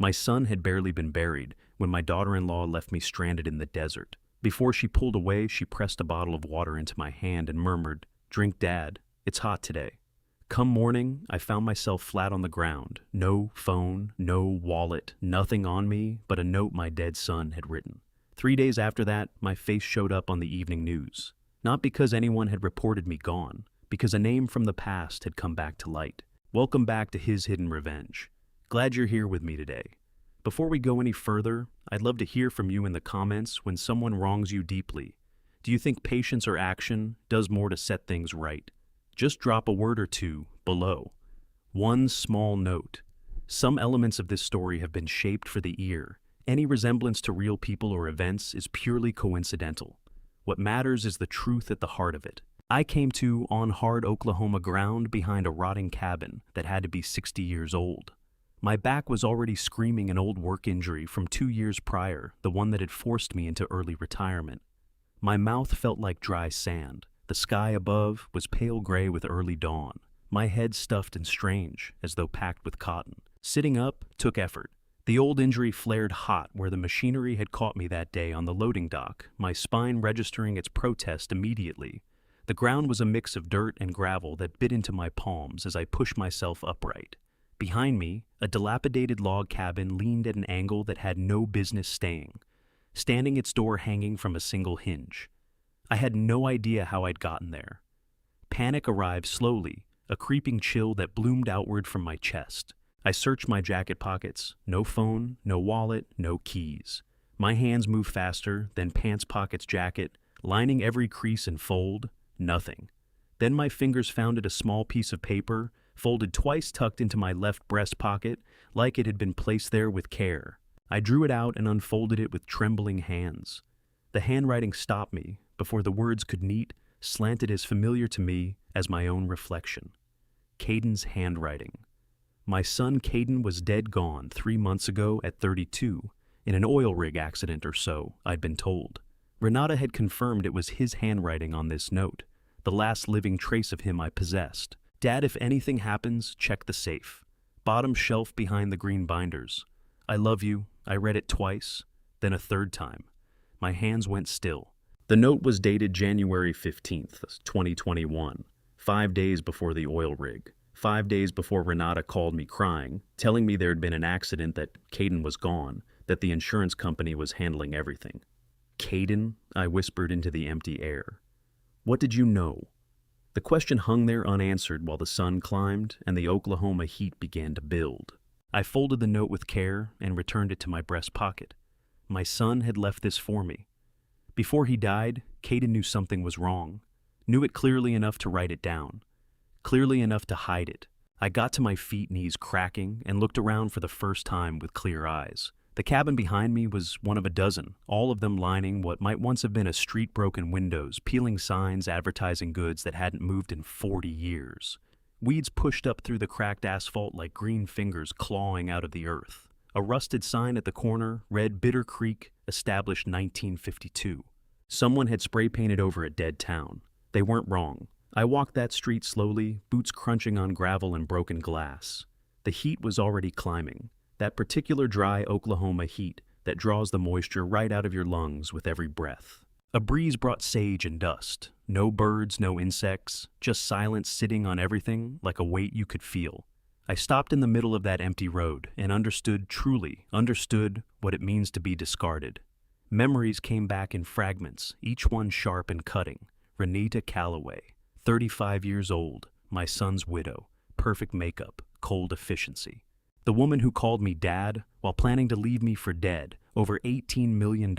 My son had barely been buried when my daughter-in-law left me stranded in the desert. Before she pulled away, she pressed a bottle of water into my hand and murmured, "Drink, Dad. It's hot today." Come morning, I found myself flat on the ground. No phone, no wallet, nothing on me but a note my dead son had written. 3 days after that, my face showed up on the evening news. Not because anyone had reported me gone, because a name from the past had come back to light. Welcome back to His Hidden Revenge. Glad you're here with me today. Before we go any further, I'd love to hear from you in the comments when someone wrongs you deeply. Do you think patience or action does more to set things right? Just drop a word or two below. One small note. Some elements of this story have been shaped for the ear. Any resemblance to real people or events is purely coincidental. What matters is the truth at the heart of it. I came to on hard Oklahoma ground behind a rotting cabin that had to be 60 years old. My back was already screaming an old work injury from 2 years prior, the one that had forced me into early retirement. My mouth felt like dry sand. The sky above was pale gray with early dawn. My head stuffed and strange, as though packed with cotton. Sitting up took effort. The old injury flared hot where the machinery had caught me that day on the loading dock, my spine registering its protest immediately. The ground was a mix of dirt and gravel that bit into my palms as I pushed myself upright. Behind me, a dilapidated log cabin leaned at an angle that had no business staying, standing its door hanging from a single hinge. I had no idea how I'd gotten there. Panic arrived slowly, a creeping chill that bloomed outward from my chest. I searched my jacket pockets. No phone, no wallet, no keys. My hands moved faster, then pants pockets jacket, lining every crease and fold. Nothing. Then my fingers found a small piece of paper, folded twice tucked into my left breast pocket, like it had been placed there with care. I drew it out and unfolded it with trembling hands. The handwriting stopped me before the words could meet, slanted as familiar to me as my own reflection. Caden's handwriting. My son Caden was dead gone 3 months ago at 32, in an oil rig accident or so, I'd been told. Renata had confirmed it was his handwriting on this note, the last living trace of him I possessed. "Dad, if anything happens, check the safe. Bottom shelf behind the green binders. I love you." I read it twice, then a third time. My hands went still. The note was dated January 15th, 2021, 5 days before the oil rig. 5 days before Renata called me crying, telling me there had been an accident, that Caden was gone, that the insurance company was handling everything. "Caden?" I whispered into the empty air. "What did you know?" The question hung there unanswered while the sun climbed and the Oklahoma heat began to build. I folded the note with care and returned it to my breast pocket. My son had left this for me. Before he died, Caden knew something was wrong, knew it clearly enough to write it down, clearly enough to hide it. I got to my feet, knees cracking, and looked around for the first time with clear eyes. The cabin behind me was one of a dozen, all of them lining what might once have been a street, broken windows, peeling signs advertising goods that hadn't moved in 40 years. Weeds pushed up through the cracked asphalt like green fingers clawing out of the earth. A rusted sign at the corner read Bitter Creek, established 1952. Someone had spray painted over a dead town. They weren't wrong. I walked that street slowly, boots crunching on gravel and broken glass. The heat was already climbing. That particular dry Oklahoma heat that draws the moisture right out of your lungs with every breath. A breeze brought sage and dust. No birds, no insects, just silence sitting on everything like a weight you could feel. I stopped in the middle of that empty road and truly understood what it means to be discarded. Memories came back in fragments, each one sharp and cutting. Renita Calloway, 35 years old, my son's widow, perfect makeup, cold efficiency. The woman who called me dad while planning to leave me for dead, over $18 million.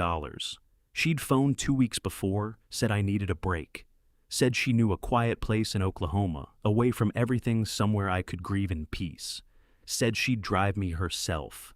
She'd phoned 2 weeks before, said I needed a break. Said she knew a quiet place in Oklahoma, away from everything, somewhere I could grieve in peace. Said she'd drive me herself.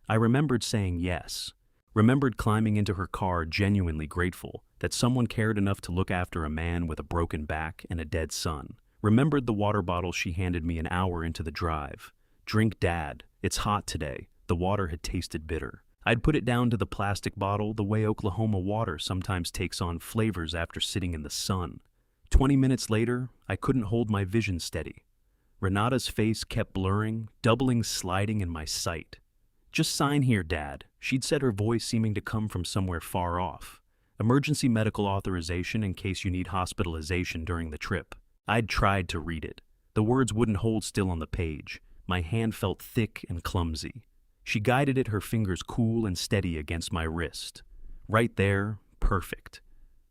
I remembered saying yes. Remembered climbing into her car, genuinely grateful that someone cared enough to look after a man with a broken back and a dead son. Remembered the water bottle she handed me an hour into the drive. "Drink, Dad. It's hot today." The water had tasted bitter. I'd put it down to the plastic bottle the way Oklahoma water sometimes takes on flavors after sitting in the sun. 20 minutes later, I couldn't hold my vision steady. Renata's face kept blurring, doubling, sliding in my sight. "Just sign here, Dad," she'd said, her voice seeming to come from somewhere far off. "Emergency medical authorization in case you need hospitalization during the trip." I'd tried to read it. The words wouldn't hold still on the page. My hand felt thick and clumsy. She guided it, her fingers cool and steady against my wrist. Right there, perfect.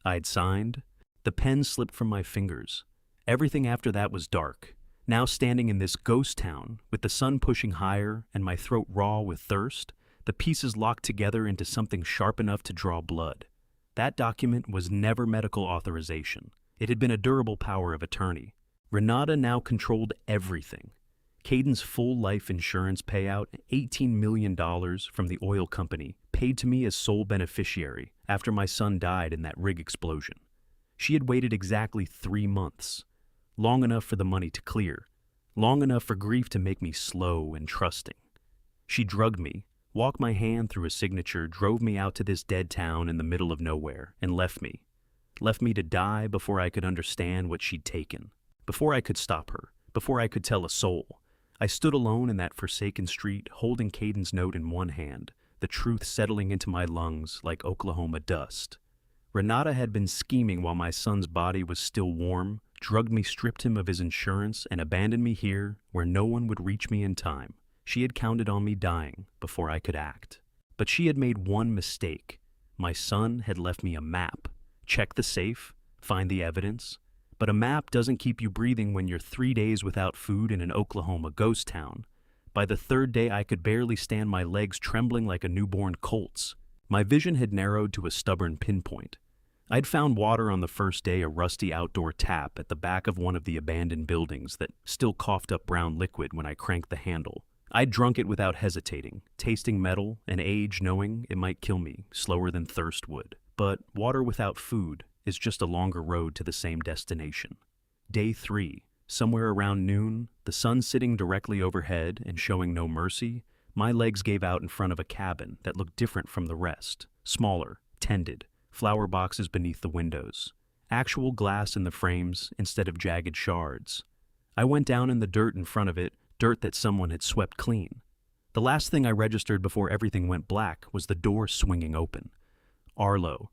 I'd signed. The pen slipped from my fingers. Everything after that was dark. Now standing in this ghost town, with the sun pushing higher and my throat raw with thirst, the pieces locked together into something sharp enough to draw blood. That document was never medical authorization. It had been a durable power of attorney. Renata now controlled everything. Caden's full life insurance payout, $18 million from the oil company, paid to me as sole beneficiary after my son died in that rig explosion. She had waited exactly 3 months. Long enough for the money to clear. Long enough for grief to make me slow and trusting. She drugged me, walked my hand through a signature, drove me out to this dead town in the middle of nowhere, and left me. Left me to die before I could understand what she'd taken. Before I could stop her. Before I could tell a soul. I stood alone in that forsaken street, holding Caden's note in one hand, the truth settling into my lungs like Oklahoma dust. Renata had been scheming while my son's body was still warm, drugged me, stripped him of his insurance, and abandoned me here where no one would reach me in time. She had counted on me dying before I could act. But she had made one mistake. My son had left me a map. Check the safe, find the evidence. But a map doesn't keep you breathing when you're 3 days without food in an Oklahoma ghost town. By the 3rd day, I could barely stand, my legs trembling like a newborn colt's. My vision had narrowed to a stubborn pinpoint. I'd found water on the 1st day, a rusty outdoor tap at the back of one of the abandoned buildings that still coughed up brown liquid when I cranked the handle. I'd drunk it without hesitating, tasting metal and age, knowing it might kill me slower than thirst would. But water without food is just a longer road to the same destination. Day 3, somewhere around noon, the sun sitting directly overhead and showing no mercy, my legs gave out in front of a cabin that looked different from the rest. Smaller, tended, flower boxes beneath the windows, actual glass in the frames instead of jagged shards. I went down in the dirt in front of it, dirt that someone had swept clean. The last thing I registered before everything went black was the door swinging open. Arlo.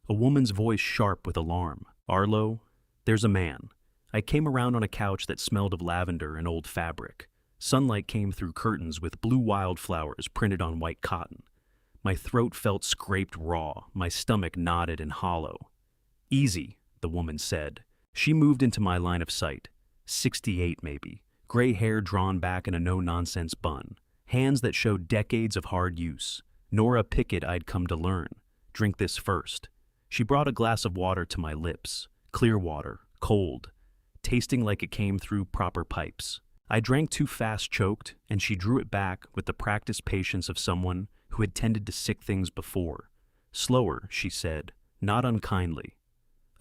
A woman's voice sharp with alarm. "Arlo, there's a man." I came around on a couch that smelled of lavender and old fabric. Sunlight came through curtains with blue wildflowers printed on white cotton. My throat felt scraped raw, my stomach knotted and hollow. "Easy," the woman said. She moved into my line of sight. 68 maybe, gray hair drawn back in a no-nonsense bun, hands that showed decades of hard use. Nora Pickett, I'd come to learn. Drink this first. She brought a glass of water to my lips, clear water, cold, tasting like it came through proper pipes. I drank too fast, choked, and she drew it back with the practiced patience of someone who had tended to sick things before. Slower, she said, not unkindly.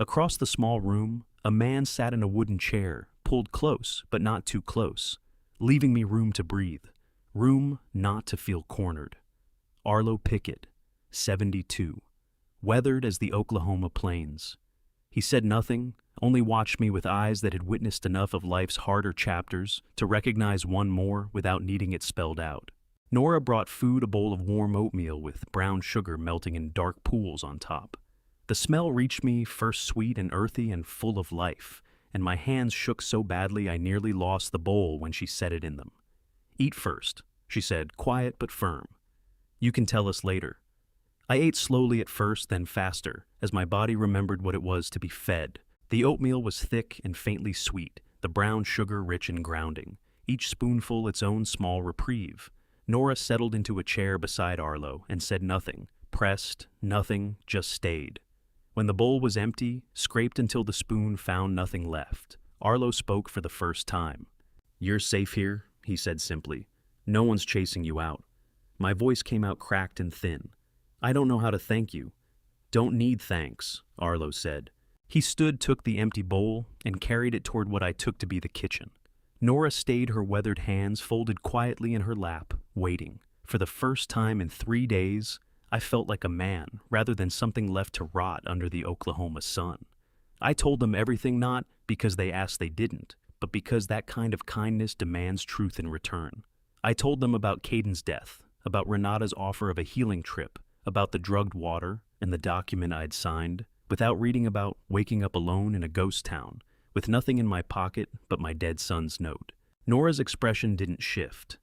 Across the small room, a man sat in a wooden chair, pulled close, but not too close, leaving me room to breathe, room not to feel cornered. Arlo Pickett, 72, weathered as the Oklahoma plains. He said nothing, only watched me with eyes that had witnessed enough of life's harder chapters to recognize one more without needing it spelled out. Nora brought food, a bowl of warm oatmeal with brown sugar melting in dark pools on top. The smell reached me, first sweet and earthy and full of life, and my hands shook so badly I nearly lost the bowl when she set it in them. "Eat first," she said, quiet but firm. "You can tell us later." I ate slowly at first, then faster, as my body remembered what it was to be fed. The oatmeal was thick and faintly sweet, the brown sugar rich and grounding, each spoonful its own small reprieve. Nora settled into a chair beside Arlo and said nothing, pressed, nothing, just stayed. When the bowl was empty, scraped until the spoon found nothing left, Arlo spoke for the first time. "You're safe here," he said simply. "No one's chasing you out." My voice came out cracked and thin. "I don't know how to thank you." "Don't need thanks," Arlo said. He stood, took the empty bowl, and carried it toward what I took to be the kitchen. Nora stayed, her weathered hands folded quietly in her lap, waiting. For the first time in 3 days, I felt like a man, rather than something left to rot under the Oklahoma sun. I told them everything, not because they asked they didn't, but because that kind of kindness demands truth in return. I told them about Caden's death, about Renata's offer of a healing trip, about the drugged water and the document I'd signed, without reading about waking up alone in a ghost town, with nothing in my pocket but my dead son's note. Nora's expression didn't shift.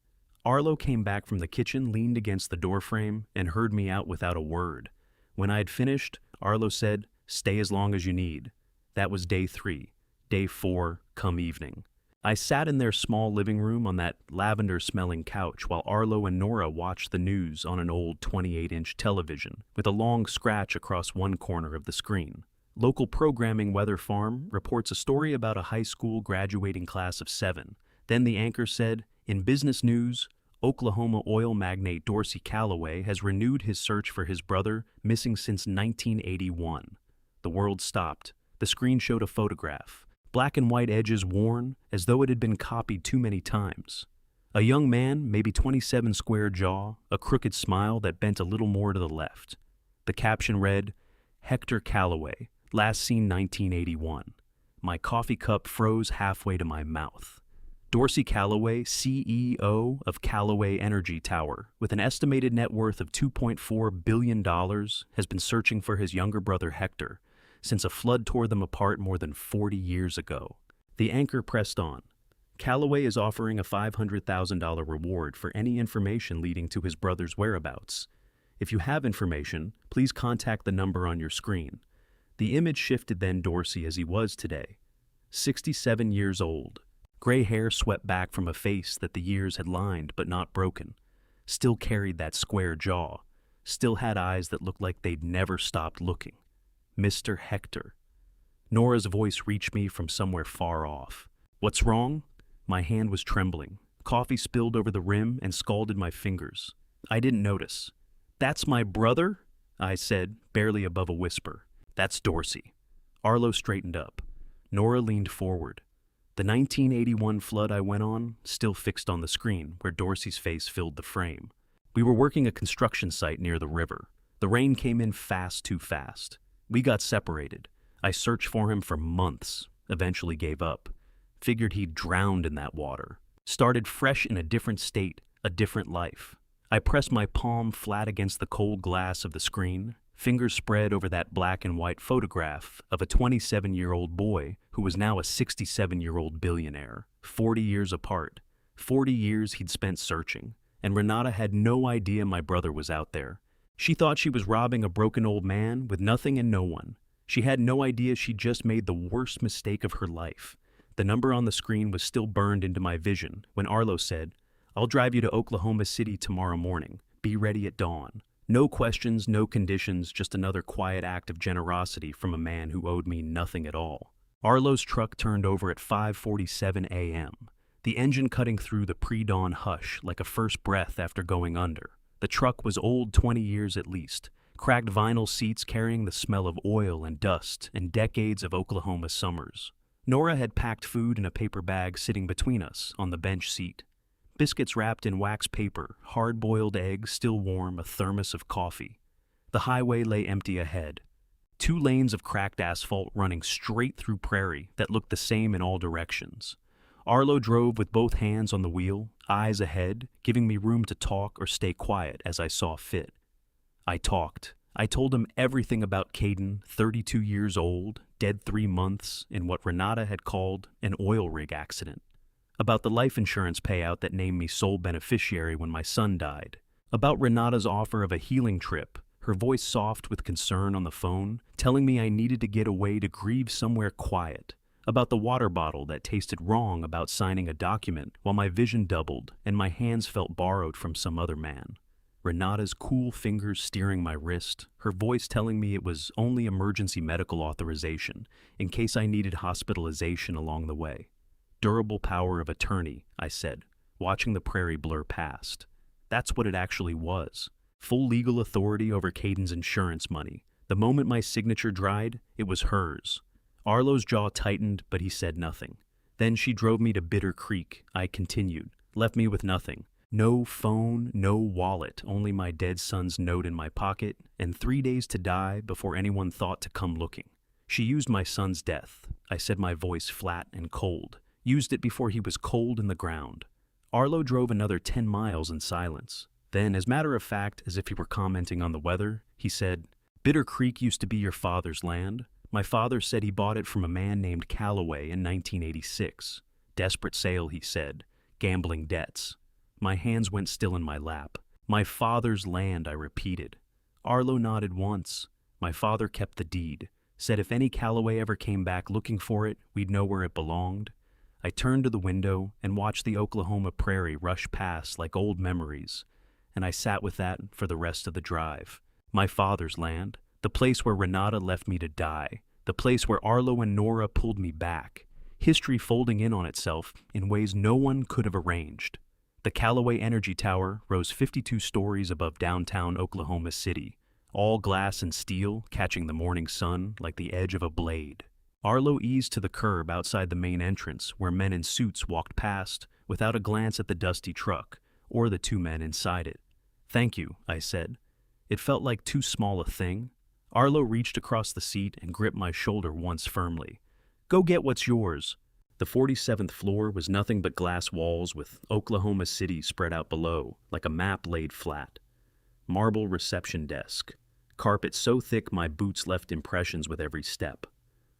Arlo came back from the kitchen, leaned against the doorframe, and heard me out without a word. When I had finished, Arlo said, "Stay as long as you need." That was day 3. Day 4, come evening. I sat in their small living room on that lavender-smelling couch while Arlo and Nora watched the news on an old 28-inch television with a long scratch across one corner of the screen. Local programming Weather Farm reports a story about a high school graduating class of 7. Then the anchor said, in business news, Oklahoma oil magnate Dorsey Calloway has renewed his search for his brother, missing since 1981. The world stopped. The screen showed a photograph. Black and white edges worn, as though it had been copied too many times. A young man, maybe 27, square jaw, a crooked smile that bent a little more to the left. The caption read, Hector Calloway, last seen 1981. My coffee cup froze halfway to my mouth. Dorsey Calloway, CEO of Callaway Energy Tower, with an estimated net worth of $2.4 billion, has been searching for his younger brother Hector since a flood tore them apart more than 40 years ago. The anchor pressed on. Callaway is offering a $500,000 reward for any information leading to his brother's whereabouts. If you have information, please contact the number on your screen. The image shifted then Dorsey as he was today. 67 years old. Gray hair swept back from a face that the years had lined but not broken. Still carried that square jaw. Still had eyes that looked like they'd never stopped looking. Mr. Hector. Nora's voice reached me from somewhere far off. What's wrong? My hand was trembling. Coffee spilled over the rim and scalded my fingers. I didn't notice. That's my brother? I said, barely above a whisper. That's Dorsey. Arlo straightened up. Nora leaned forward. The 1981 flood I went on, still fixed on the screen, where Dorsey's face filled the frame. We were working a construction site near the river. The rain came in fast, too fast. We got separated. I searched for him for months, eventually gave up. Figured he'd drowned in that water. Started fresh in a different state, a different life. I pressed my palm flat against the cold glass of the screen, fingers spread over that black and white photograph of a 27-year-old boy who was now a 67-year-old billionaire, 40 years apart. 40 years he'd spent searching, and Renata had no idea my brother was out there. She thought she was robbing a broken old man with nothing and no one. She had no idea she'd just made the worst mistake of her life. The number on the screen was still burned into my vision when Arlo said, I'll drive you to Oklahoma City tomorrow morning. Be ready at dawn. No questions, no conditions, just another quiet act of generosity from a man who owed me nothing at all. Arlo's truck turned over at 5:47 a.m., the engine cutting through the pre-dawn hush like a first breath after going under. The truck was old, 20 years at least, cracked vinyl seats carrying the smell of oil and dust and decades of Oklahoma summers. Nora had packed food in a paper bag sitting between us on the bench seat. Biscuits wrapped in wax paper, hard-boiled eggs still warm, a thermos of coffee. The highway lay empty ahead. 2 lanes of cracked asphalt running straight through prairie that looked the same in all directions. Arlo drove with both hands on the wheel, eyes ahead, giving me room to talk or stay quiet as I saw fit. I talked. I told him everything about Caden, 32 years old, dead 3 months, in what Renata had called an oil rig accident. About the life insurance payout that named me sole beneficiary when my son died. About Renata's offer of a healing trip, her voice soft with concern on the phone, telling me I needed to get away to grieve somewhere quiet. About the water bottle that tasted wrong about signing a document while my vision doubled and my hands felt borrowed from some other man. Renata's cool fingers steering my wrist, her voice telling me it was only emergency medical authorization in case I needed hospitalization along the way. Durable power of attorney, I said, watching the prairie blur past. That's what it actually was. Full legal authority over Caden's insurance money. The moment my signature dried, it was hers. Arlo's jaw tightened, but he said nothing. Then she drove me to Bitter Creek. I continued, left me with nothing. No phone, no wallet, only my dead son's note in my pocket, and 3 days to die before anyone thought to come looking. She used my son's death. I said, my voice flat and cold. Used it before he was cold in the ground. Arlo drove another 10 miles in silence. Then, as matter of fact, as if he were commenting on the weather, he said, "Bitter Creek used to be your father's land. My father said he bought it from a man named Calloway in 1986. Desperate sale, he said. Gambling debts." My hands went still in my lap. "My father's land," I repeated. Arlo nodded once. My father kept the deed. Said if any Calloway ever came back looking for it, we'd know where it belonged. I turned to the window and watched the Oklahoma prairie rush past like old memories, and I sat with that for the rest of the drive. My father's land, the place where Renata left me to die, the place where Arlo and Nora pulled me back, history folding in on itself in ways no one could have arranged. The Callaway Energy Tower rose 52 stories above downtown Oklahoma City, all glass and steel catching the morning sun like the edge of a blade. Arlo eased to the curb outside the main entrance where men in suits walked past without a glance at the dusty truck or the two men inside it. "Thank you," I said. It felt like too small a thing. Arlo reached across the seat and gripped my shoulder once firmly. "Go get what's yours." The 47th floor was nothing but glass walls with Oklahoma City spread out below, like a map laid flat. Marble reception desk. Carpet so thick my boots left impressions with every step.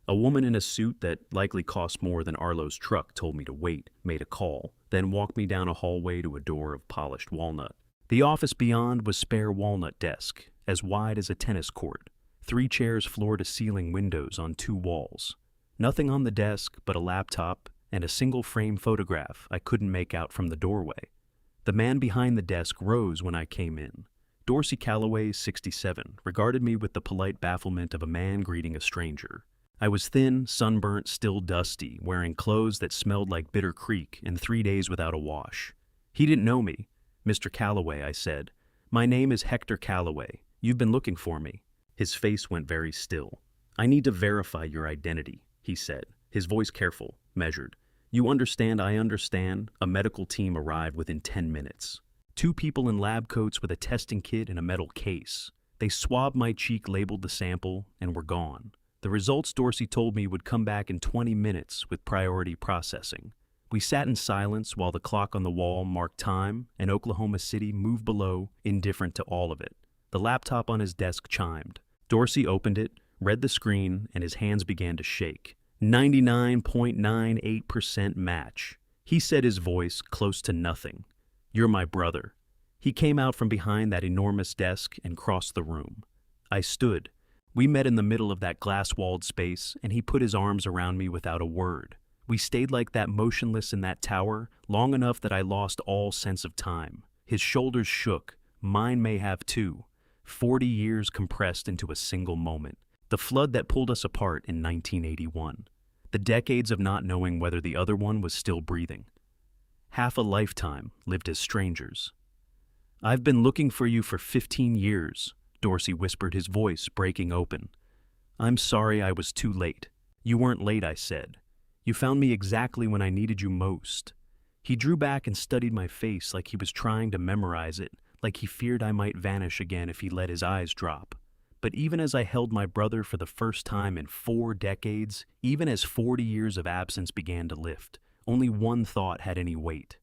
A woman in a suit that likely cost more than Arlo's truck told me to wait, made a call, then walked me down a hallway to a door of polished walnut. The office beyond was spare walnut desk, as wide as a tennis court. 3 chairs floor-to-ceiling windows on 2 walls. Nothing on the desk but a laptop and a single-frame photograph I couldn't make out from the doorway. The man behind the desk rose when I came in. Dorsey Calloway, 67, regarded me with the polite bafflement of a man greeting a stranger. I was thin, sunburnt, still dusty, wearing clothes that smelled like Bitter Creek and 3 days without a wash. He didn't know me. "Mr. Calloway," I said. "My name is Hector Calloway. You've been looking for me." His face went very still. "I need to verify your identity," he said, his voice careful, measured. "You understand, I understand." A medical team arrived within 10 minutes. 2 people in lab coats with a testing kit and a metal case. They swabbed my cheek, labeled the sample, and were gone. The results, Dorsey told me, would come back in 20 minutes with priority processing. We sat in silence while the clock on the wall marked time and Oklahoma City moved below, indifferent to all of it. The laptop on his desk chimed. Dorsey opened it, read the screen, and his hands began to shake. 99.98% match. He said, his voice close to nothing. "You're my brother." He came out from behind that enormous desk and crossed the room. I stood. We met in the middle of that glass-walled space, and he put his arms around me without a word. We stayed like that, motionless in that tower, long enough that I lost all sense of time. His shoulders shook. Mine may have too. 40 years compressed into a single moment. The flood that pulled us apart in 1981. The decades of not knowing whether the other one was still breathing. Half a lifetime lived as strangers. "I've been looking for you for 15 years, Dorsey whispered, his voice breaking open. "I'm sorry I was too late." "You weren't late," I said. "You found me exactly when I needed you most." He drew back and studied my face like he was trying to memorize it, like he feared I might vanish again if he let his eyes drop. But even as I held my brother for the first time in 4 decades, even as 40 years of absence began to lift, only one thought had any weight.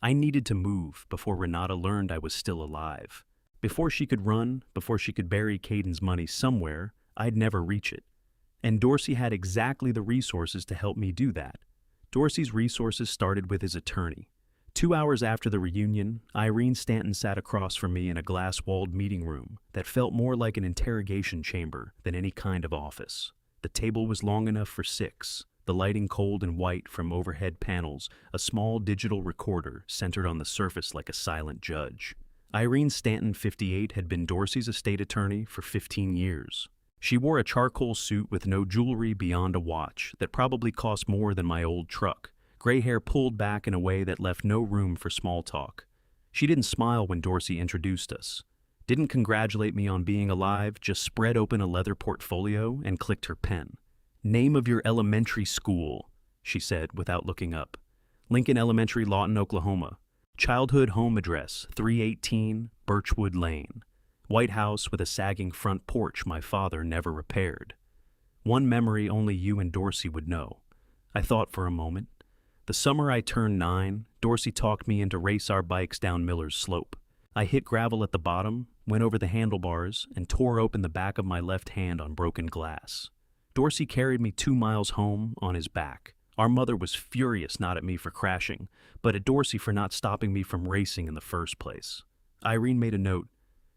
I needed to move before Renata learned I was still alive. Before she could run, before she could bury Caden's money somewhere, I'd never reach it. And Dorsey had exactly the resources to help me do that. Dorsey's resources started with his attorney. 2 hours after the reunion, Irene Stanton sat across from me in a glass-walled meeting room that felt more like an interrogation chamber than any kind of office. The table was long enough for 6, the lighting cold and white from overhead panels, a small digital recorder centered on the surface like a silent judge. Irene Stanton, 58, had been Dorsey's estate attorney for 15 years. She wore a charcoal suit with no jewelry beyond a watch that probably cost more than my old truck. Gray hair pulled back in a way that left no room for small talk. She didn't smile when Dorsey introduced us. Didn't congratulate me on being alive, just spread open a leather portfolio and clicked her pen. "Name of your elementary school," she said without looking up. "Lincoln Elementary, Lawton, Oklahoma. Childhood home address, 318 Birchwood Lane. White house with a sagging front porch my father never repaired. One memory only you and Dorsey would know." I thought for a moment. The summer I turned 9, Dorsey talked me in to race our bikes down Miller's Slope. I hit gravel at the bottom, went over the handlebars, and tore open the back of my left hand on broken glass. Dorsey carried me 2 miles home on his back. Our mother was furious not at me for crashing, but at Dorsey for not stopping me from racing in the first place. Irene made a note.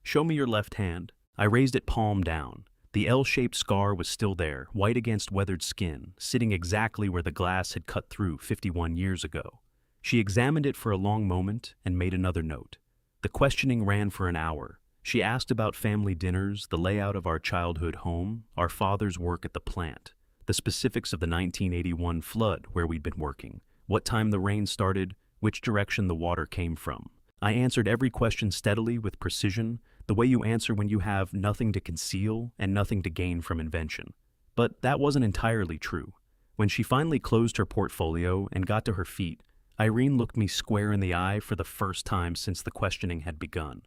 "Show me your left hand." I raised it palm down. The L-shaped scar was still there, white against weathered skin, sitting exactly where the glass had cut through 51 years ago. She examined it for a long moment and made another note. The questioning ran for an hour. She asked about family dinners, the layout of our childhood home, our father's work at the plant, the specifics of the 1981 flood where we'd been working, what time the rain started, which direction the water came from. I answered every question steadily with precision, the way you answer when you have nothing to conceal and nothing to gain from invention. But that wasn't entirely true. When she finally closed her portfolio and got to her feet, Irene looked me square in the eye for the first time since the questioning had begun.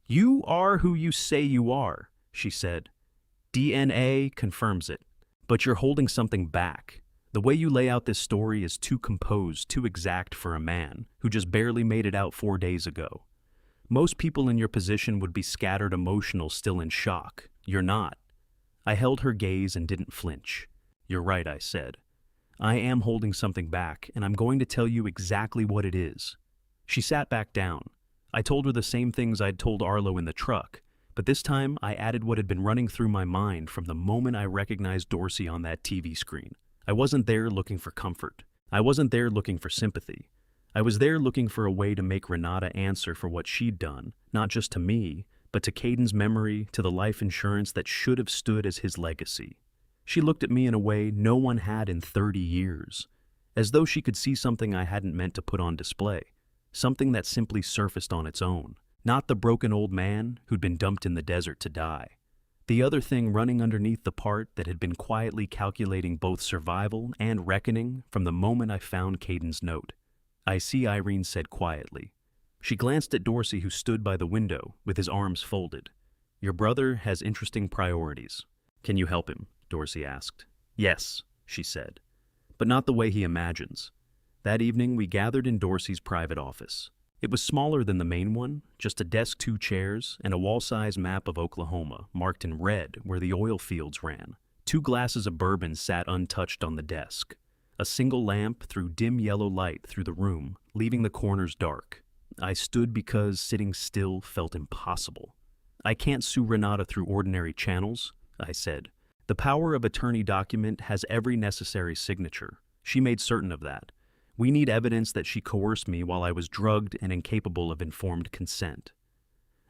"You are who you say you are," she said. "DNA confirms it. But you're holding something back. The way you lay out this story is too composed, too exact for a man who just barely made it out 4 days ago. Most people in your position would be scattered emotional, still in shock. You're not." I held her gaze and didn't flinch. "You're right," I said. "I am holding something back, and I'm going to tell you exactly what it is." She sat back down. I told her the same things I'd told Arlo in the truck, but this time I added what had been running through my mind from the moment I recognized Dorsey on that TV screen. I wasn't there looking for comfort. I wasn't there looking for sympathy. I was there looking for a way to make Renata answer for what she'd done, not just to me, but to Caden's memory, to the life insurance that should have stood as his legacy. She looked at me in a way no one had in 30 years, as though she could see something I hadn't meant to put on display, something that simply surfaced on its own, not the broken old man who'd been dumped in the desert to die. The other thing running underneath the part that had been quietly calculating both survival and reckoning from the moment I found Caden's note. "I see," Irene said quietly. She glanced at Dorsey, who stood by the window with his arms folded. "Your brother has interesting priorities. Can you help him?" Dorsey asked. "Yes," she said, "but not the way he imagines." That evening we gathered in Dorsey's private office. It was smaller than the main one, just a desk, 2 chairs, and a wall-size map of Oklahoma, marked in red where the oil fields ran. 2 glasses of bourbon sat untouched on the desk. A single lamp threw dim yellow light through the room, leaving the corners dark. I stood because sitting still felt impossible. "I can't sue Renata through ordinary channels," I said. "The power of attorney document has every necessary signature. She made certain of that. We need evidence that she coerced me while I was drugged and incapable of informed consent."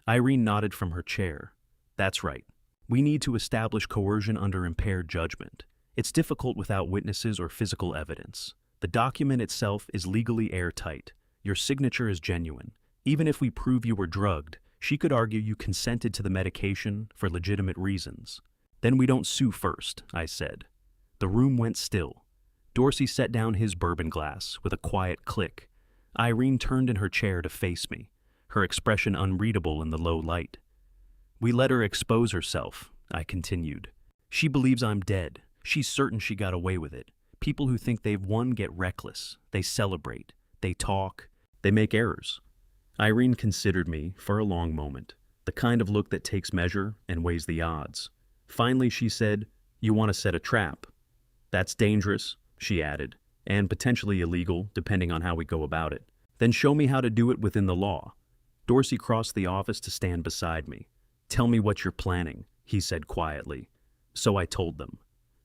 Irene nodded from her chair. "That's right. We need to establish coercion under impaired judgment. It's difficult without witnesses or physical evidence. The document itself is legally airtight. Your signature is genuine. Even if we prove you were drugged, she could argue you consented to the medication for legitimate reasons. Then we don't sue first," I said. The room went still. Dorsey set down his bourbon glass with a quiet click. Irene turned in her chair to face me, her expression unreadable in the low light. "We let her expose herself," I continued. "She believes I'm dead. She's certain she got away with it. People who think they've won get reckless. They celebrate. They talk. They make errors." Irene considered me for a long moment, the kind of look that takes measure and weighs the odds. Finally, she said, "You want to set a trap?" "That's dangerous," she added, "and potentially illegal, depending on how we go about it." "Then show me how to do it within the law." Dorsey crossed the office to stand beside me. "Tell me what you're planning," he said quietly. So I told them.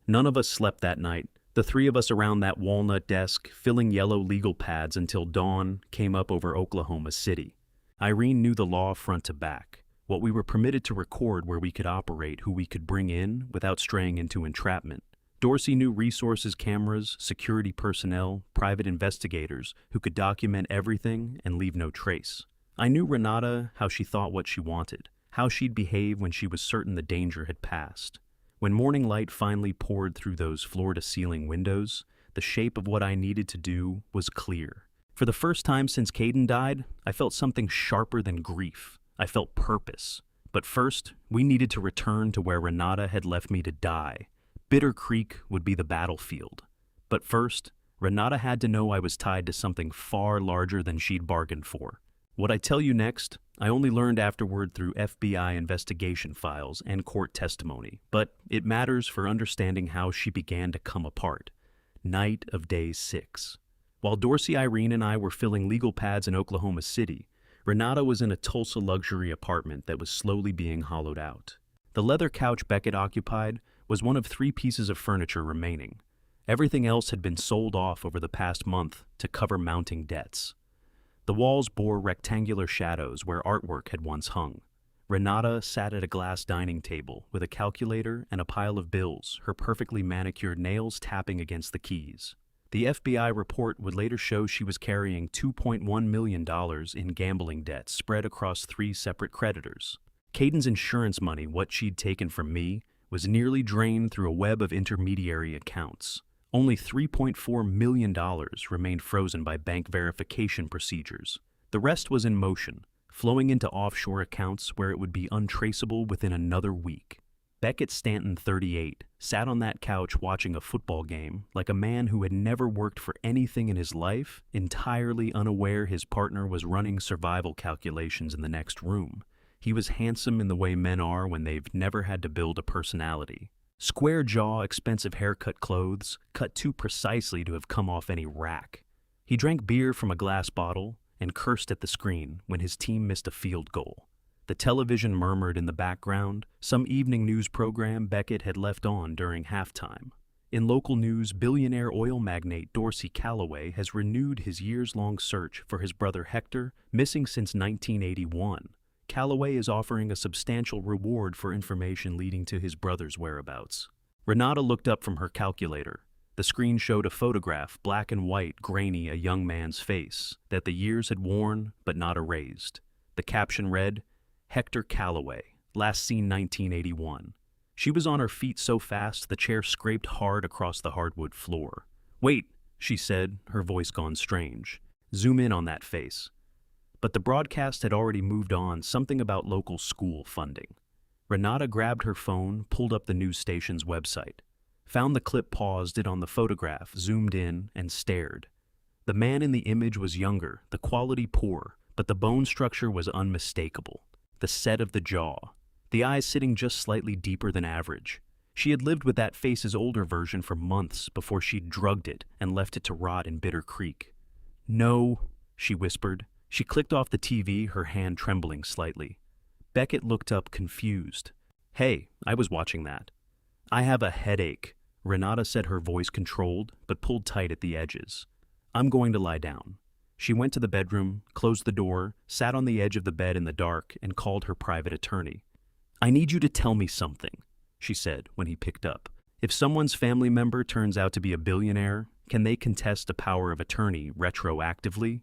None of us slept that night, the 3 of us around that walnut desk, filling yellow legal pads until dawn came up over Oklahoma City. Irene knew the law front to back, what we were permitted to record, where we could operate, who we could bring in without straying into entrapment. Dorsey knew resources, cameras, security personnel, private investigators who could document everything and leave no trace. I knew Renata, how she thought what she wanted, how she'd behave when she was certain the danger had passed. When morning light finally poured through those floor-to-ceiling windows, the shape of what I needed to do was clear. For the first time since Caden died, I felt something sharper than grief. I felt purpose. But first, we needed to return to where Renata had left me to die. Bitter Creek would be the battlefield. But first, Renata had to know I was tied to something far larger than she'd bargained for. What I tell you next I only learned afterward through FBI investigation files and court testimony, but it matters for understanding how she began to come apart. Night of day 6. While Dorsey, Irene, and I were filling legal pads in Oklahoma City, Renata was in a Tulsa luxury apartment that was slowly being hollowed out. The leather couch Beckett occupied was one of 3 pieces of furniture remaining. Everything else had been sold off over the past month to cover mounting debts. The walls bore rectangular shadows where artwork had once hung. Renata sat at a glass dining table with a calculator and a pile of bills, her perfectly manicured nails tapping against the keys. The FBI report would later show she was carrying $2.1 million in gambling debts spread across 3 separate creditors. Caden's insurance money, what she'd taken from me, was nearly drained through a web of intermediary accounts. Only $3.4 million remained frozen by bank verification procedures. The rest was in motion, flowing into offshore accounts where it would be untraceable within another week. Beckett Stanton, 38, sat on that couch watching a football game like a man who had never worked for anything in his life, entirely unaware his partner was running survival calculations in the next room. He was handsome in the way men are when they've never had to build a personality. Square jaw, expensive haircut clothes, cut too precisely to have come off any rack. He drank beer from a glass bottle and cursed at the screen when his team missed a field goal. The television murmured in the background, some evening news program Beckett had left on during halftime. In local news, billionaire oil magnate Dorsey Calloway has renewed his years-long search for his brother Hector, missing since 1981. Calloway is offering a substantial reward for information leading to his brother's whereabouts. Renata looked up from her calculator. The screen showed a photograph, black and white, grainy, a young man's face, that the years had worn but not erased. The caption read, Hector Calloway, last seen 1981. She was on her feet so fast the chair scraped hard across the hardwood floor. Wait, she said, her voice gone strange. Zoom in on that face. But the broadcast had already moved on, something about local school funding. Renata grabbed her phone, pulled up the news station's website, found the clip, paused it on the photograph, zoomed in, and stared. The man in the image was younger, the quality poor, but the bone structure was unmistakable. The set of the jaw, the eyes sitting just slightly deeper than average. She had lived with that face's older version for months before she'd drugged it and left it to rot in Bitter Creek. No, she whispered. She clicked off the TV, her hand trembling slightly. Beckett looked up, confused. Hey, I was watching that. I have a headache, Renata said, her voice controlled, but pulled tight at the edges. I'm going to lie down. She went to the bedroom, closed the door, sat on the edge of the bed in the dark, and called her private attorney. I need you to tell me something, she said when he picked up. If someone's family member turns out to be a billionaire, can they contest a power of attorney retroactively?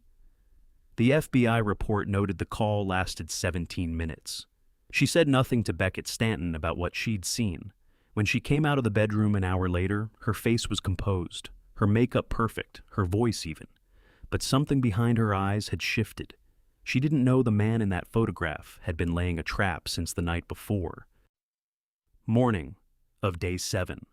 The FBI report noted the call lasted 17 minutes. She said nothing to Beckett Stanton about what she'd seen. When she came out of the bedroom an hour later, her face was composed, her makeup perfect, her voice even. But something behind her eyes had shifted. She didn't know the man in that photograph had been laying a trap since the night before. Morning of day 7.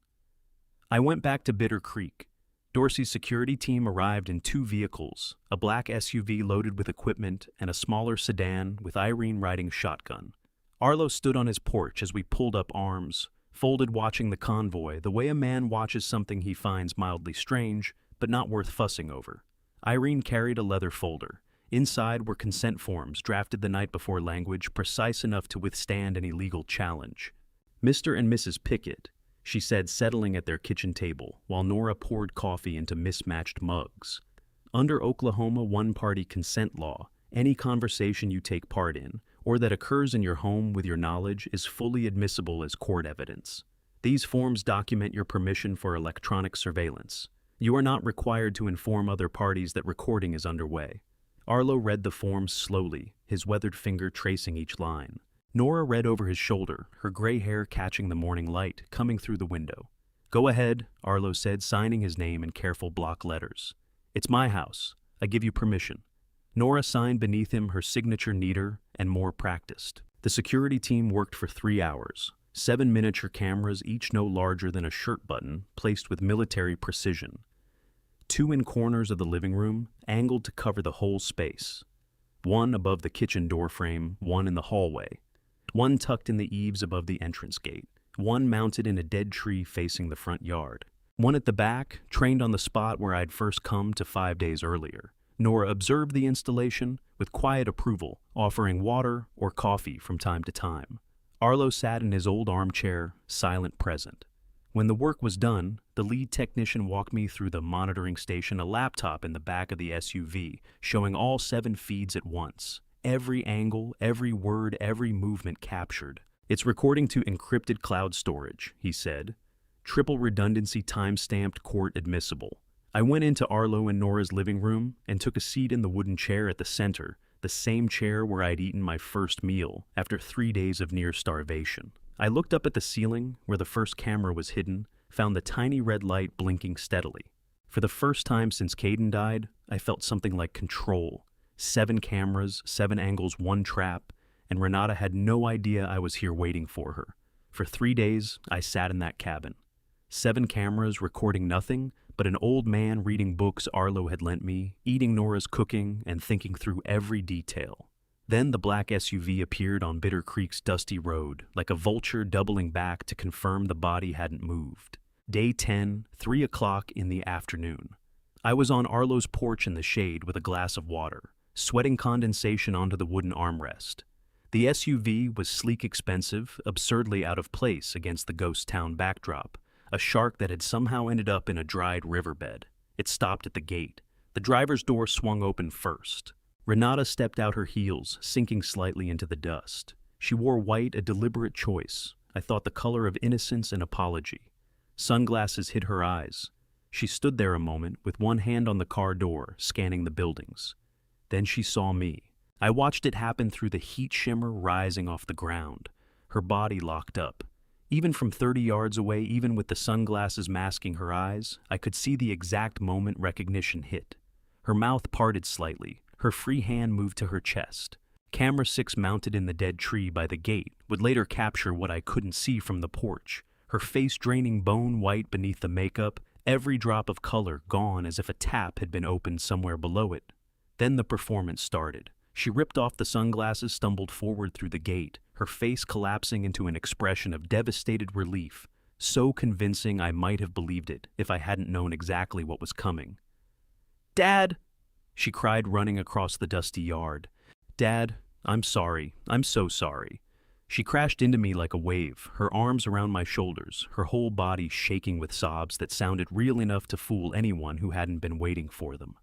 I went back to Bitter Creek. Dorsey's security team arrived in 2 vehicles, a black SUV loaded with equipment and a smaller sedan with Irene riding shotgun. Arlo stood on his porch as we pulled up, arms folded, watching the convoy the way a man watches something he finds mildly strange but not worth fussing over. Irene carried a leather folder. Inside were consent forms drafted the night before, language precise enough to withstand any legal challenge. Mr. and Mrs. Pickett, she said, settling at their kitchen table, while Nora poured coffee into mismatched mugs. Under Oklahoma one-party consent law, any conversation you take part in, or that occurs in your home with your knowledge, is fully admissible as court evidence. These forms document your permission for electronic surveillance. You are not required to inform other parties that recording is underway. Arlo read the forms slowly, his weathered finger tracing each line. Nora read over his shoulder, her gray hair catching the morning light coming through the window. Go ahead, Arlo said, signing his name in careful block letters. It's my house. I give you permission. Nora signed beneath him, her signature neater and more practiced. The security team worked for 3 hours. 7 miniature cameras, each no larger than a shirt button, placed with military precision. 2 in corners of the living room, angled to cover the whole space. one above the kitchen doorframe, one in the hallway, one tucked in the eaves above the entrance gate, one mounted in a dead tree facing the front yard, one at the back, trained on the spot where I'd first come to 5 days earlier. Nora observed the installation with quiet approval, offering water or coffee from time to time. Arlo sat in his old armchair, silent present. When the work was done, the lead technician walked me through the monitoring station, a laptop in the back of the SUV, showing all 7 feeds at once. Every angle, every word, every movement captured. "It's recording to encrypted cloud storage," he said. "Triple redundancy time-stamped court admissible." I went into Arlo and Nora's living room and took a seat in the wooden chair at the center, the same chair where I'd eaten my first meal after 3 days of near starvation. I looked up at the ceiling where the first camera was hidden, found the tiny red light blinking steadily. For the first time since Caden died, I felt something like control. 7 cameras, 7 angles, 1 trap, and Renata had no idea I was here waiting for her. For 3 days, I sat in that cabin. 7 cameras recording nothing but an old man reading books Arlo had lent me, eating Nora's cooking, and thinking through every detail. Then the black SUV appeared on Bitter Creek's dusty road, like a vulture doubling back to confirm the body hadn't moved. Day 10, 3 o'clock in the afternoon. I was on Arlo's porch in the shade with a glass of water, sweating condensation onto the wooden armrest. The SUV was sleek, expensive, absurdly out of place against the ghost town backdrop, a shark that had somehow ended up in a dried riverbed. It stopped at the gate. The driver's door swung open first. Renata stepped out, her heels sinking slightly into the dust. She wore white, a deliberate choice. I thought the color of innocence and apology. Sunglasses hid her eyes. She stood there a moment with one hand on the car door, scanning the buildings. Then she saw me. I watched it happen through the heat shimmer rising off the ground. Her body locked up. Even from 30 yards away, even with the sunglasses masking her eyes, I could see the exact moment recognition hit. Her mouth parted slightly. Her free hand moved to her chest. Camera 6 mounted in the dead tree by the gate would later capture what I couldn't see from the porch. Her face draining bone white beneath the makeup, every drop of color gone as if a tap had been opened somewhere below it. Then the performance started. She ripped off the sunglasses, stumbled forward through the gate, her face collapsing into an expression of devastated relief, so convincing I might have believed it if I hadn't known exactly what was coming. "Dad!" she cried, running across the dusty yard. "Dad, I'm sorry. I'm so sorry." She crashed into me like a wave, her arms around my shoulders, her whole body shaking with sobs that sounded real enough to fool anyone who hadn't been waiting for them.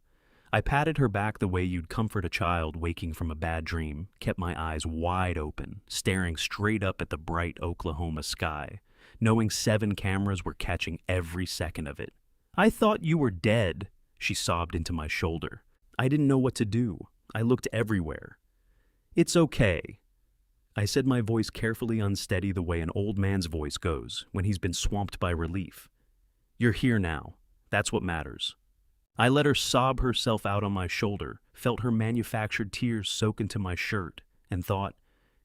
I patted her back the way you'd comfort a child waking from a bad dream, kept my eyes wide open, staring straight up at the bright Oklahoma sky, knowing 7 cameras were catching every second of it. "I thought you were dead," she sobbed into my shoulder. I didn't know what to do. I looked everywhere. "It's okay," I said, my voice carefully unsteady the way an old man's voice goes when he's been swamped by relief. "You're here now. That's what matters." I let her sob herself out on my shoulder, felt her manufactured tears soak into my shirt, and thought,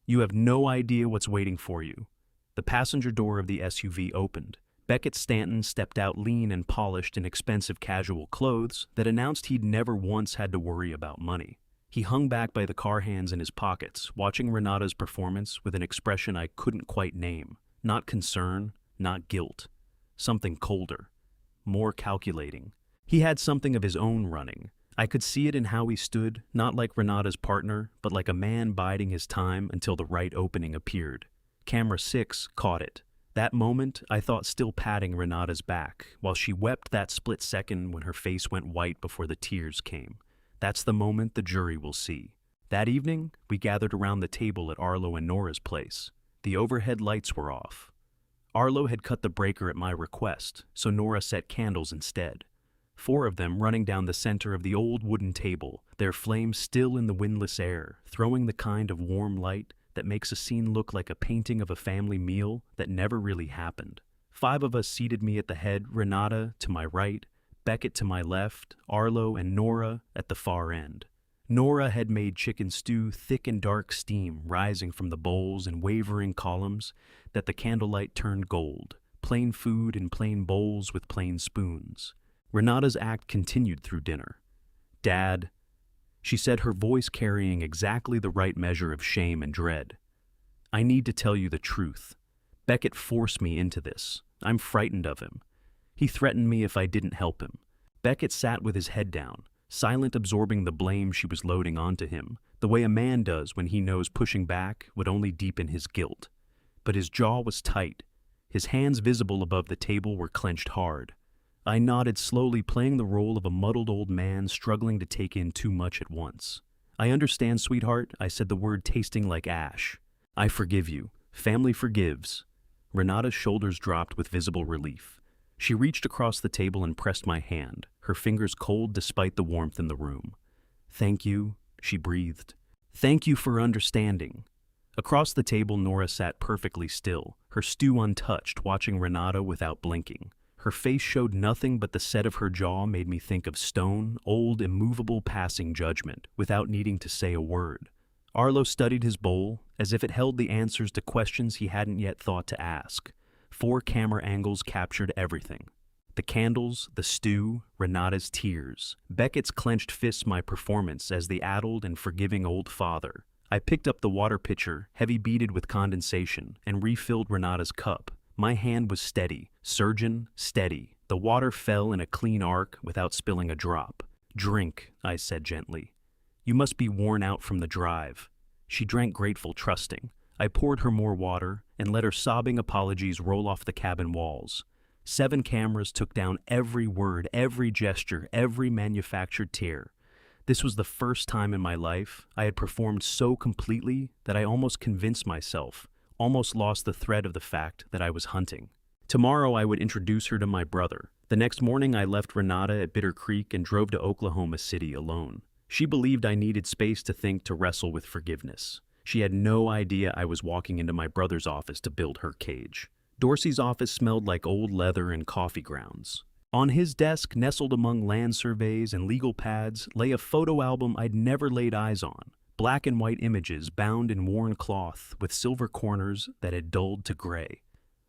"You have no idea what's waiting for you." The passenger door of the SUV opened. Beckett Stanton stepped out, lean and polished in expensive casual clothes that announced he'd never once had to worry about money. He hung back by the car hands in his pockets, watching Renata's performance with an expression I couldn't quite name. Not concern, not guilt. Something colder. More calculating. He had something of his own running. I could see it in how he stood, not like Renata's partner, but like a man biding his time until the right opening appeared. Camera 6 caught it. That moment, I thought, still patting Renata's back, while she wept that split second when her face went white before the tears came. That's the moment the jury will see. That evening, we gathered around the table at Arlo and Nora's place. The overhead lights were off. Arlo had cut the breaker at my request, so Nora set candles instead. 4 of them running down the center of the old wooden table, their flames still in the windless air, throwing the kind of warm light that makes a scene look like a painting of a family meal that never really happened. 5 of us seated me at the head, Renata to my right, Beckett to my left, Arlo and Nora at the far end. Nora had made chicken stew, thick and dark steam rising from the bowls and wavering columns that the candlelight turned gold, plain food in plain bowls with plain spoons. Renata's act continued through dinner. "Dad," She said, her voice carrying exactly the right measure of shame and dread. "I need to tell you the truth. Beckett forced me into this. I'm frightened of him. He threatened me if I didn't help him." Beckett sat with his head down, silent, absorbing the blame she was loading onto him, the way a man does when he knows pushing back would only deepen his guilt. But his jaw was tight. His hands, visible above the table, were clenched hard. I nodded slowly, playing the role of a muddled old man struggling to take in too much at once. "I understand, sweetheart," I said, the word tasting like ash. "I forgive you. Family forgives." Renata's shoulders dropped with visible relief. She reached across the table and pressed my hand, her fingers cold despite the warmth in the room. "Thank you," she breathed. "Thank you for understanding." Across the table, Nora sat perfectly still, her stew untouched, watching Renata without blinking. Her face showed nothing, but the set of her jaw made me think of stone, old, immovable, passing judgment, without needing to say a word. Arlo studied his bowl, as if it held the answers to questions he hadn't yet thought to ask. 4 camera angles captured everything. The candles, the stew, Renata's tears. Beckett's clenched fists, my performance as the addled and forgiving old father. I picked up the water pitcher, heavy beaded with condensation, and refilled Renata's cup. My hand was steady, surgeon, steady. The water fell in a clean arc without spilling a drop. "Drink," I said gently. "You must be worn out from the drive." She drank, grateful, trusting. I poured her more water and let her sobbing apologies roll off the cabin walls. 7 cameras took down every word, every gesture, every manufactured tear. This was the first time in my life I had performed so completely that I almost convinced myself, almost lost the thread of the fact that I was hunting. Tomorrow I would introduce her to my brother. The next morning I left Renata at Bitter Creek and drove to Oklahoma City alone. She believed I needed space to think, to wrestle with forgiveness. She had no idea I was walking into my brother's office to build her cage. Dorsey's office smelled like old leather and coffee grounds. On his desk, nestled among land surveys and legal pads, lay a photo album I'd never laid eyes on. Black and white images bound in worn cloth with silver corners that had dulled to gray.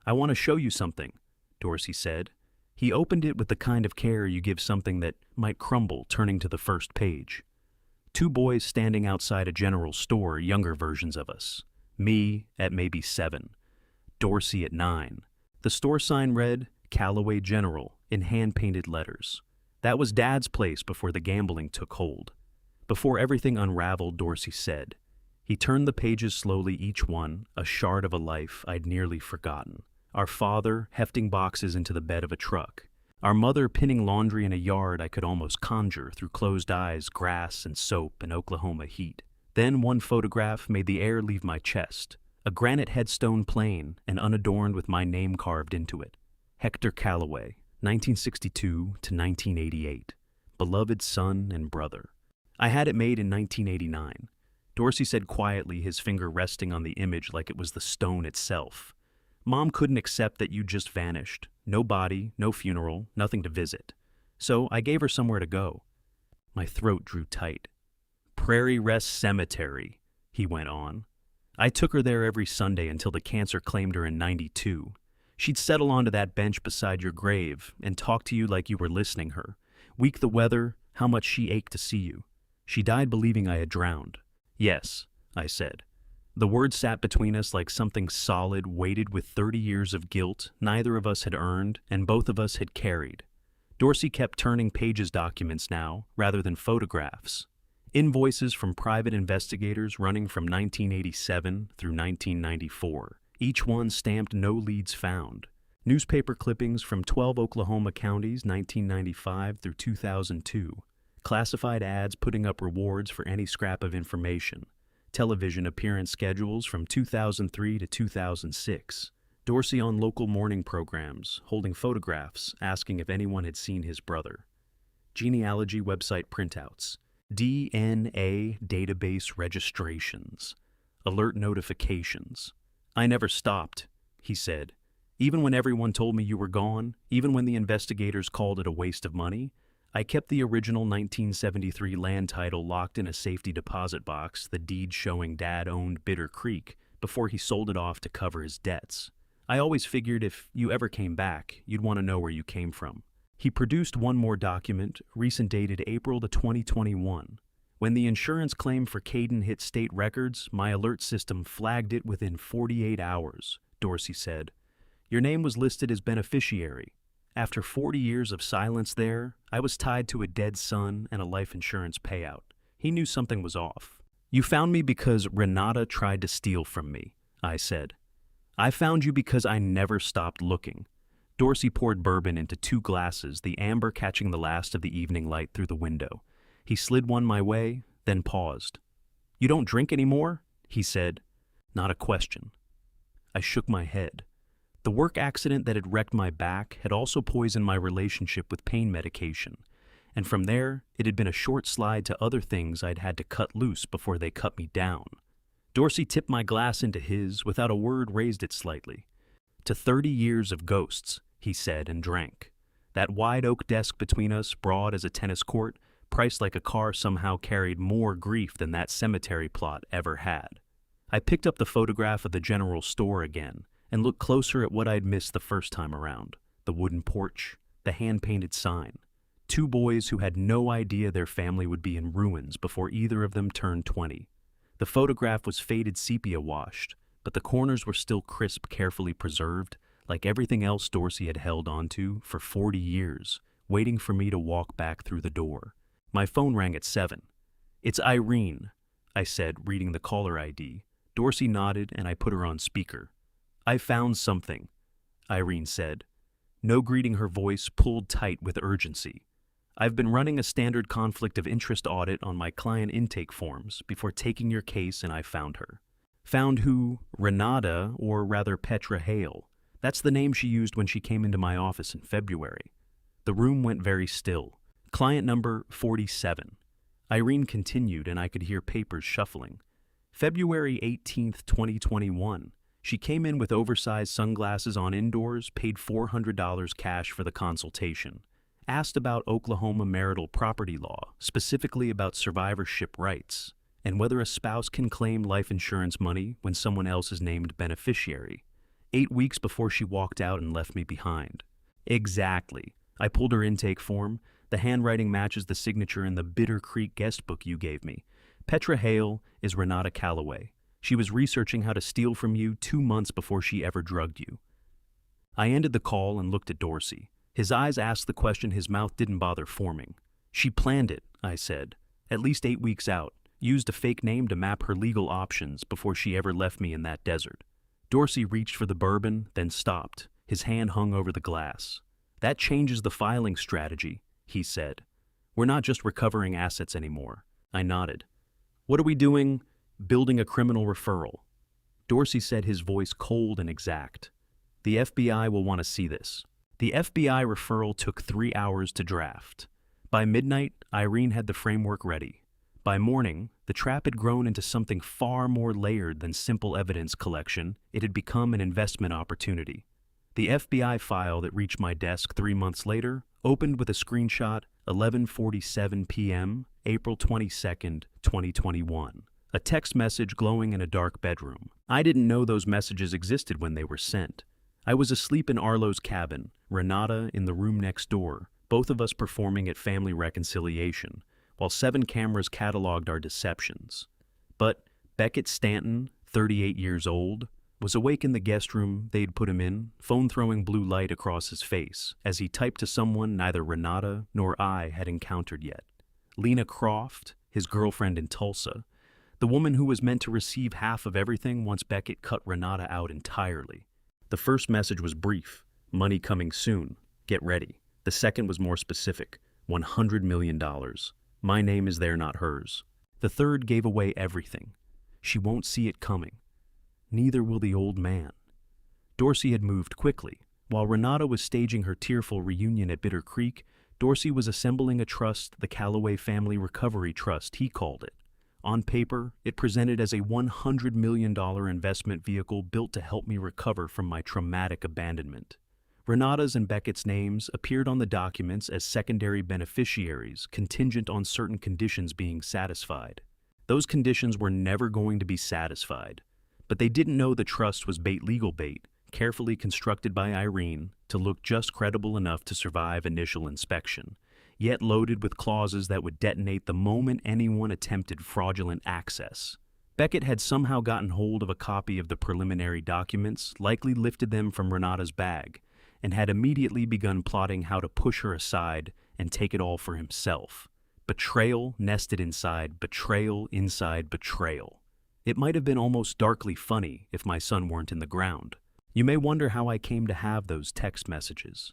"I want to show you something," Dorsey said. He opened it with the kind of care you give something that might crumble, turning to the first page. 2 boys standing outside a general store, younger versions of us. Me at maybe 7. Dorsey at 9. The store sign read, "Callaway General," in hand-painted letters. That was Dad's place before the gambling took hold. Before everything unraveled, Dorsey said. He turned the pages slowly, each one a shard of a life I'd nearly forgotten. Our father hefting boxes into the bed of a truck. Our mother pinning laundry in a yard I could almost conjure through closed eyes, grass and soap and Oklahoma heat. Then one photograph made the air leave my chest. A granite headstone plain and unadorned with my name carved into it. Hector Callaway, 1962 to 1988. Beloved son and brother. I had it made in 1989. Dorsey said quietly, his finger resting on the image like it was the stone itself. "Mom couldn't accept that you just vanished. No body, no funeral, nothing to visit. So I gave her somewhere to go." My throat drew tight. "Prairie Rest Cemetery," he went on. "I took her there every Sunday until the cancer claimed her in '92. She'd settle onto that bench beside your grave and talk to you like you were listening her. Weak the weather, how much she ached to see you. She died believing I had drowned." "Yes," I said. The word sat between us like something solid, weighted with 30 years of guilt neither of us had earned and both of us had carried. Dorsey kept turning pages, documents now, rather than photographs. Invoices from private investigators running from 1987 through 1994, each one stamped "no leads found." Newspaper clippings from 12 Oklahoma counties, 1995 through 2002. Classified ads putting up rewards for any scrap of information. Television appearance schedules from 2003 to 2006. Dorsey on local morning programs, holding photographs, asking if anyone had seen his brother. Genealogy website printouts. DNA database registrations. Alert notifications. "I never stopped," he said. "Even when everyone told me you were gone, even when the investigators called it a waste of money, I kept the original 1973 land title locked in a safety deposit box, the deed showing Dad owned Bitter Creek, before he sold it off to cover his debts. I always figured if you ever came back, you'd want to know where you came from." He produced one more document, recent dated April 2021. When the insurance claim for Caden hit state records, my alert system flagged it within 48 hours, Dorsey said. Your name was listed as beneficiary. After 40 years of silence there, I was tied to a dead son and a life insurance payout. He knew something was off. You found me because Renata tried to steal from me, I said. I found you because I never stopped looking. Dorsey poured bourbon into 2 glasses, the amber catching the last of the evening light through the window. He slid one my way, then paused. You don't drink anymore? He said. Not a question. I shook my head. The work accident that had wrecked my back had also poisoned my relationship with pain medication, and from there it had been a short slide to other things I'd had to cut loose before they cut me down. Dorsey tipped my glass into his, without a word raised it slightly. To 30 years of ghosts, he said, and drank. That wide oak desk between us, broad as a tennis court, priced like a car, somehow carried more grief than that cemetery plot ever had. I picked up the photograph of the general store again and looked closer at what I'd missed the first time around. The wooden porch, the hand-painted sign. 2 boys who had no idea their family would be in ruins before either of them turned 20. The photograph was faded sepia-washed, but the corners were still crisp, carefully preserved, like everything else Dorsey had held onto for 40 years, waiting for me to walk back through the door. My phone rang at 7. It's Irene, I said, reading the caller ID. Dorsey nodded, and I put her on speaker. I found something, Irene said. No greeting, her voice pulled tight with urgency. I've been running a standard conflict of interest audit on my client intake forms before taking your case, and I found her. Found who? Renata, or rather Petra Hale. That's the name she used when she came into my office in February. The room went very still. Client number 47. Irene continued, and I could hear papers shuffling. February 18th, 2021. She came in with oversized sunglasses on indoors, paid $400 cash for the consultation. Asked about Oklahoma marital property law, specifically about survivorship rights, and whether a spouse can claim life insurance money when someone else is named beneficiary. 8 weeks before she walked out and left me behind. Exactly. I pulled her intake form. The handwriting matches the signature in the Bitter Creek guest book you gave me. Petra Hale is Renata Calloway. She was researching how to steal from you 2 months before she ever drugged you. I ended the call and looked at Dorsey. His eyes asked the question his mouth didn't bother forming. She planned it, I said. At least 8 weeks out. Used a fake name to map her legal options before she ever left me in that desert. Dorsey reached for the bourbon, then stopped. His hand hung over the glass. That changes the filing strategy, he said. We're not just recovering assets anymore. I nodded. What are we doing? Building a criminal referral. Dorsey said, his voice cold and exact. The FBI will want to see this. The FBI referral took 3 hours to draft. By midnight, Irene had the framework ready. By morning, the trap had grown into something far more layered than simple evidence collection. It had become an investment opportunity. The FBI file that reached my desk 3 months later opened with a screenshot, 11:47 p.m., April 22nd, 2021. A text message glowing in a dark bedroom. I didn't know those messages existed when they were sent. I was asleep in Arlo's cabin, Renata in the room next door, both of us performing at family reconciliation, while 7 cameras cataloged our deceptions. But Beckett Stanton, 38 years old, was awake in the guest room they'd put him in, phone throwing blue light across his face, as he typed to someone neither Renata nor I had encountered yet. Lena Croft, his girlfriend in Tulsa, the woman who was meant to receive half of everything once Beckett cut Renata out entirely. The first message was brief, money coming soon, get ready. The second was more specific, $100 million. My name is there, not hers. The third gave away everything. She won't see it coming. Neither will the old man. Dorsey had moved quickly. While Renata was staging her tearful reunion at Bitter Creek, Dorsey was assembling a trust, the Calloway Family Recovery Trust, he called it. On paper, it presented as a $100 million investment vehicle built to help me recover from my traumatic abandonment. Renata's and Beckett's names appeared on the documents as secondary beneficiaries, contingent on certain conditions being satisfied. Those conditions were never going to be satisfied, but they didn't know the trust was legal bait, carefully constructed by Irene to look just credible enough to survive initial inspection. yet loaded with clauses that would detonate the moment anyone attempted fraudulent access. Beckett had somehow gotten hold of a copy of the preliminary documents, likely lifted them from Renata's bag, and had immediately begun plotting how to push her aside and take it all for himself. Betrayal nested inside betrayal inside betrayal. It might have been almost darkly funny if my son weren't in the ground. You may wonder how I came to have those text messages.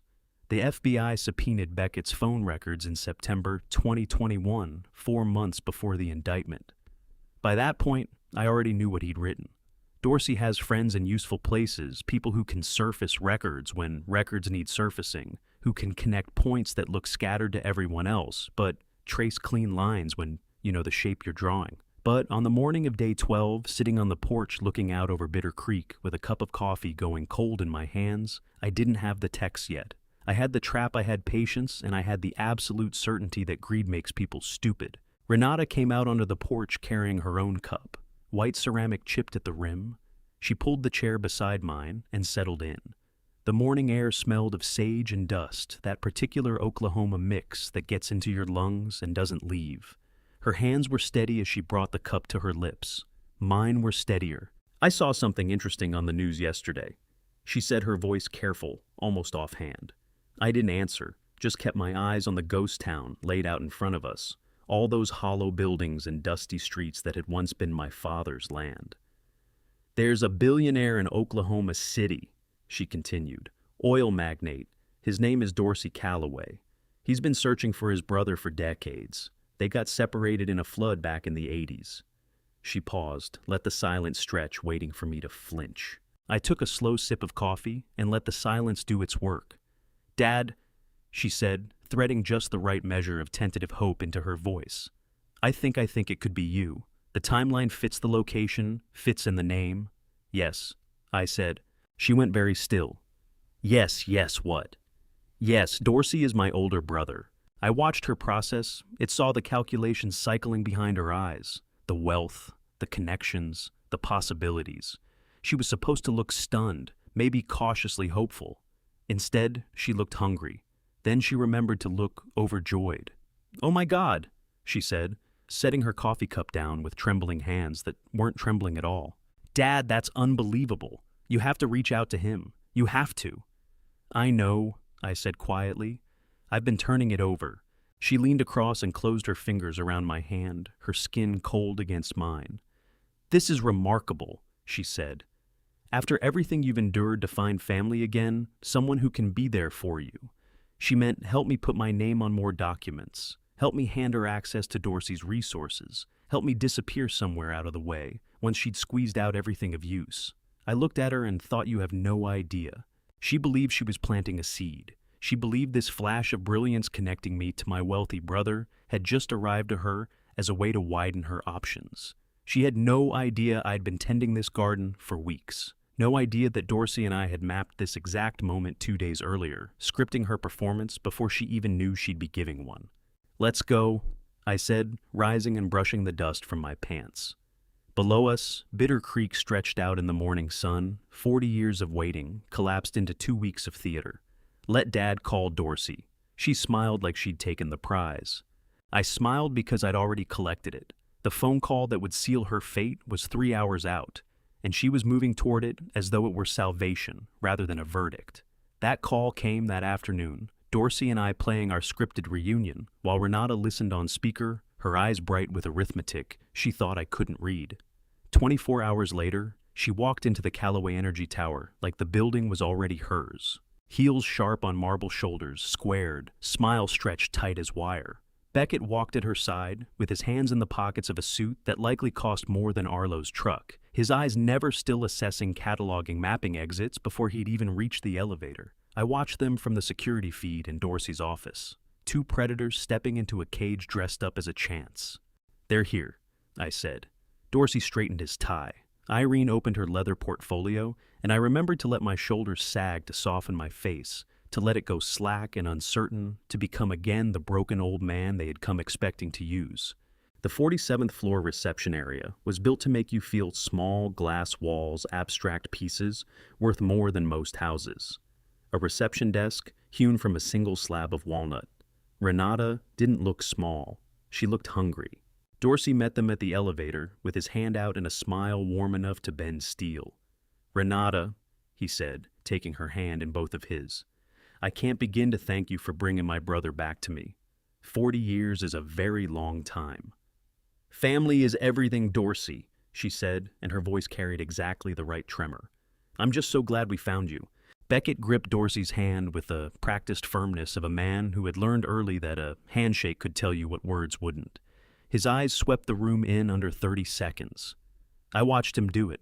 The FBI subpoenaed Beckett's phone records in September 2021, 4 months before the indictment. By that point, I already knew what he'd written. Dorsey has friends in useful places, people who can surface records when records need surfacing, who can connect points that look scattered to everyone else, but trace clean lines when you know the shape you're drawing. But on the morning of day 12, sitting on the porch looking out over Bitter Creek with a cup of coffee going cold in my hands, I didn't have the text yet. I had the trap, I had patience, and I had the absolute certainty that greed makes people stupid. Renata came out onto the porch carrying her own cup, white ceramic chipped at the rim. She pulled the chair beside mine and settled in. The morning air smelled of sage and dust, that particular Oklahoma mix that gets into your lungs and doesn't leave. Her hands were steady as she brought the cup to her lips. Mine were steadier. "I saw something interesting on the news yesterday," she said, her voice careful, almost offhand. I didn't answer, just kept my eyes on the ghost town laid out in front of us, all those hollow buildings and dusty streets that had once been my father's land. "There's a billionaire in Oklahoma City," she continued. "Oil magnate. His name is Dorsey Calloway. He's been searching for his brother for decades. They got separated in a flood back in the 80s. She paused, let the silence stretch, waiting for me to flinch. I took a slow sip of coffee and let the silence do its work. "Dad," she said, threading just the right measure of tentative hope into her voice. I think it could be you. The timeline fits the location, fits in the name." "Yes," I said. She went very still. Yes, what?" "Yes, Dorsey is my older brother." I watched her process. It saw the calculations cycling behind her eyes. The wealth, the connections, the possibilities. She was supposed to look stunned, maybe cautiously hopeful. Instead, she looked hungry. Then she remembered to look overjoyed. "Oh my God," she said, setting her coffee cup down with trembling hands that weren't trembling at all. "Dad, that's unbelievable. You have to reach out to him. You have to." "I know," I said quietly. "I've been turning it over." She leaned across and closed her fingers around my hand, her skin cold against mine. "This is remarkable," she said. "After everything you've endured to find family again, someone who can be there for you." She meant help me put my name on more documents, help me hand her access to Dorsey's resources, help me disappear somewhere out of the way once she'd squeezed out everything of use. I looked at her and thought, you have no idea. She believed she was planting a seed. She believed this flash of brilliance connecting me to my wealthy brother had just arrived to her as a way to widen her options. She had no idea I'd been tending this garden for weeks. No idea that Dorsey and I had mapped this exact moment 2 days earlier, scripting her performance before she even knew she'd be giving one. "Let's go," I said, rising and brushing the dust from my pants. Below us, Bitter Creek stretched out in the morning sun. 40 years of waiting collapsed into 2 weeks of theater. "Let Dad call Dorsey." She smiled like she'd taken the prize. I smiled because I'd already collected it. The phone call that would seal her fate was 3 hours out, and she was moving toward it as though it were salvation rather than a verdict. That call came that afternoon, Dorsey and I playing our scripted reunion, while Renata listened on speaker, her eyes bright with arithmetic she thought I couldn't read. 24 hours later, she walked into the Callaway Energy Tower like the building was already hers. Heels sharp on marble shoulders, squared, smile stretched tight as wire. Beckett walked at her side, with his hands in the pockets of a suit that likely cost more than Arlo's truck, his eyes never still assessing cataloging mapping exits before he'd even reached the elevator. I watched them from the security feed in Dorsey's office. 2 predators stepping into a cage dressed up as a chance. "They're here," I said. Dorsey straightened his tie. Irene opened her leather portfolio, and I remembered to let my shoulders sag to soften my face, to let it go slack and uncertain, to become again the broken old man they had come expecting to use. The 47th floor reception area was built to make you feel small glass walls, abstract pieces, worth more than most houses. A reception desk hewn from a single slab of walnut. Renata didn't look small. She looked hungry. Dorsey met them at the elevator with his hand out and a smile warm enough to bend steel. "Renata," he said, taking her hand in both of his, "I can't begin to thank you for bringing my brother back to me. 40 years is a very long time." "Family is everything, Dorsey," she said, and her voice carried exactly the right tremor. "I'm just so glad we found you." Beckett gripped Dorsey's hand with the practiced firmness of a man who had learned early that a handshake could tell you what words wouldn't. His eyes swept the room in under 30 seconds. I watched him do it.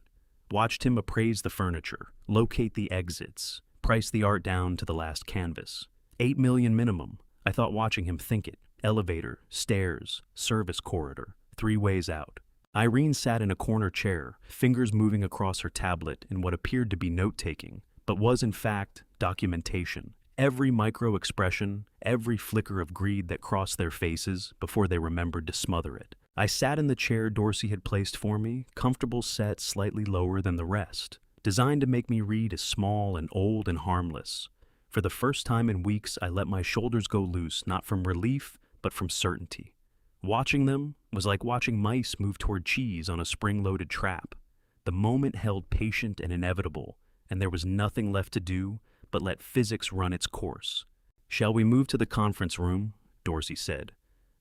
Watched him appraise the furniture, locate the exits, price the art down to the last canvas. 8 million minimum. I thought watching him think it. Elevator, stairs, service corridor, 3 ways out. Irene sat in a corner chair, fingers moving across her tablet in what appeared to be note-taking, but was in fact documentation. Every micro-expression, every flicker of greed that crossed their faces before they remembered to smother it. I sat in the chair Dorsey had placed for me, comfortable set slightly lower than the rest, designed to make me read as small and old and harmless. For the first time in weeks, I let my shoulders go loose, not from relief, but from certainty. Watching them was like watching mice move toward cheese on a spring-loaded trap. The moment held patient and inevitable, and there was nothing left to do but let physics run its course. "Shall we move to the conference room?" Dorsey said.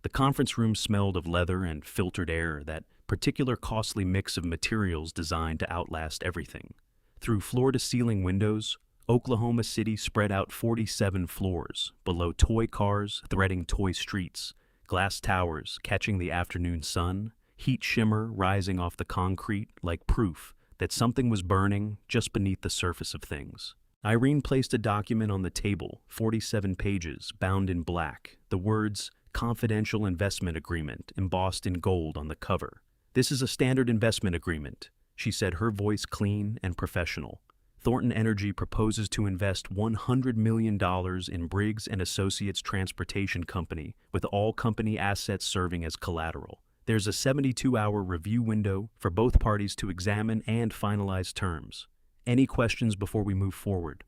The conference room smelled of leather and filtered air, that particular costly mix of materials designed to outlast everything. Through floor-to-ceiling windows, Oklahoma City spread out 47 floors, below toy cars threading toy streets, glass towers catching the afternoon sun, heat shimmer rising off the concrete like proof that something was burning just beneath the surface of things. Irene placed a document on the table, 47 pages, bound in black, the words "Confidential Investment Agreement" embossed in gold on the cover. "This is a standard investment agreement," she said, her voice clean and professional. "Thornton Energy proposes to invest $100 million in Briggs & Associates Transportation Company, with all company assets serving as collateral. There's a 72-hour review window for both parties to examine and finalize terms. Any questions before we move forward?"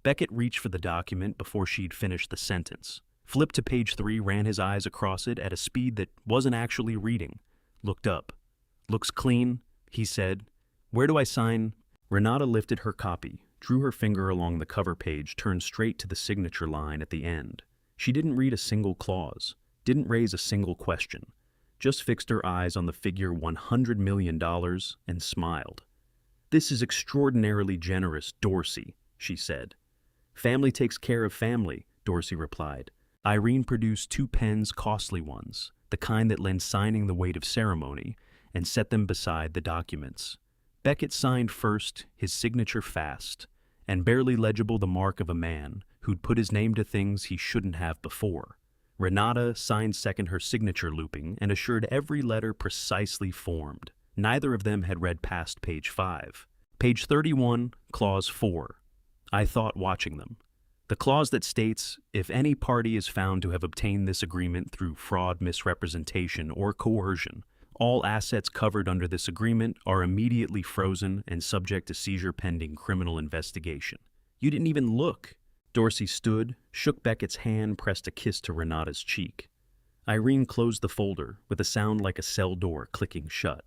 Beckett reached for the document before she'd finished the sentence. Flipped to page 3, ran his eyes across it at a speed that wasn't actually reading. Looked up. "Looks clean," he said. "Where do I sign?" Renata lifted her copy, drew her finger along the cover page, turned straight to the signature line at the end. She didn't read a single clause, didn't raise a single question. Just fixed her eyes on the figure $100 million and smiled. "This is extraordinarily generous, Dorsey," she said. "Family takes care of family," Dorsey replied. Irene produced 2 pens, costly ones, the kind that lend signing the weight of ceremony, and set them beside the documents. Beckett signed first, his signature fast, and barely legible, the mark of a man who'd put his name to things he shouldn't have before. Renata signed second, her signature looping, and assured every letter precisely formed. Neither of them had read past page 5. Page 31, clause 4. I thought watching them. The clause that states, "If any party is found to have obtained this agreement through fraud, misrepresentation, or coercion, all assets covered under this agreement are immediately frozen and subject to seizure pending criminal investigation." You didn't even look. Dorsey stood, shook Beckett's hand, pressed a kiss to Renata's cheek. Irene closed the folder with a sound like a cell door clicking shut.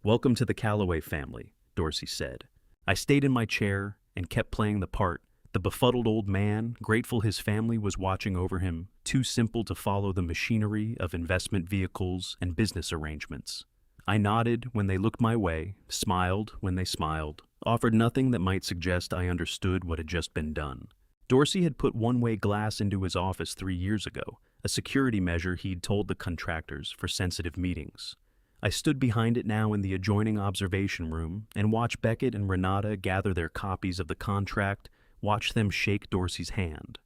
"Welcome to the Calloway family," Dorsey said. I stayed in my chair and kept playing the part, the befuddled old man, grateful his family was watching over him, too simple to follow the machinery of investment vehicles and business arrangements. I nodded when they looked my way, smiled when they smiled, offered nothing that might suggest I understood what had just been done. Dorsey had put one-way glass into his office 3 years ago, a security measure he'd told the contractors for sensitive meetings. I stood behind it now in the adjoining observation room and watched Beckett and Renata gather their copies of the contract, watched them shake Dorsey's hand.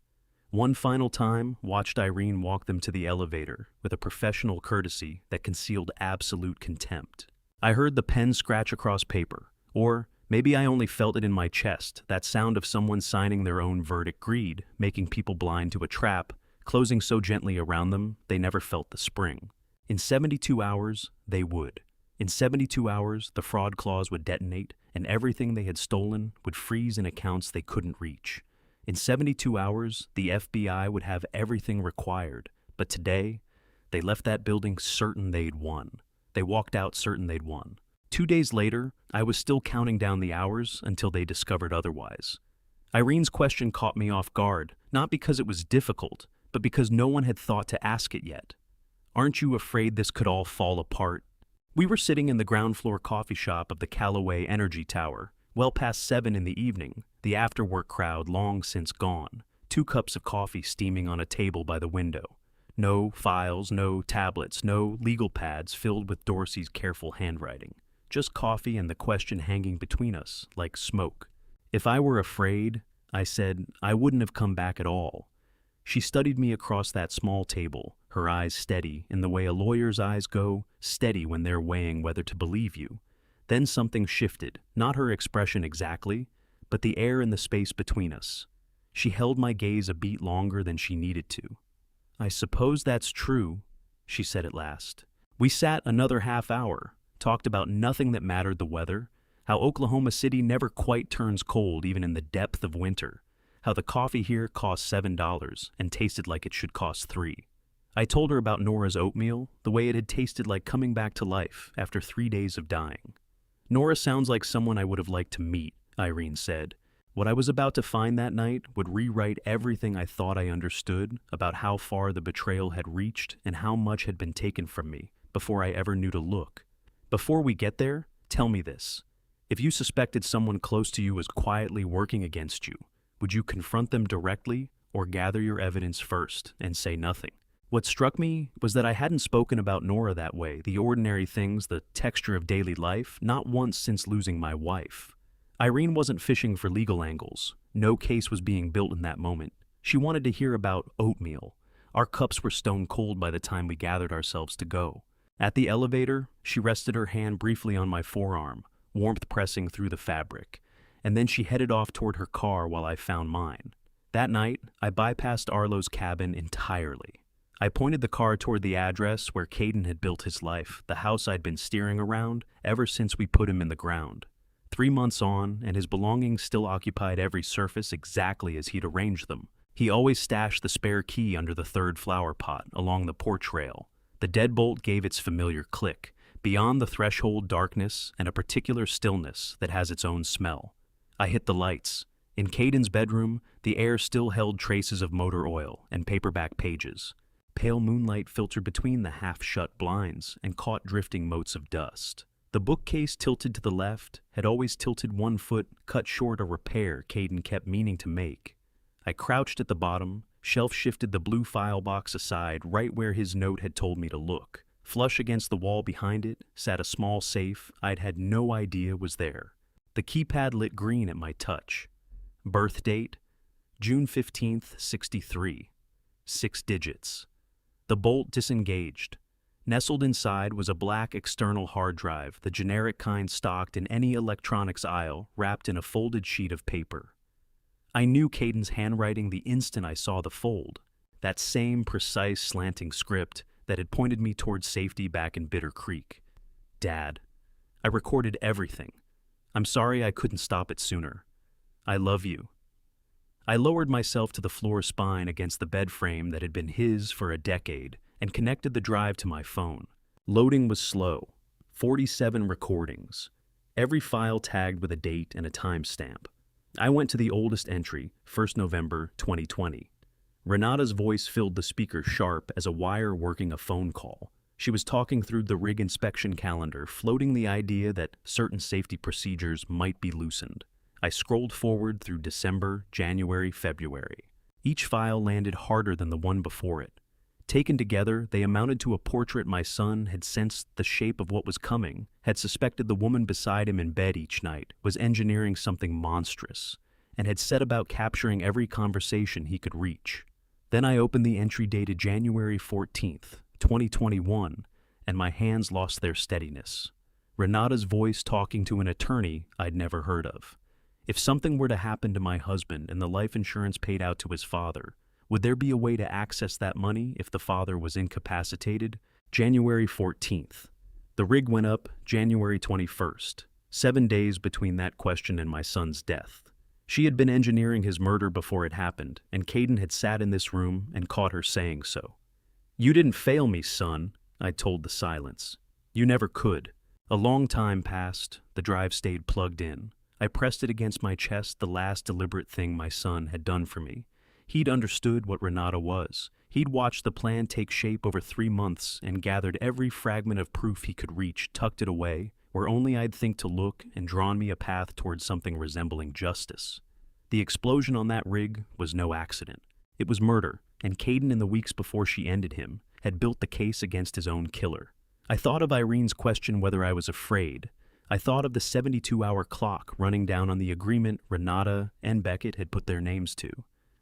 One final time, watched Irene walk them to the elevator with a professional courtesy that concealed absolute contempt. I heard the pen scratch across paper, or maybe I only felt it in my chest, that sound of someone signing their own verdict, greed, making people blind to a trap, closing so gently around them they never felt the spring. In 72 hours, they would. In 72 hours, the fraud clause would detonate, and everything they had stolen would freeze in accounts they couldn't reach. In 72 hours, the FBI would have everything required. But today, they left that building certain they'd won. They walked out certain they'd won. 2 days later, I was still counting down the hours until they discovered otherwise. Irene's question caught me off guard, not because it was difficult, but because no one had thought to ask it yet. Aren't you afraid this could all fall apart? We were sitting in the ground floor coffee shop of the Callaway Energy Tower, well past 7 in the evening, the after-work crowd long since gone, 2 cups of coffee steaming on a table by the window. No files, no tablets, no legal pads filled with Dorsey's careful handwriting. Just coffee and the question hanging between us, like smoke. If I were afraid, I said, I wouldn't have come back at all. She studied me across that small table, her eyes steady in the way a lawyer's eyes go, steady when they're weighing whether to believe you. Then something shifted, not her expression exactly, but the air in the space between us. She held my gaze a beat longer than she needed to. I suppose that's true, she said at last. We sat another half hour, talked about nothing that mattered, the weather, how Oklahoma City never quite turns cold even in the depth of winter, how the coffee here cost $7 and tasted like it should cost $3. I told her about Nora's oatmeal, the way it had tasted like coming back to life after 3 days of dying. Nora sounds like someone I would have liked to meet, Irene said. What I was about to find that night would rewrite everything I thought I understood about how far the betrayal had reached and how much had been taken from me before I ever knew to look. Before we get there, tell me this. If you suspected someone close to you was quietly working against you, would you confront them directly or gather your evidence first and say nothing? What struck me was that I hadn't spoken about Nora that way, the ordinary things, the texture of daily life, not once since losing my wife. Irene wasn't fishing for legal angles. No case was being built in that moment. She wanted to hear about oatmeal. Our cups were stone cold by the time we gathered ourselves to go. At the elevator, she rested her hand briefly on my forearm, warmth pressing through the fabric, and then she headed off toward her car while I found mine. That night, I bypassed Arlo's cabin entirely. I pointed the car toward the address where Caden had built his life, the house I'd been steering around ever since we put him in the ground. 3 months on, and his belongings still occupied every surface exactly as he'd arranged them. He always stashed the spare key under the 3rd flower pot along the porch rail. The deadbolt gave its familiar click, beyond the threshold darkness and a particular stillness that has its own smell. I hit the lights. In Caden's bedroom, the air still held traces of motor oil and paperback pages. Pale moonlight filtered between the half-shut blinds and caught drifting motes of dust. The bookcase tilted to the left had always tilted 1 foot, cut short a repair Caden kept meaning to make. I crouched at the bottom, shelf-shifted the blue file box aside right where his note had told me to look. Flush against the wall behind it sat a small safe I'd had no idea was there. The keypad lit green at my touch. Birth date, June 15th, 63. 6 digits. The bolt disengaged. Nestled inside was a black external hard drive, the generic kind stocked in any electronics aisle, wrapped in a folded sheet of paper. I knew Caden's handwriting the instant I saw the fold, that same precise slanting script that had pointed me towards safety back in Bitter Creek. Dad, I recorded everything. I'm sorry I couldn't stop it sooner. I love you. I lowered myself to the floor spine against the bed frame that had been his for a decade and connected the drive to my phone. Loading was slow. 47 recordings. Every file tagged with a date and a timestamp. I went to the oldest entry, 1st November 2020. Renata's voice filled the speaker sharp as a wire working a phone call. She was talking through the rig inspection calendar, floating the idea that certain safety procedures might be loosened. I scrolled forward through December, January, February. Each file landed harder than the one before it. Taken together, they amounted to a portrait my son had sensed the shape of what was coming, had suspected the woman beside him in bed each night was engineering something monstrous, and had set about capturing every conversation he could reach. Then I opened the entry dated January 14th, 2021, and my hands lost their steadiness. Renata's voice talking to an attorney I'd never heard of. If something were to happen to my husband and the life insurance paid out to his father, would there be a way to access that money if the father was incapacitated? January 14th. The rig went up January 21st, 7 days between that question and my son's death. She had been engineering his murder before it happened, and Caden had sat in this room and caught her saying so. "You didn't fail me, son," I told the silence. "You never could." A long time passed. The drive stayed plugged in. I pressed it against my chest, the last deliberate thing my son had done for me. He'd understood what Renata was. He'd watched the plan take shape over 3 months and gathered every fragment of proof he could reach, tucked it away, where only I'd think to look, and drawn me a path towards something resembling justice. The explosion on that rig was no accident. It was murder, and Caden, in the weeks before she ended him, had built the case against his own killer. I thought of Irene's question whether I was afraid. I thought of the 72-hour clock running down on the agreement Renata and Beckett had put their names to.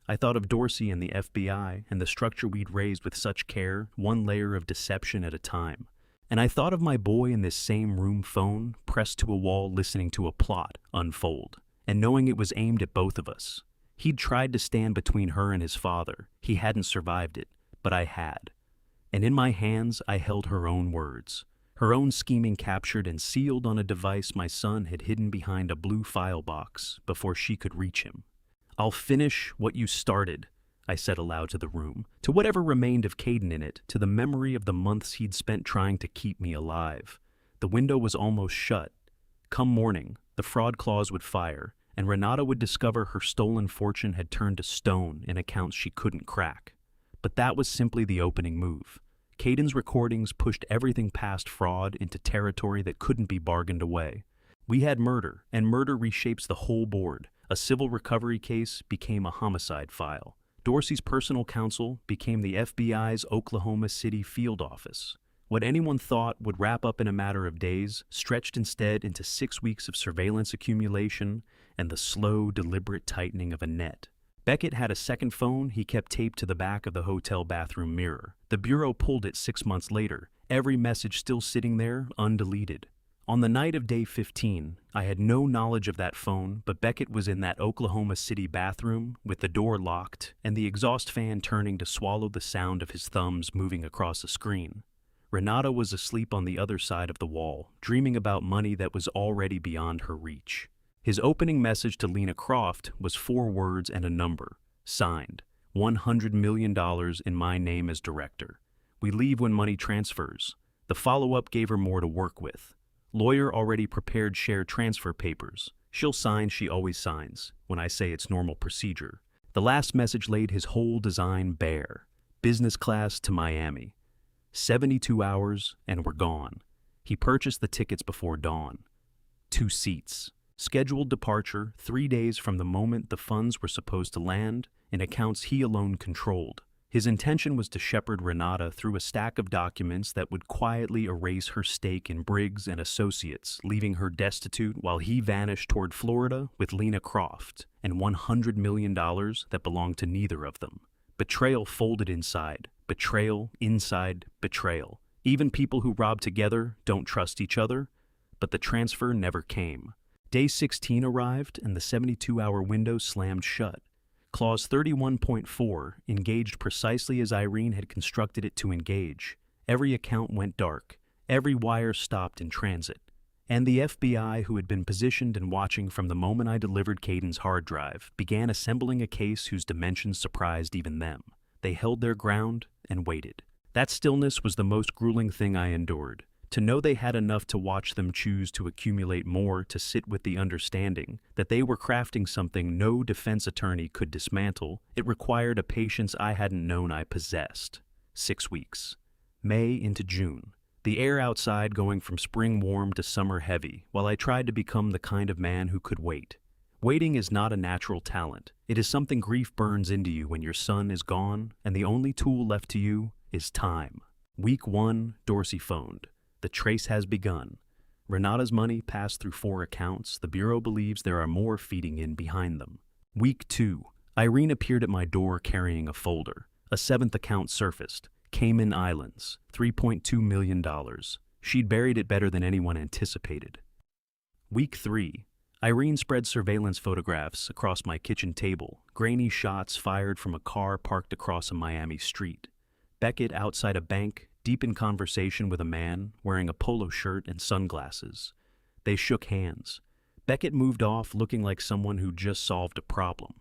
I thought of Dorsey and the FBI and the structure we'd raised with such care, one layer of deception at a time. And I thought of my boy in this same room phone, pressed to a wall listening to a plot unfold, and knowing it was aimed at both of us. He'd tried to stand between her and his father. He hadn't survived it, but I had. And in my hands I held her own words, her own scheming captured and sealed on a device my son had hidden behind a blue file box before she could reach him. "I'll finish what you started," I said aloud to the room, to whatever remained of Caden in it, to the memory of the months he'd spent trying to keep me alive. The window was almost shut. Come morning, the fraud clause would fire, and Renata would discover her stolen fortune had turned to stone in accounts she couldn't crack. But that was simply the opening move. Caden's recordings pushed everything past fraud into territory that couldn't be bargained away. We had murder, and murder reshapes the whole board. A civil recovery case became a homicide file. Dorsey's personal counsel became the FBI's Oklahoma City field office. What anyone thought would wrap up in a matter of days stretched instead into 6 weeks of surveillance accumulation and the slow, deliberate tightening of a net. Beckett had a second phone he kept taped to the back of the hotel bathroom mirror. The Bureau pulled it 6 months later, every message still sitting there, undeleted. On the night of day 15, I had no knowledge of that phone, but Beckett was in that Oklahoma City bathroom with the door locked and the exhaust fan turning to swallow the sound of his thumbs moving across a screen. Renata was asleep on the other side of the wall, dreaming about money that was already beyond her reach. His opening message to Lena Croft was 4 words and a number, signed, $100 million in my name as director. We leave when money transfers. The follow-up gave her more to work with. Lawyer already prepared share transfer papers. She'll sign, she always signs, when I say it's normal procedure. The last message laid his whole design bare. Business class to Miami. 72 hours and we're gone. He purchased the tickets before dawn. 2 seats. Scheduled departure 3 days from the moment the funds were supposed to land in accounts he alone controlled. His intention was to shepherd Renata through a stack of documents that would quietly erase her stake in Briggs and Associates, leaving her destitute while he vanished toward Florida with Lena Croft and $100 million that belonged to neither of them. Betrayal folded inside. Betrayal inside betrayal. Even people who rob together don't trust each other, but the transfer never came. Day 16 arrived and the 72-hour window slammed shut. Clause 31.4 engaged precisely as Irene had constructed it to engage. Every account went dark. Every wire stopped in transit. And the FBI, who had been positioned and watching from the moment I delivered Caden's hard drive, began assembling a case whose dimensions surprised even them. They held their ground and waited. That stillness was the most grueling thing I endured. To know they had enough to watch them choose to accumulate more, to sit with the understanding that they were crafting something no defense attorney could dismantle, it required a patience I hadn't known I possessed. 6 weeks. May into June. The air outside going from spring warm to summer heavy, while I tried to become the kind of man who could wait. Waiting is not a natural talent. It is something grief burns into you when your son is gone, and the only tool left to you is time. Week 1, Dorsey phoned. The trace has begun. Renata's money passed through 4 accounts. The Bureau believes there are more feeding in behind them. Week 2, Irene appeared at my door carrying a folder. A 7th account surfaced. Cayman Islands, $3.2 million. She'd buried it better than anyone anticipated. Week 3, Irene spread surveillance photographs across my kitchen table, grainy shots fired from a car parked across a Miami street. Beckett outside a bank, deep in conversation with a man wearing a polo shirt and sunglasses. They shook hands. Beckett moved off looking like someone who just solved a problem.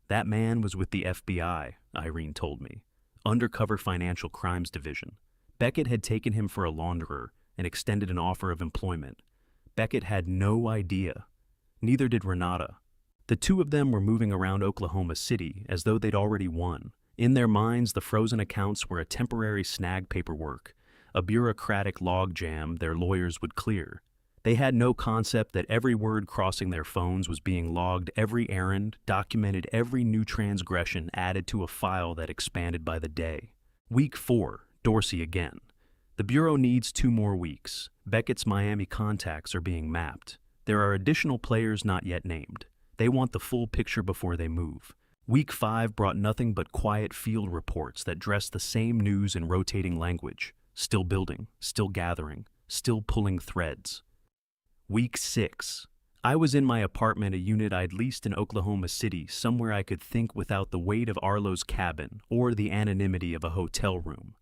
That man was with the FBI, Irene told me. Undercover Financial Crimes Division. Beckett had taken him for a launderer and extended an offer of employment. Beckett had no idea. Neither did Renata. The two of them were moving around Oklahoma City as though they'd already won. In their minds, the frozen accounts were a temporary snag paperwork, a bureaucratic logjam their lawyers would clear. They had no concept that every word crossing their phones was being logged, every errand, documented, every new transgression added to a file that expanded by the day. Week 4, Dorsey again. The Bureau needs 2 more weeks. Beckett's Miami contacts are being mapped. There are additional players not yet named. They want the full picture before they move. Week 5 brought nothing but quiet field reports that dressed the same news in rotating language. Still building, still gathering, still pulling threads. Week 6. I was in my apartment, a unit I'd leased in Oklahoma City, somewhere I could think without the weight of Arlo's cabin or the anonymity of a hotel room.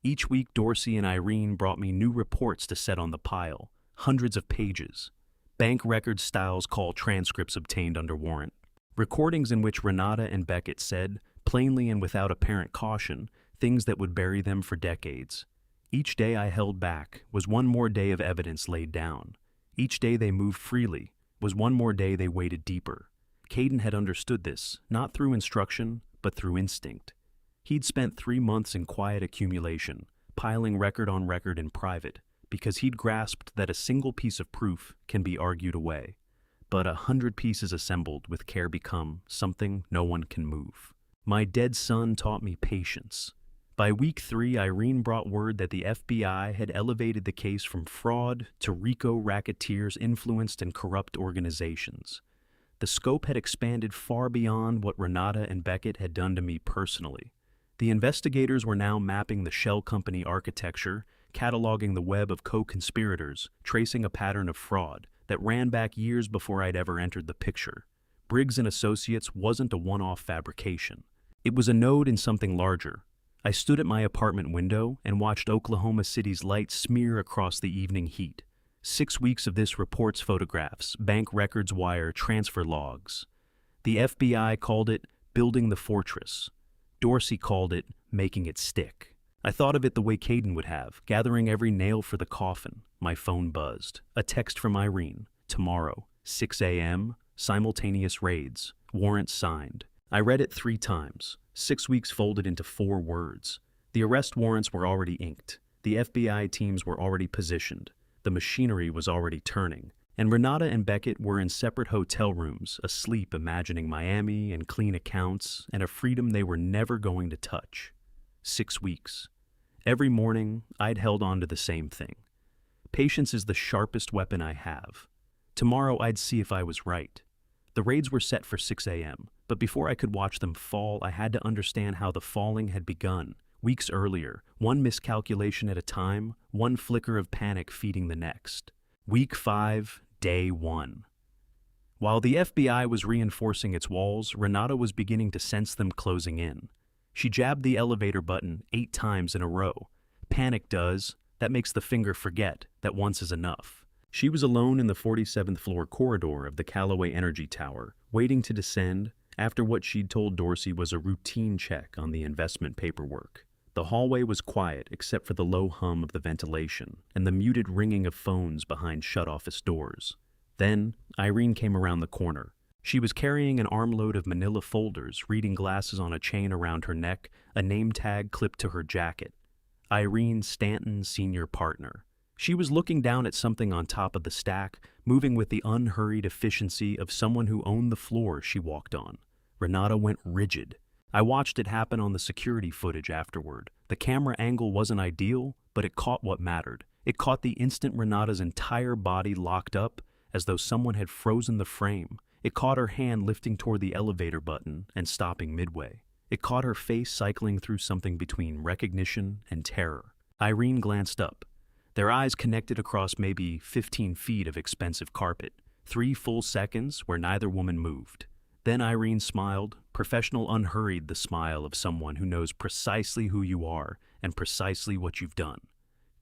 Each week, Dorsey and Irene brought me new reports to set on the pile, hundreds of pages. Bank record styles call transcripts obtained under warrant. Recordings in which Renata and Beckett said, plainly and without apparent caution, things that would bury them for decades. Each day I held back was one more day of evidence laid down. Each day they moved freely was one more day they waded deeper. Caden had understood this, not through instruction, but through instinct. He'd spent 3 months in quiet accumulation, piling record on record in private, because he'd grasped that a single piece of proof can be argued away, but 100 pieces assembled with care become something no one can move. My dead son taught me patience. By week 3, Irene brought word that the FBI had elevated the case from fraud to RICO racketeers influenced and corrupt organizations. The scope had expanded far beyond what Renata and Beckett had done to me personally. The investigators were now mapping the shell company architecture, cataloging the web of co-conspirators, tracing a pattern of fraud that ran back years before I'd ever entered the picture. Briggs & Associates wasn't a one-off fabrication. It was a node in something larger. I stood at my apartment window and watched Oklahoma City's lights smear across the evening heat. 6 weeks of this reports photographs, bank records wire, transfer logs. The FBI called it building the fortress. Dorsey called it making it stick. I thought of it the way Caden would have, gathering every nail for the coffin. My phone buzzed. A text from Irene. Tomorrow, 6 a.m., simultaneous raids. Warrants signed. I read it 3 times. 6 weeks folded into 4 words. The arrest warrants were already inked. The FBI teams were already positioned. The machinery was already turning. And Renata and Beckett were in separate hotel rooms, asleep imagining Miami and clean accounts and a freedom they were never going to touch. 6 weeks. Every morning, I'd held on to the same thing. Patience is the sharpest weapon I have. Tomorrow, I'd see if I was right. The raids were set for 6 a.m., but before I could watch them fall, I had to understand how the falling had begun. Weeks earlier, one miscalculation at a time, one flicker of panic feeding the next. Week 5, Day 1. While the FBI was reinforcing its walls, Renata was beginning to sense them closing in. She jabbed the elevator button 8 times in a row. Panic does. That makes the finger forget that once is enough. She was alone in the 47th floor corridor of the Callaway Energy Tower, waiting to descend after what she'd told Dorsey was a routine check on the investment paperwork. The hallway was quiet except for the low hum of the ventilation and the muted ringing of phones behind shut office doors. Then, Irene came around the corner. She was carrying an armload of manila folders, reading glasses on a chain around her neck, a name tag clipped to her jacket. Irene Stanton, senior partner. She was looking down at something on top of the stack, moving with the unhurried efficiency of someone who owned the floor she walked on. Renata went rigid. I watched it happen on the security footage afterward. The camera angle wasn't ideal, but it caught what mattered. It caught the instant Renata's entire body locked up, as though someone had frozen the frame. It caught her hand lifting toward the elevator button and stopping midway. It caught her face cycling through something between recognition and terror. Irene glanced up. Their eyes connected across maybe 15 feet of expensive carpet. 3 full seconds where neither woman moved. Then Irene smiled, professional, unhurried, the smile of someone who knows precisely who you are and precisely what you've done.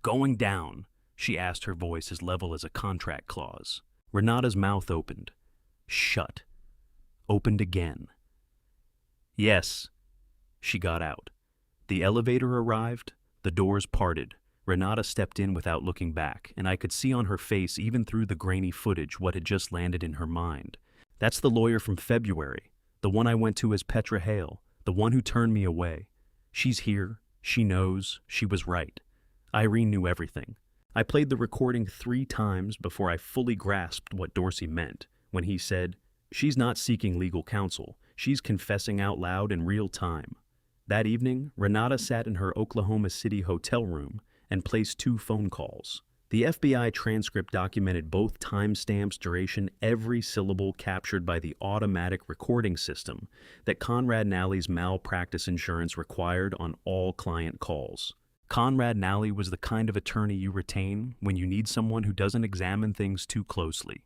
Going down, she asked, her voice as level as a contract clause. Renata's mouth opened. Shut. Opened again. Yes. She got out. The elevator arrived. The doors parted. Renata stepped in without looking back, and I could see on her face, even through the grainy footage, what had just landed in her mind. That's the lawyer from February, the one I went to as Petra Hale, the one who turned me away. She's here. She knows. She was right. Irene knew everything. I played the recording 3 times before I fully grasped what Dorsey meant when he said, "She's not seeking legal counsel. She's confessing out loud in real time." That evening, Renata sat in her Oklahoma City hotel room and placed 2 phone calls. The FBI transcript documented both timestamps, duration, every syllable captured by the automatic recording system that Conrad Nally's malpractice insurance required on all client calls. Conrad Nally was the kind of attorney you retain when you need someone who doesn't examine things too closely.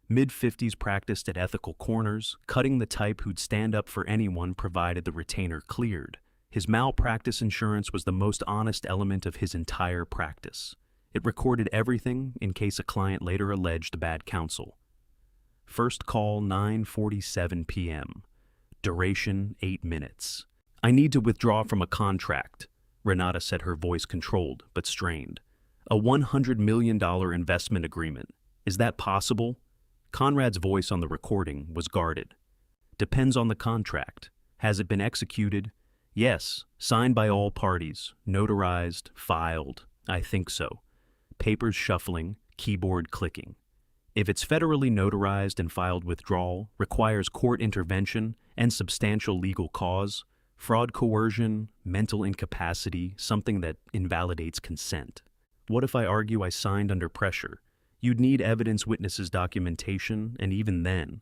Mid-50s, practiced at Ethical Corners, cutting the type who'd stand up for anyone provided the retainer cleared. His malpractice insurance was the most honest element of his entire practice. It recorded everything in case a client later alleged bad counsel. First call, 9:47 p.m. Duration, 8 minutes. "I need to withdraw from a contract," Renata said, her voice controlled but strained. "A $100 million investment agreement. Is that possible?" Conrad's voice on the recording was guarded. "Depends on the contract. Has it been executed?" "Yes, signed by all parties, notarized, filed. I think so." Papers shuffling, keyboard clicking. "If it's federally notarized and filed, withdrawal requires court intervention and substantial legal cause, fraud, coercion, mental incapacity, something that invalidates consent." "What if I argue I signed under pressure?" "You'd need evidence, witnesses, documentation, and even then..."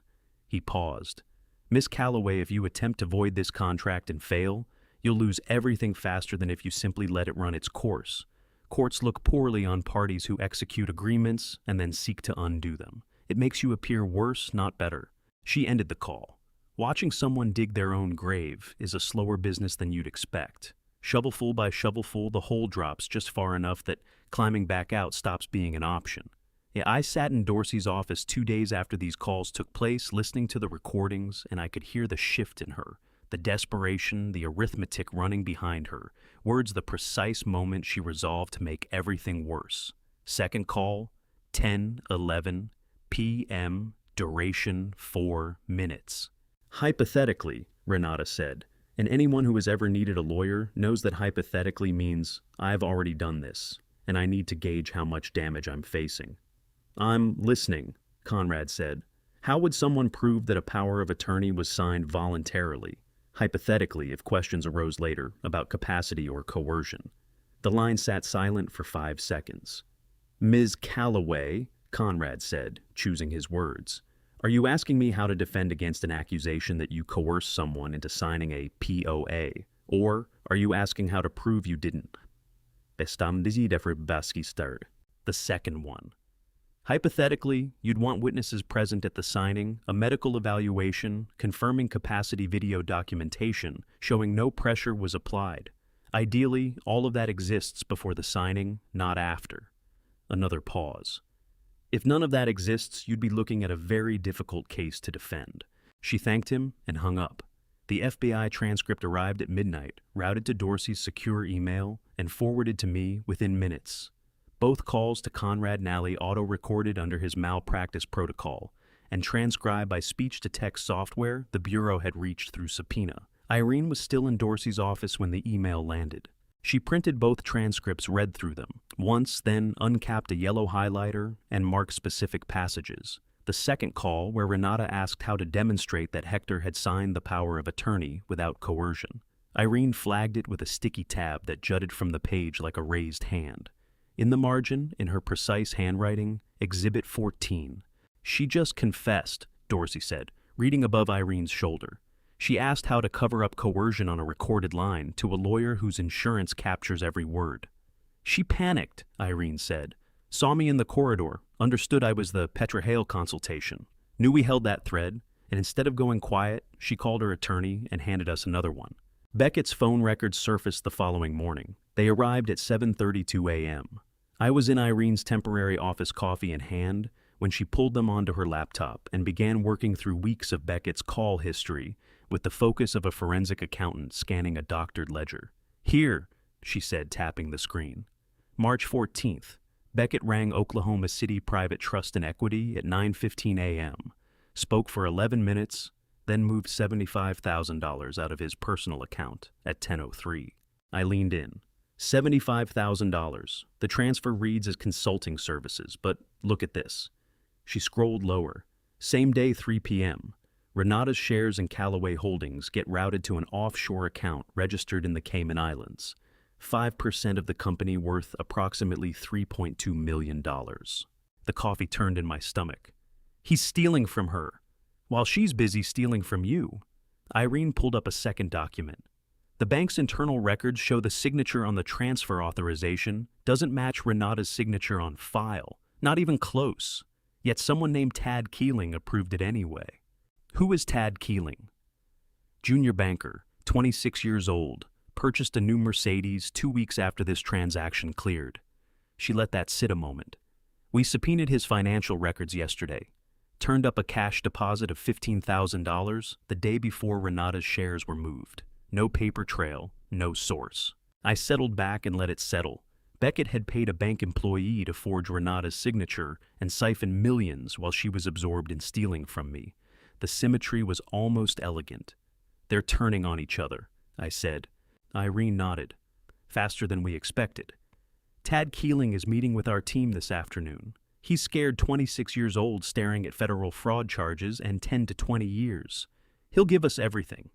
He paused. "Miss Calloway, if you attempt to void this contract and fail, you'll lose everything faster than if you simply let it run its course. Courts look poorly on parties who execute agreements and then seek to undo them. It makes you appear worse, not better." She ended the call. Watching someone dig their own grave is a slower business than you'd expect. Shovelful by shovelful, the hole drops just far enough that climbing back out stops being an option. Yeah, I sat in Dorsey's office 2 days after these calls took place, listening to the recordings, and I could hear the shift in her. The desperation, the arithmetic running behind her, words the precise moment she resolved to make everything worse. Second call, 10:11 p.m., duration 4 minutes. "Hypothetically," Renata said, and anyone who has ever needed a lawyer knows that hypothetically means I've already done this, and I need to gauge how much damage I'm facing. "I'm listening," Conrad said. "How would someone prove that a power of attorney was signed voluntarily? Hypothetically, if questions arose later about capacity or coercion." The line sat silent for 5 seconds. "Ms. Calloway," Conrad said, choosing his words, "are you asking me how to defend against an accusation that you coerced someone into signing a POA? Or are you asking how to prove you didn't?" The second one. "Hypothetically, you'd want witnesses present at the signing, a medical evaluation, confirming capacity, video documentation, showing no pressure was applied. Ideally, all of that exists before the signing, not after." Another pause. "If none of that exists, you'd be looking at a very difficult case to defend." She thanked him and hung up. The FBI transcript arrived at midnight, routed to Dorsey's secure email, and forwarded to me within minutes. Both calls to Conrad Nally auto-recorded under his malpractice protocol and transcribed by speech-to-text software the Bureau had reached through subpoena. Irene was still in Dorsey's office when the email landed. She printed both transcripts, read through them once, then uncapped a yellow highlighter and marked specific passages. The second call, where Renata asked how to demonstrate that Hector had signed the power of attorney without coercion. Irene flagged it with a sticky tab that jutted from the page like a raised hand. In the margin, in her precise handwriting, Exhibit 14. "She just confessed," Dorsey said, reading above Irene's shoulder. "She asked how to cover up coercion on a recorded line to a lawyer whose insurance captures every word." "She panicked," Irene said. "Saw me in the corridor, understood I was the Petra Hale consultation, knew we held that thread, and instead of going quiet, she called her attorney and handed us another one." Beckett's phone records surfaced the following morning. They arrived at 7:32 a.m. I was in Irene's temporary office, coffee in hand, when she pulled them onto her laptop and began working through weeks of Beckett's call history with the focus of a forensic accountant scanning a doctored ledger. "Here," she said, tapping the screen. March 14th, Beckett rang Oklahoma City Private Trust and Equity at 9:15 a.m., spoke for 11 minutes, then moved $75,000 out of his personal account at 10:03. I leaned in. $75,000. The transfer reads as consulting services, but look at this. She scrolled lower. Same day, 3 p.m. Renata's shares in Callaway Holdings get routed to an offshore account registered in the Cayman Islands. 5% of the company worth approximately $3.2 million. The coffee turned in my stomach. He's stealing from her, while she's busy stealing from you. Irene pulled up a second document. The bank's internal records show the signature on the transfer authorization doesn't match Renata's signature on file, not even close. Yet someone named Tad Keeling approved it anyway. Who is Tad Keeling? Junior banker, 26 years old, purchased a new Mercedes 2 weeks after this transaction cleared. She let that sit a moment. We subpoenaed his financial records yesterday. Turned up a cash deposit of $15,000 the day before Renata's shares were moved. No paper trail, no source. I settled back and let it settle. Beckett had paid a bank employee to forge Renata's signature and siphon millions while she was absorbed in stealing from me. The symmetry was almost elegant. "They're turning on each other," I said. Irene nodded. "Faster than we expected. Tad Keeling is meeting with our team this afternoon. He's scared, 26 years old, staring at federal fraud charges and 10 to 20 years. He'll give us everything."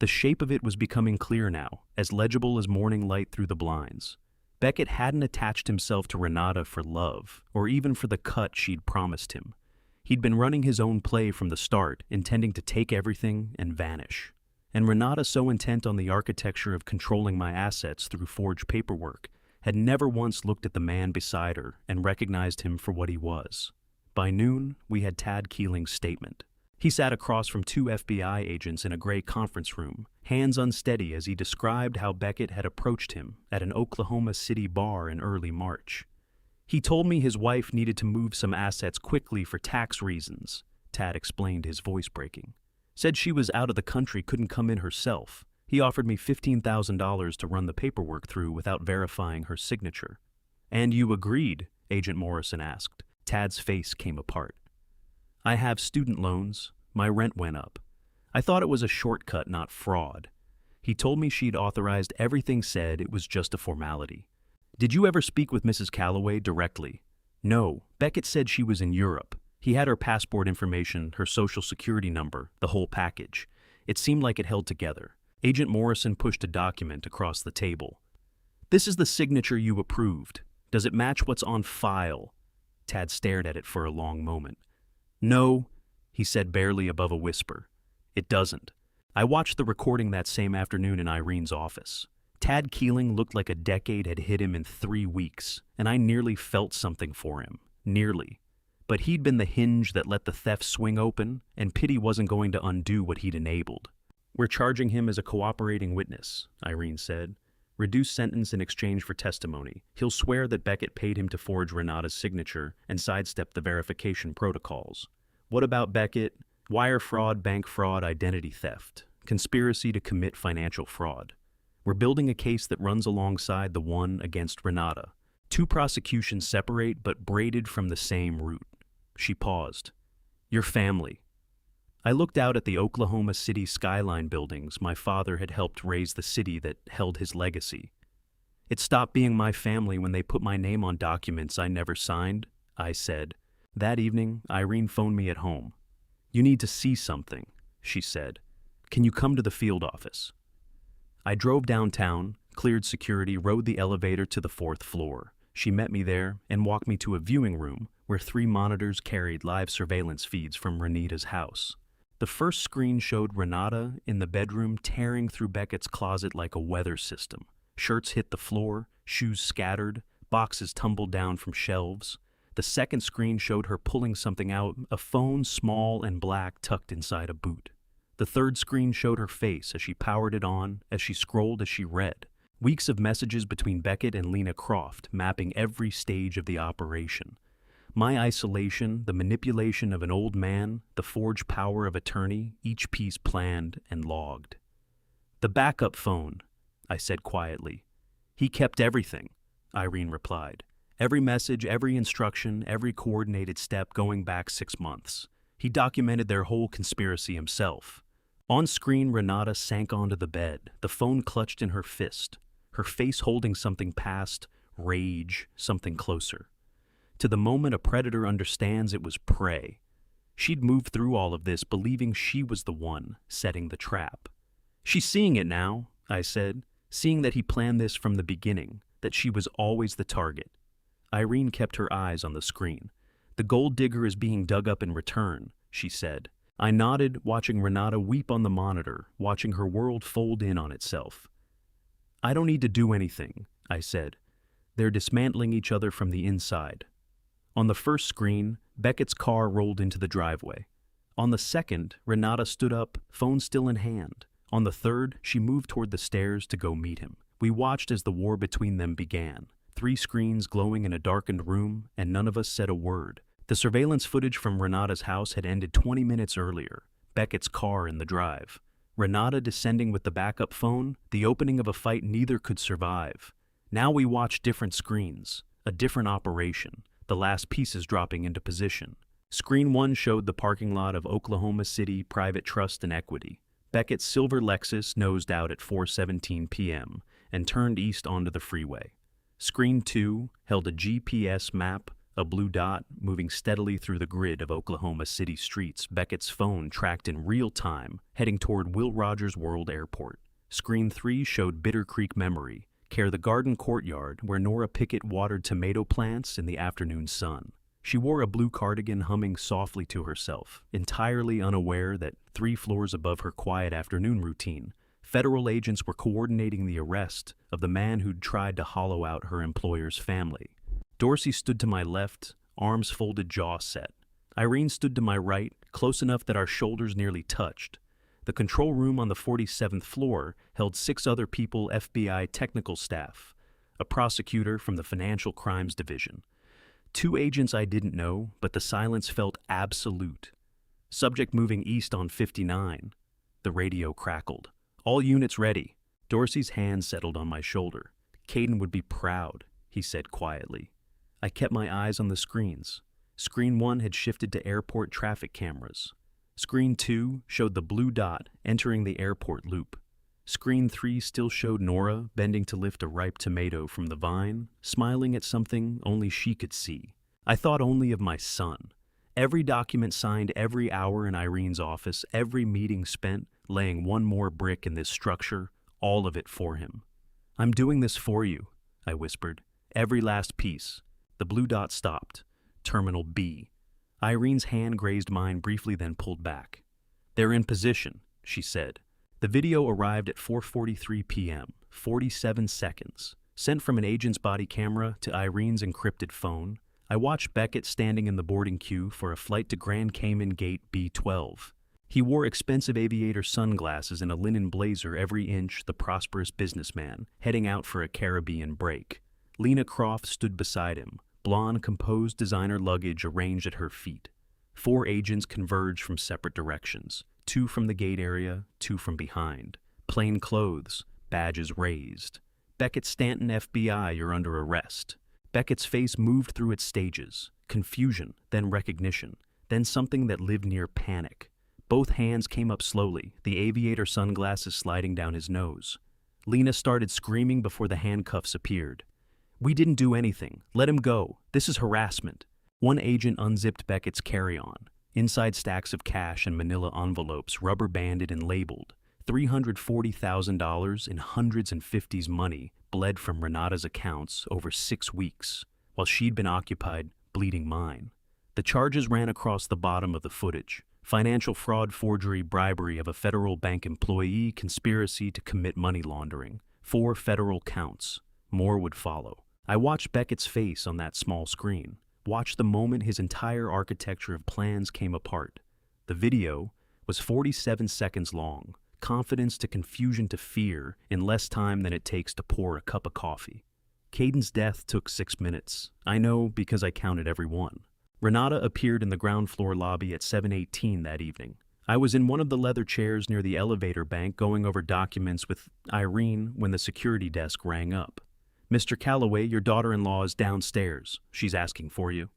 The shape of it was becoming clear now, as legible as morning light through the blinds. Beckett hadn't attached himself to Renata for love, or even for the cut she'd promised him. He'd been running his own play from the start, intending to take everything and vanish. And Renata, so intent on the architecture of controlling my assets through forged paperwork, had never once looked at the man beside her and recognized him for what he was. By noon, we had Tad Keeling's statement. He sat across from 2 FBI agents in a gray conference room, hands unsteady as he described how Beckett had approached him at an Oklahoma City bar in early March. "He told me his wife needed to move some assets quickly for tax reasons," Tad explained, his voice breaking. "Said she was out of the country, couldn't come in herself. He offered me $15,000 to run the paperwork through without verifying her signature." "And you agreed?" Agent Morrison asked. Tad's face came apart. "I have student loans. My rent went up. I thought it was a shortcut, not fraud. He told me she'd authorized everything, said it was just a formality." "Did you ever speak with Mrs. Callaway directly?" "No. Beckett said she was in Europe. He had her passport information, her social security number, the whole package. It seemed like it held together." Agent Morrison pushed a document across the table. "This is the signature you approved. Does it match what's on file?" Tad stared at it for a long moment. "No," he said barely above a whisper. "It doesn't. I watched the recording that same afternoon in Irene's office. Tad Keeling looked like a decade had hit him in 3 weeks, and I nearly felt something for him. Nearly. But he'd been the hinge that let the theft swing open, and pity wasn't going to undo what he'd enabled. "We're charging him as a cooperating witness," Irene said. "Reduced sentence in exchange for testimony. He'll swear that Beckett paid him to forge Renata's signature and sidestep the verification protocols. What about Beckett? Wire fraud, bank fraud, identity theft, conspiracy to commit financial fraud. We're building a case that runs alongside the one against Renata. 2 prosecutions separate but braided from the same root." She paused. "Your family." I looked out at the Oklahoma City skyline buildings my father had helped raise the city that held his legacy. "It stopped being my family when they put my name on documents I never signed," I said. That evening, Irene phoned me at home. "You need to see something," she said. "Can you come to the field office?" I drove downtown, cleared security, rode the elevator to the 4th floor. She met me there and walked me to a viewing room where 3 monitors carried live surveillance feeds from Renata's house. The first screen showed Renata in the bedroom tearing through Beckett's closet like a weather system. Shirts hit the floor, shoes scattered, boxes tumbled down from shelves. The second screen showed her pulling something out, a phone small and black tucked inside a boot. The third screen showed her face as she powered it on, as she scrolled, as she read. Weeks of messages between Beckett and Lena Croft, mapping every stage of the operation. My isolation, the manipulation of an old man, the forged power of attorney, each piece planned and logged. "The backup phone," I said quietly. "He kept everything," Irene replied. "Every message, every instruction, every coordinated step going back 6 months. He documented their whole conspiracy himself." On screen, Renata sank onto the bed, the phone clutched in her fist, her face holding something past rage, something closer. To the moment a predator understands it was prey. She'd moved through all of this believing she was the one setting the trap. "She's seeing it now," I said, "seeing that he planned this from the beginning, that she was always the target." Irene kept her eyes on the screen. "The gold digger is being dug up in return," she said. I nodded, watching Renata weep on the monitor, watching her world fold in on itself. "I don't need to do anything," I said. "They're dismantling each other from the inside." On the first screen, Beckett's car rolled into the driveway. On the second, Renata stood up, phone still in hand. On the third, she moved toward the stairs to go meet him. We watched as the war between them began. 3 screens glowing in a darkened room, and none of us said a word. The surveillance footage from Renata's house had ended 20 minutes earlier. Beckett's car in the drive. Renata descending with the backup phone, the opening of a fight neither could survive. Now we watched different screens, a different operation, the last pieces dropping into position. Screen 1 showed the parking lot of Oklahoma City Private Trust and Equity. Beckett's silver Lexus nosed out at 4:17 p.m. and turned east onto the freeway. Screen 2 held a GPS map, a blue dot moving steadily through the grid of Oklahoma City streets. Beckett's phone tracked in real time, heading toward Will Rogers World Airport. Screen 3 showed Bitter Creek Memory, the garden courtyard where Nora Pickett watered tomato plants in the afternoon sun. She wore a blue cardigan, humming softly to herself, entirely unaware that 3 floors above her quiet afternoon routine, federal agents were coordinating the arrest of the man who'd tried to hollow out her employer's family. Dorsey stood to my left, arms folded, jaw set. Irene stood to my right, close enough that our shoulders nearly touched. The control room on the 47th floor held 6 other people, FBI technical staff, a prosecutor from the Financial Crimes Division. 2 agents I didn't know, but the silence felt absolute. Subject moving east on 59. The radio crackled. "All units ready." Dorsey's hand settled on my shoulder. "Caden would be proud," he said quietly. I kept my eyes on the screens. Screen 1 had shifted to airport traffic cameras. Screen 2 showed the blue dot entering the airport loop. Screen 3 still showed Nora bending to lift a ripe tomato from the vine, smiling at something only she could see. I thought only of my son. Every document signed, every hour in Irene's office, every meeting spent laying one more brick in this structure, all of it for him. "I'm doing this for you," I whispered. "Every last piece." The blue dot stopped. Terminal B. Irene's hand grazed mine briefly, then pulled back. "They're in position," she said. The video arrived at 4:43 p.m., 47 seconds. Sent from an agent's body camera to Irene's encrypted phone, I watched Beckett standing in the boarding queue for a flight to Grand Cayman Gate B-12. He wore expensive aviator sunglasses and a linen blazer, every inch the prosperous businessman, heading out for a Caribbean break. Lena Croft stood beside him, blonde, composed designer luggage arranged at her feet. 4 agents converged from separate directions, 2 from the gate area, 2 from behind. Plain clothes, badges raised. "Beckett Stanton, FBI, you're under arrest." Beckett's face moved through its stages, confusion, then recognition, then something that lived near panic. Both hands came up slowly, the aviator sunglasses sliding down his nose. Lena started screaming before the handcuffs appeared. "We didn't do anything. Let him go. This is harassment." One agent unzipped Beckett's carry-on. Inside, stacks of cash and manila envelopes, rubber-banded and labeled. $340,000 in hundreds and fifties money bled from Renata's accounts over 6 weeks, while she'd been occupied bleeding mine. The charges ran across the bottom of the footage. Financial fraud, forgery, bribery of a federal bank employee, conspiracy to commit money laundering. 4 federal counts. More would follow. I watched Beckett's face on that small screen, watched the moment his entire architecture of plans came apart. The video was 47 seconds long, confidence to confusion to fear in less time than it takes to pour a cup of coffee. Caden's death took 6 minutes. I know because I counted every one. Renata appeared in the ground floor lobby at 7:18 that evening. I was in one of the leather chairs near the elevator bank going over documents with Irene when the security desk rang up. "Mr. Calloway, your daughter-in-law is downstairs. She's asking for you."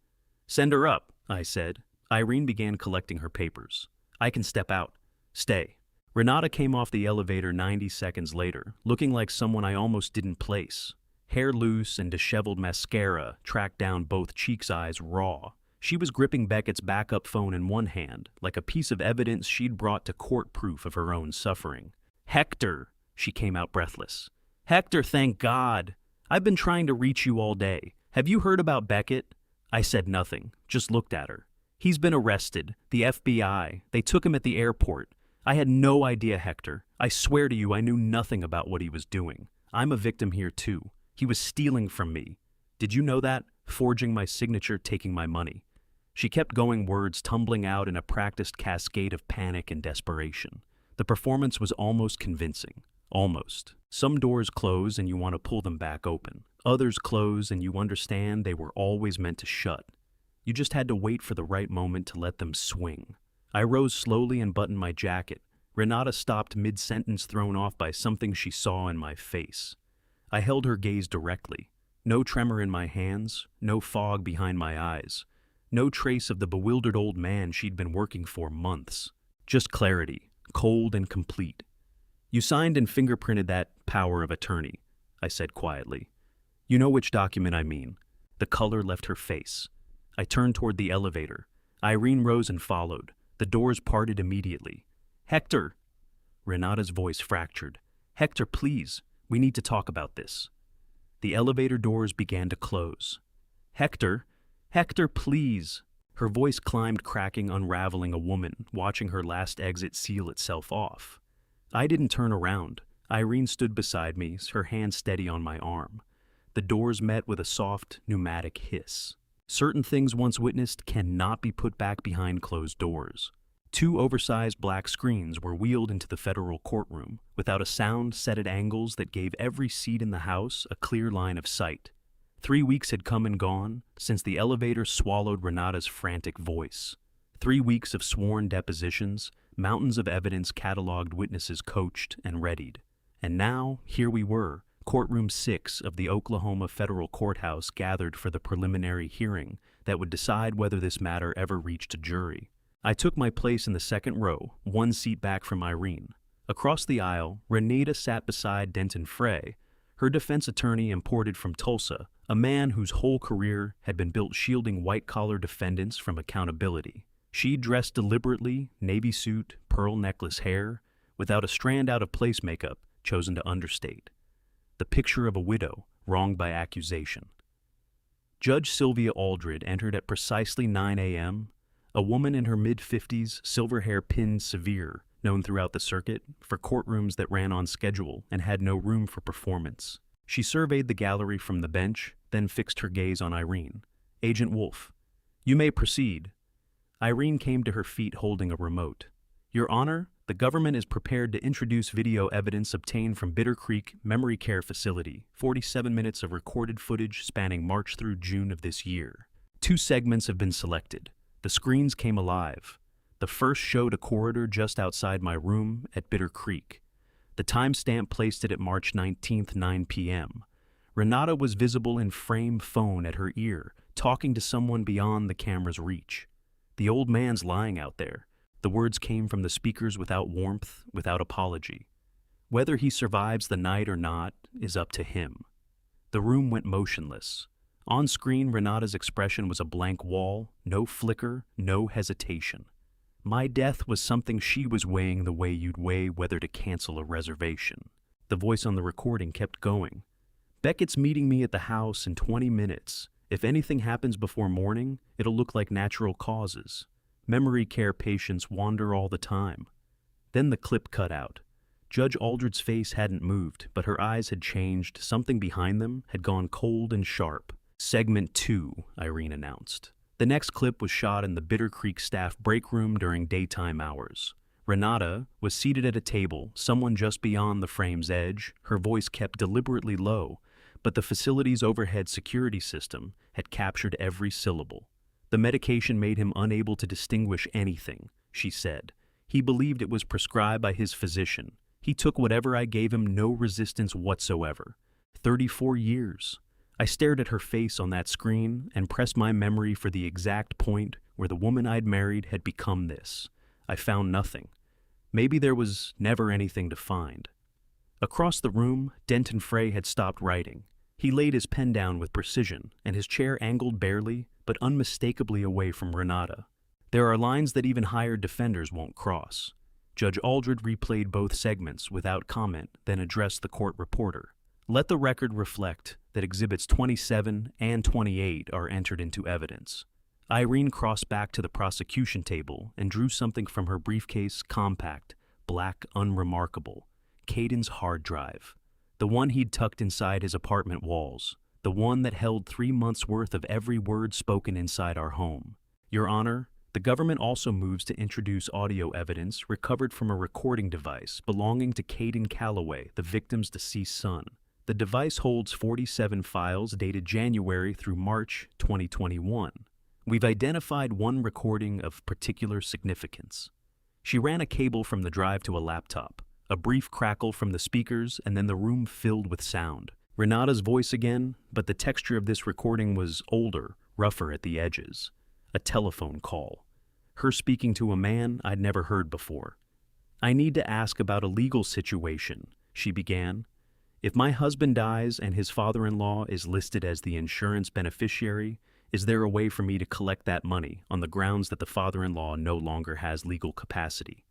"Send her up," I said. Irene began collecting her papers. "I can step out." "Stay." Renata came off the elevator 90 seconds later, looking like someone I almost didn't place. Hair loose and disheveled mascara tracked down both cheeks' eyes raw. She was gripping Beckett's backup phone in one hand, like a piece of evidence she'd brought to court proof of her own suffering. "Hector!" She came out breathless. "Hector, thank God! I've been trying to reach you all day. Have you heard about Beckett?" I said nothing, just looked at her. "He's been arrested. The FBI. They took him at the airport. I had no idea, Hector. I swear to you I knew nothing about what he was doing. I'm a victim here too. He was stealing from me. Did you know that? Forging my signature, taking my money." She kept going, words tumbling out in a practiced cascade of panic and desperation. The performance was almost convincing. Almost. Some doors close and you want to pull them back open. Others close and you understand they were always meant to shut. You just had to wait for the right moment to let them swing. I rose slowly and buttoned my jacket. Renata stopped mid-sentence, thrown off by something she saw in my face. I held her gaze directly. No tremor in my hands, no fog behind my eyes. No trace of the bewildered old man she'd been working for months. Just clarity, cold and complete. "You signed and fingerprinted that power of attorney," I said quietly. "You know which document I mean." The color left her face. I turned toward the elevator. Irene rose and followed. The doors parted immediately. "Hector!" Renata's voice fractured. "Hector, please, we need to talk about this." The elevator doors began to close. "Hector! Hector, please!" Her voice climbed, cracking, unraveling, a woman watching her last exit seal itself off. I didn't turn around. Irene stood beside me, her hand steady on my arm. The doors met with a soft, pneumatic hiss. Certain things once witnessed cannot be put back behind closed doors. 2 oversized black screens were wheeled into the federal courtroom, without a sound, set at angles that gave every seat in the house a clear line of sight. 3 weeks had come and gone since the elevator swallowed Renata's frantic voice. 3 weeks of sworn depositions, mountains of evidence cataloged, witnesses coached and readied. And now, here we were, courtroom 6 of the Oklahoma Federal Courthouse, gathered for the preliminary hearing that would decide whether this matter ever reached a jury. I took my place in the second row, 1 seat back from Irene. Across the aisle, Renata sat beside Denton Frey, her defense attorney imported from Tulsa, a man whose whole career had been built shielding white-collar defendants from accountability. She dressed deliberately, navy suit, pearl necklace hair, without a strand out-of-place makeup chosen to understate. The picture of a widow, wronged by accusation. Judge Sylvia Aldred entered at precisely 9 a.m., a woman in her mid-50s, silver hair pinned severe, known throughout the circuit for courtrooms that ran on schedule and had no room for performance. She surveyed the gallery from the bench, then fixed her gaze on Irene. "Agent Wolf, you may proceed." Irene came to her feet holding a remote. "Your Honor, the government is prepared to introduce video evidence obtained from Bitter Creek Memory Care Facility, 47 minutes of recorded footage spanning March through June of this year. 2 segments have been selected. The screens came alive. The first showed a corridor just outside my room at Bitter Creek. The timestamp placed it at March 19th, 9 p.m. Renata was visible in frame phone at her ear, talking to someone beyond the camera's reach. "The old man's lying out there." The words came from the speakers without warmth, without apology. "Whether he survives the night or not is up to him." The room went motionless. On screen, Renata's expression was a blank wall, no flicker, no hesitation. My death was something she was weighing the way you'd weigh whether to cancel a reservation. The voice on the recording kept going. "Beckett's meeting me at the house in 20 minutes. If anything happens before morning, it'll look like natural causes. Memory care patients wander all the time." Then the clip cut out. Judge Aldred's face hadn't moved, but her eyes had changed. Something behind them had gone cold and sharp. "Segment 2, Irene announced. The next clip was shot in the Bitter Creek staff break room during daytime hours. Renata was seated at a table, someone just beyond the frame's edge, her voice kept deliberately low, but the facility's overhead security system had captured every syllable. The medication made him unable to distinguish anything, she said. He believed it was prescribed by his physician. He took whatever I gave him, no resistance whatsoever. 34 years. I stared at her face on that screen and pressed my memory for the exact point where the woman I'd married had become this. I found nothing. Maybe there was never anything to find. Across the room, Denton Frey had stopped writing. He laid his pen down with precision, and his chair angled barely, but unmistakably away from Renata. There are lines that even hired defenders won't cross. Judge Aldred replayed both segments without comment, then addressed the court reporter. Let the record reflect that Exhibits 27 and 28 are entered into evidence. Irene crossed back to the prosecution table and drew something from her briefcase, compact, black, unremarkable. Caden's hard drive. The one he'd tucked inside his apartment walls. The one that held 3 months' worth of every word spoken inside our home. Your Honor, the government also moves to introduce audio evidence recovered from a recording device belonging to Caden Calloway, the victim's deceased son. The device holds 47 files dated January through March 2021. We've identified one recording of particular significance. She ran a cable from the drive to a laptop, a brief crackle from the speakers, and then the room filled with sound. Renata's voice again, but the texture of this recording was older, rougher at the edges. A telephone call. Her speaking to a man I'd never heard before. I need to ask about a legal situation, she began. If my husband dies and his father-in-law is listed as the insurance beneficiary, is there a way for me to collect that money on the grounds that the father-in-law no longer has legal capacity?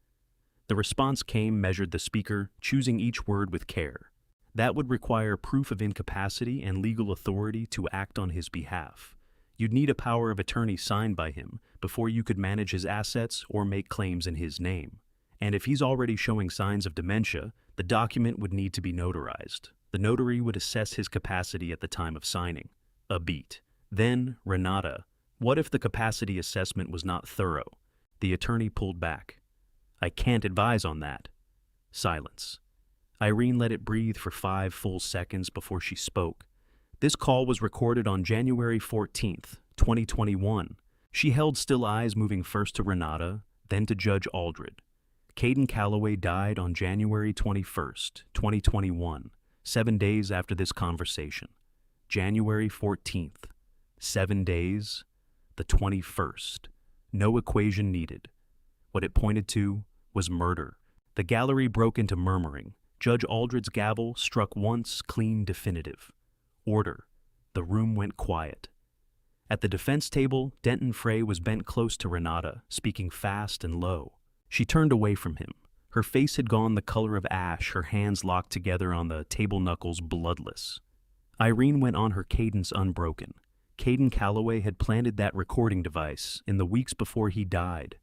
The response came, measured the speaker, choosing each word with care. That would require proof of incapacity and legal authority to act on his behalf. You'd need a power of attorney signed by him before you could manage his assets or make claims in his name. And if he's already showing signs of dementia, the document would need to be notarized. The notary would assess his capacity at the time of signing. A beat. Then, Renata, what if the capacity assessment was not thorough? The attorney pulled back. I can't advise on that. Silence. Irene let it breathe for 5 full seconds before she spoke. This call was recorded on January 14th, 2021. She held still eyes, moving first to Renata, then to Judge Aldred. Caden Calloway died on January 21st, 2021, 7 days after this conversation. January 14th. 7 days, the 21st. No equation needed. What it pointed to was murder. The gallery broke into murmuring. Judge Aldred's gavel struck once, clean, definitive. Order. The room went quiet. At the defense table, Denton Frey was bent close to Renata, speaking fast and low. She turned away from him. Her face had gone the color of ash, her hands locked together on the table knuckles, bloodless. Irene went on her cadence unbroken. Caden Calloway had planted that recording device in the weeks before he died.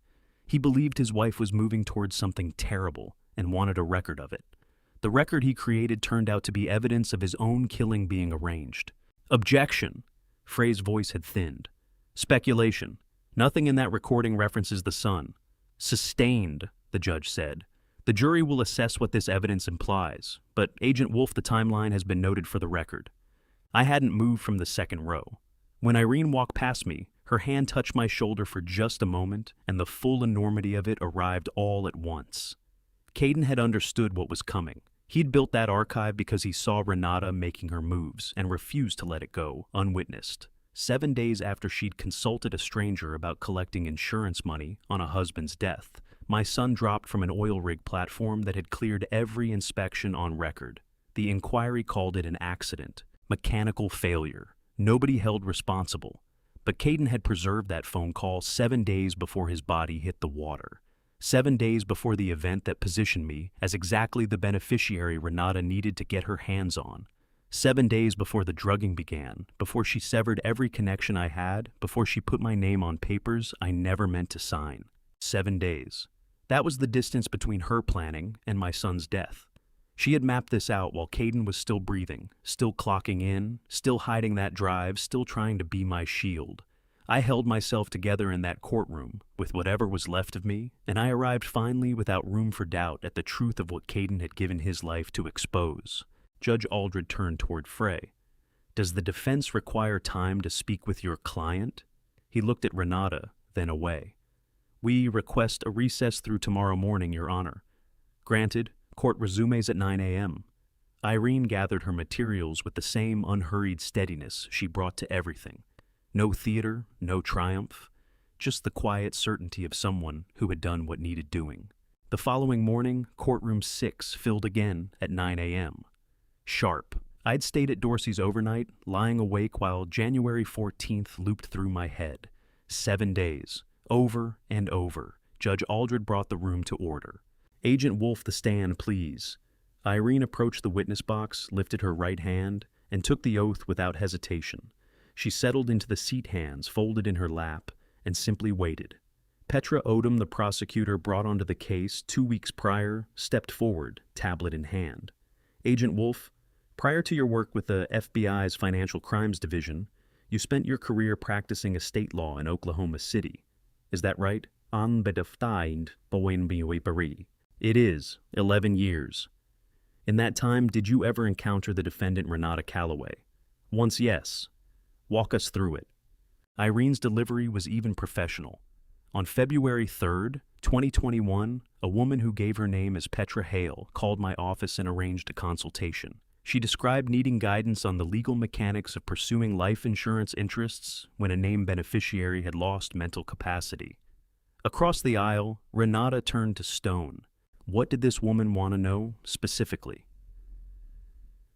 He believed his wife was moving towards something terrible and wanted a record of it. The record he created turned out to be evidence of his own killing being arranged. Objection! Frey's voice had thinned. Speculation. Nothing in that recording references the son. Sustained, the judge said. The jury will assess what this evidence implies, but Agent Wolf, the timeline has been noted for the record. I hadn't moved from the second row. When Irene walked past me, her hand touched my shoulder for just a moment, and the full enormity of it arrived all at once. Caden had understood what was coming. He'd built that archive because he saw Renata making her moves and refused to let it go, unwitnessed. 7 days after she'd consulted a stranger about collecting insurance money on a husband's death, my son dropped from an oil rig platform that had cleared every inspection on record. The inquiry called it an accident, mechanical failure. Nobody held responsible. But Caden had preserved that phone call 7 days before his body hit the water. 7 days before the event that positioned me as exactly the beneficiary Renata needed to get her hands on. 7 days before the drugging began, before she severed every connection I had, before she put my name on papers I never meant to sign. 7 days. That was the distance between her planning and my son's death. She had mapped this out while Caden was still breathing, still clocking in, still hiding that drive, still trying to be my shield. I held myself together in that courtroom, with whatever was left of me, and I arrived finally without room for doubt at the truth of what Caden had given his life to expose. Judge Aldred turned toward Frey. Does the defense require time to speak with your client? He looked at Renata, then away. We request a recess through tomorrow morning, Your Honor. Granted, court resumes at 9 a.m. Irene gathered her materials with the same unhurried steadiness she brought to everything. No theater, no triumph, just the quiet certainty of someone who had done what needed doing. The following morning, courtroom 6 filled again at 9 a.m. Sharp. I'd stayed at Dorsey's overnight, lying awake while January 14th looped through my head. 7 days. Over and over. Judge Aldred brought the room to order. Agent Wolf, the stand, please. Irene approached the witness box, lifted her right hand, and took the oath without hesitation. She settled into the seat hands folded in her lap and simply waited. Petra Odom, the prosecutor brought onto the case 2 weeks prior, stepped forward, tablet in hand. Agent Wolf, prior to your work with the FBI's Financial Crimes Division, you spent your career practicing estate law in Oklahoma City. Is that right? It is, 11 years. In that time, did you ever encounter the defendant Renata Calloway? Once, yes. Walk us through it. Irene's delivery was even professional. On February 3rd, 2021, a woman who gave her name as Petra Hale called my office and arranged a consultation. She described needing guidance on the legal mechanics of pursuing life insurance interests when a named beneficiary had lost mental capacity. Across the aisle, Renata turned to stone. What did this woman want to know specifically?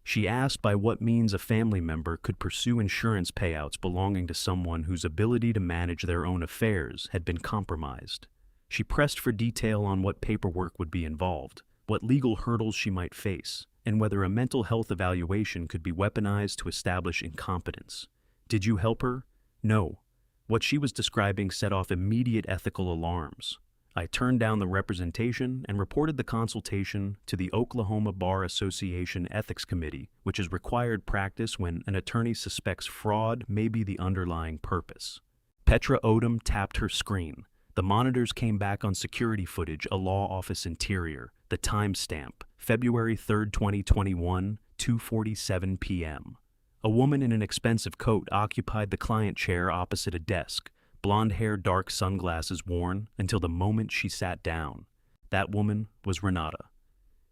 She asked by what means a family member could pursue insurance payouts belonging to someone whose ability to manage their own affairs had been compromised. She pressed for detail on what paperwork would be involved, what legal hurdles she might face, and whether a mental health evaluation could be weaponized to establish incompetence. Did you help her? No. What she was describing set off immediate ethical alarms. I turned down the representation and reported the consultation to the Oklahoma Bar Association Ethics Committee, which is required practice when an attorney suspects fraud may be the underlying purpose. Petra Odom tapped her screen. The monitors came back on security footage, a law office interior, the timestamp, February 3rd, 2021, 2:47 p.m. A woman in an expensive coat occupied the client chair opposite a desk. Blonde hair, dark sunglasses worn until the moment she sat down. That woman was Renata.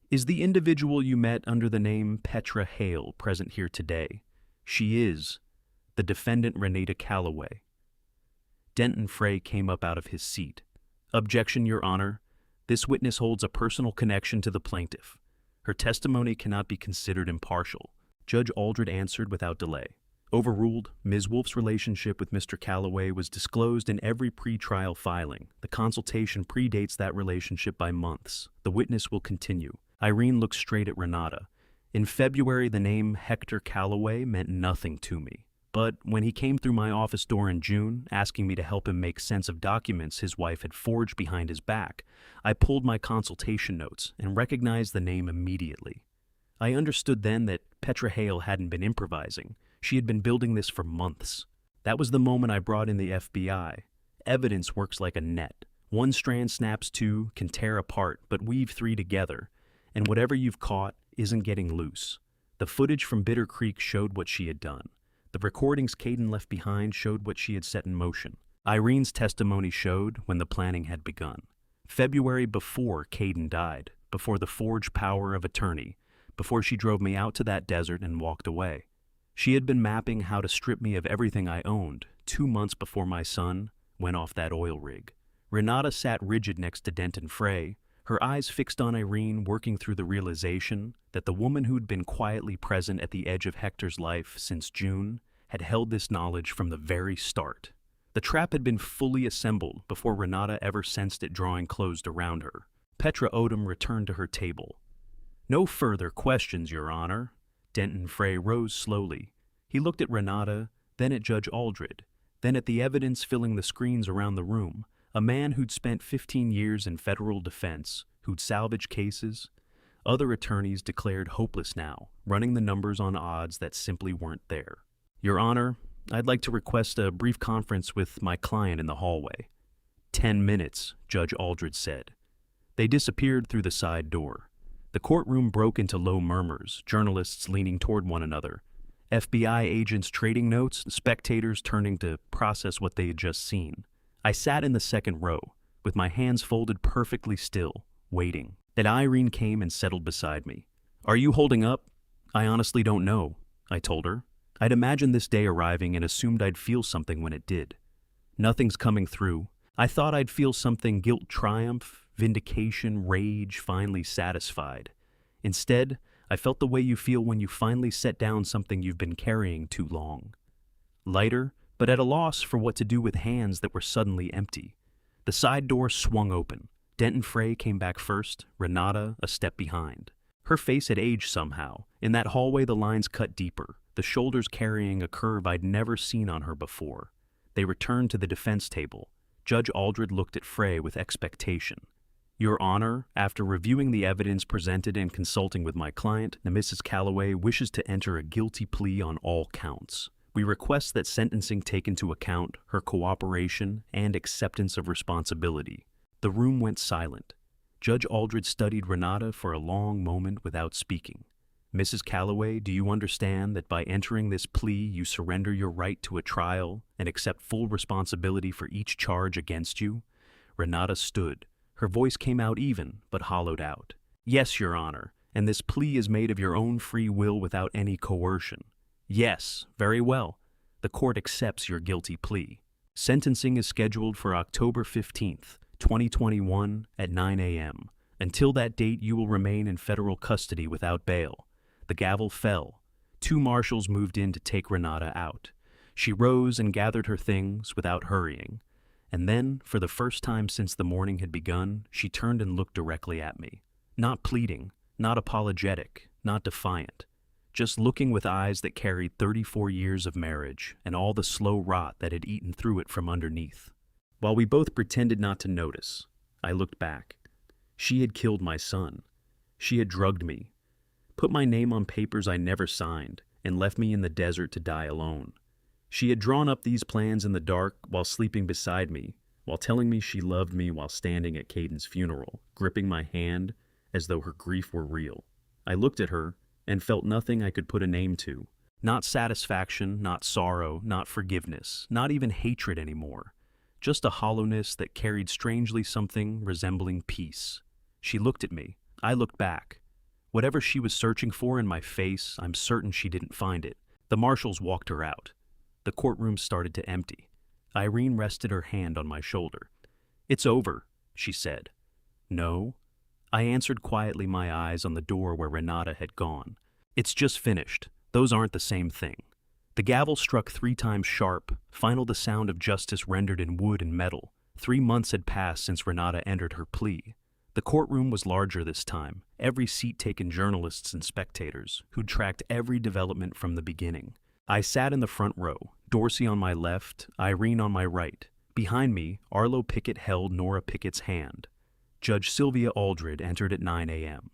Is the individual you met under the name Petra Hale present here today? She is. The defendant Renata Calloway. Denton Frey came up out of his seat. Objection, Your Honor. This witness holds a personal connection to the plaintiff. Her testimony cannot be considered impartial. Judge Aldred answered without delay. Overruled, Ms. Wolf's relationship with Mr. Calloway was disclosed in every pre-trial filing. The consultation predates that relationship by months. The witness will continue. Irene looked straight at Renata. In February, the name Hector Calloway meant nothing to me. But when he came through my office door in June, asking me to help him make sense of documents his wife had forged behind his back, I pulled my consultation notes and recognized the name immediately. I understood then that Petra Hale hadn't been improvising. She had been building this for months. That was the moment I brought in the FBI. Evidence works like a net. One strand snaps two, can tear apart, but weave three together. And whatever you've caught isn't getting loose. The footage from Bitter Creek showed what she had done. The recordings Caden left behind showed what she had set in motion. Irene's testimony showed when the planning had begun. February before Caden died, before the forged power of attorney, before she drove me out to that desert and walked away. She had been mapping how to strip me of everything I owned 2 months before my son went off that oil rig. Renata sat rigid next to Denton Frey, her eyes fixed on Irene, working through the realization that the woman who'd been quietly present at the edge of Hector's life since June had held this knowledge from the very start. The trap had been fully assembled before Renata ever sensed it drawing closed around her. Petra Odom returned to her table. No further questions, Your Honor. Denton Frey rose slowly. He looked at Renata, then at Judge Aldred, then at the evidence filling the screens around the room, a man who'd spent 15 years in federal defense, who'd salvaged cases. Other attorneys declared hopeless now, running the numbers on odds that simply weren't there. Your Honor, I'd like to request a brief conference with my client in the hallway. 10 minutes, Judge Aldred said. They disappeared through the side door. The courtroom broke into low murmurs, journalists leaning toward one another. FBI agents trading notes, spectators turning to process what they had just seen. I sat in the second row, with my hands folded perfectly still, waiting. Then Irene came and settled beside me. "Are you holding up?" "I honestly don't know," I told her. I'd imagined this day arriving and assumed I'd feel something when it did. Nothing's coming through. I thought I'd feel something: guilt, triumph, vindication, rage, finally satisfied. Instead, I felt the way you feel when you finally set down something you've been carrying too long. Lighter, but at a loss for what to do with hands that were suddenly empty. The side door swung open. Denton Frey came back first, Renata a step behind. Her face had aged somehow. In that hallway the lines cut deeper, the shoulders carrying a curve I'd never seen on her before. They returned to the defense table. Judge Aldred looked at Frey with expectation. "Your Honor, after reviewing the evidence presented and consulting with my client, Mrs. Calloway wishes to enter a guilty plea on all counts. We request that sentencing take into account her cooperation and acceptance of responsibility." The room went silent. Judge Aldred studied Renata for a long moment without speaking. "Mrs. Calloway, do you understand that by entering this plea you surrender your right to a trial and accept full responsibility for each charge against you?" Renata stood. Her voice came out even, but hollowed out. "Yes, Your Honor, and this plea is made of your own free will without any coercion." "Yes, very well. The court accepts your guilty plea. Sentencing is scheduled for October 15th, 2021 at 9 a.m. Until that date, you will remain in federal custody without bail." The gavel fell. 2 marshals moved in to take Renata out. She rose and gathered her things without hurrying. And then, for the first time since the morning had begun, she turned and looked directly at me. Not pleading, not apologetic, not defiant. Just looking with eyes that carried 34 years of marriage and all the slow rot that had eaten through it from underneath. While we both pretended not to notice, I looked back. She had killed my son. She had drugged me, put my name on papers I never signed, and left me in the desert to die alone. She had drawn up these plans in the dark while sleeping beside me, while telling me she loved me while standing at Caden's funeral, gripping my hand as though her grief were real. I looked at her and felt nothing I could put a name to. Not satisfaction, not sorrow, not forgiveness, not even hatred anymore. Just a hollowness that carried strangely something resembling peace. She looked at me. I looked back. Whatever she was searching for in my face, I'm certain she didn't find it. The marshals walked her out. The courtroom started to empty. Irene rested her hand on my shoulder. "It's over," she said. "No." I answered quietly, my eyes on the door where Renata had gone. "It's just finished. Those aren't the same thing." The gavel struck 3 times sharp, final the sound of justice rendered in wood and metal. 3 months had passed since Renata entered her plea. The courtroom was larger this time, every seat taken journalists and spectators, who'd tracked every development from the beginning. I sat in the front row, Dorsey on my left, Irene on my right. Behind me, Arlo Pickett held Nora Pickett's hand. Judge Sylvia Aldred entered at 9 a.m.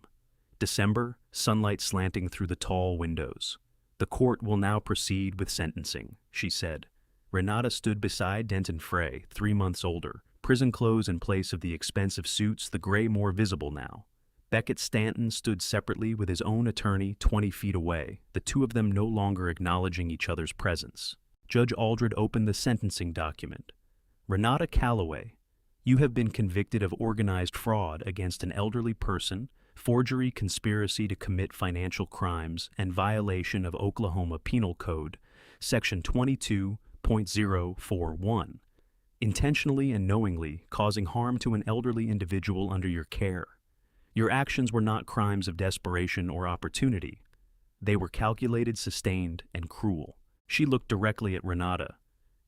December, sunlight slanting through the tall windows. "The court will now proceed with sentencing," she said. Renata stood beside Denton Frey, 3 months older, prison clothes in place of the expensive suits, the gray more visible now. Beckett Stanton stood separately with his own attorney 20 feet away, the two of them no longer acknowledging each other's presence. Judge Aldred opened the sentencing document. "Renata Calloway, you have been convicted of organized fraud against an elderly person, forgery, conspiracy to commit financial crimes, and violation of Oklahoma Penal Code, Section 22.041, intentionally and knowingly causing harm to an elderly individual under your care. Your actions were not crimes of desperation or opportunity. They were calculated, sustained, and cruel." She looked directly at Renata.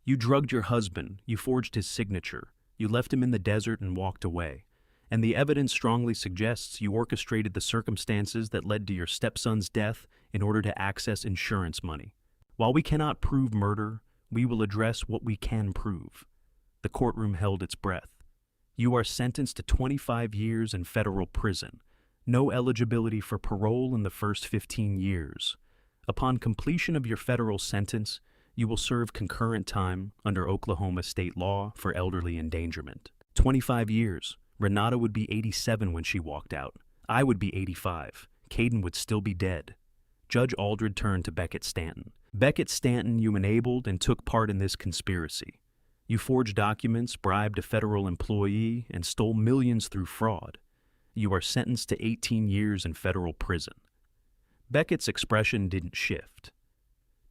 "You drugged your husband, you forged his signature, you left him in the desert and walked away. And the evidence strongly suggests you orchestrated the circumstances that led to your stepson's death in order to access insurance money. While we cannot prove murder, we will address what we can prove." The courtroom held its breath. "You are sentenced to 25 years in federal prison. No eligibility for parole in the first 15 years. Upon completion of your federal sentence, you will serve concurrent time under Oklahoma state law for elderly endangerment. 25 years. Renata would be 87 when she walked out. I would be 85. Caden would still be dead. Judge Aldred turned to Beckett Stanton. Beckett Stanton, you enabled and took part in this conspiracy. You forged documents, bribed a federal employee, and stole millions through fraud. You are sentenced to 18 years in federal prison. Beckett's expression didn't shift.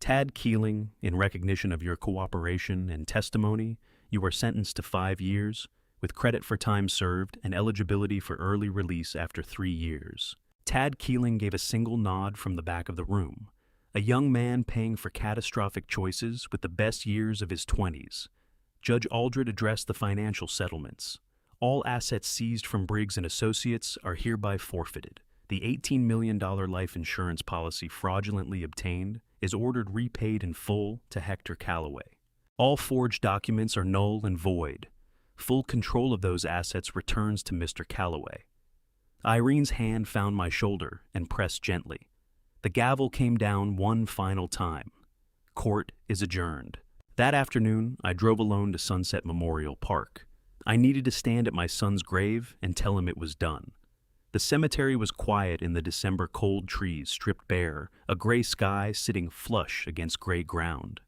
Tad Keeling, in recognition of your cooperation and testimony, you are sentenced to 5 years, with credit for time served and eligibility for early release after 3 years. Tad Keeling gave a single nod from the back of the room. A young man paying for catastrophic choices with the best years of his 20s. Judge Aldred addressed the financial settlements. All assets seized from Briggs & Associates are hereby forfeited. The $18 million life insurance policy fraudulently obtained is ordered repaid in full to Hector Calloway. All forged documents are null and void. Full control of those assets returns to Mr. Calloway. Irene's hand found my shoulder and pressed gently. The gavel came down one final time. Court is adjourned. That afternoon, I drove alone to Sunset Memorial Park. I needed to stand at my son's grave and tell him it was done. The cemetery was quiet in the December cold, trees stripped bare, a gray sky sitting flush against gray ground.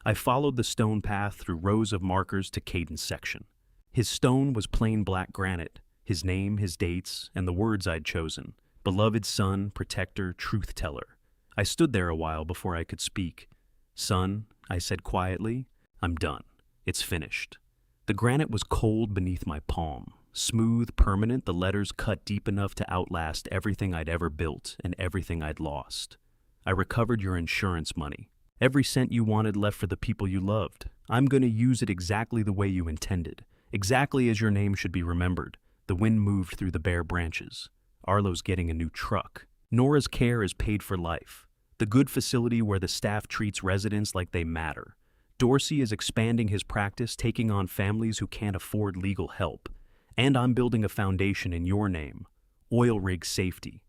I followed the stone path through rows of markers to Caden's section. His stone was plain black granite, his name, his dates, and the words I'd chosen. Beloved son, protector, truth teller. I stood there a while before I could speak. Son, I said quietly, I'm done. It's finished. The granite was cold beneath my palm. Smooth, permanent, the letters cut deep enough to outlast everything I'd ever built and everything I'd lost. I recovered your insurance money. Every cent you wanted left for the people you loved. I'm going to use it exactly the way you intended. Exactly as your name should be remembered. The wind moved through the bare branches. Arlo's getting a new truck. Nora's care is paid for life. The good facility where the staff treats residents like they matter. Dorsey is expanding his practice, taking on families who can't afford legal help. And I'm building a foundation in your name. Oil rig safety.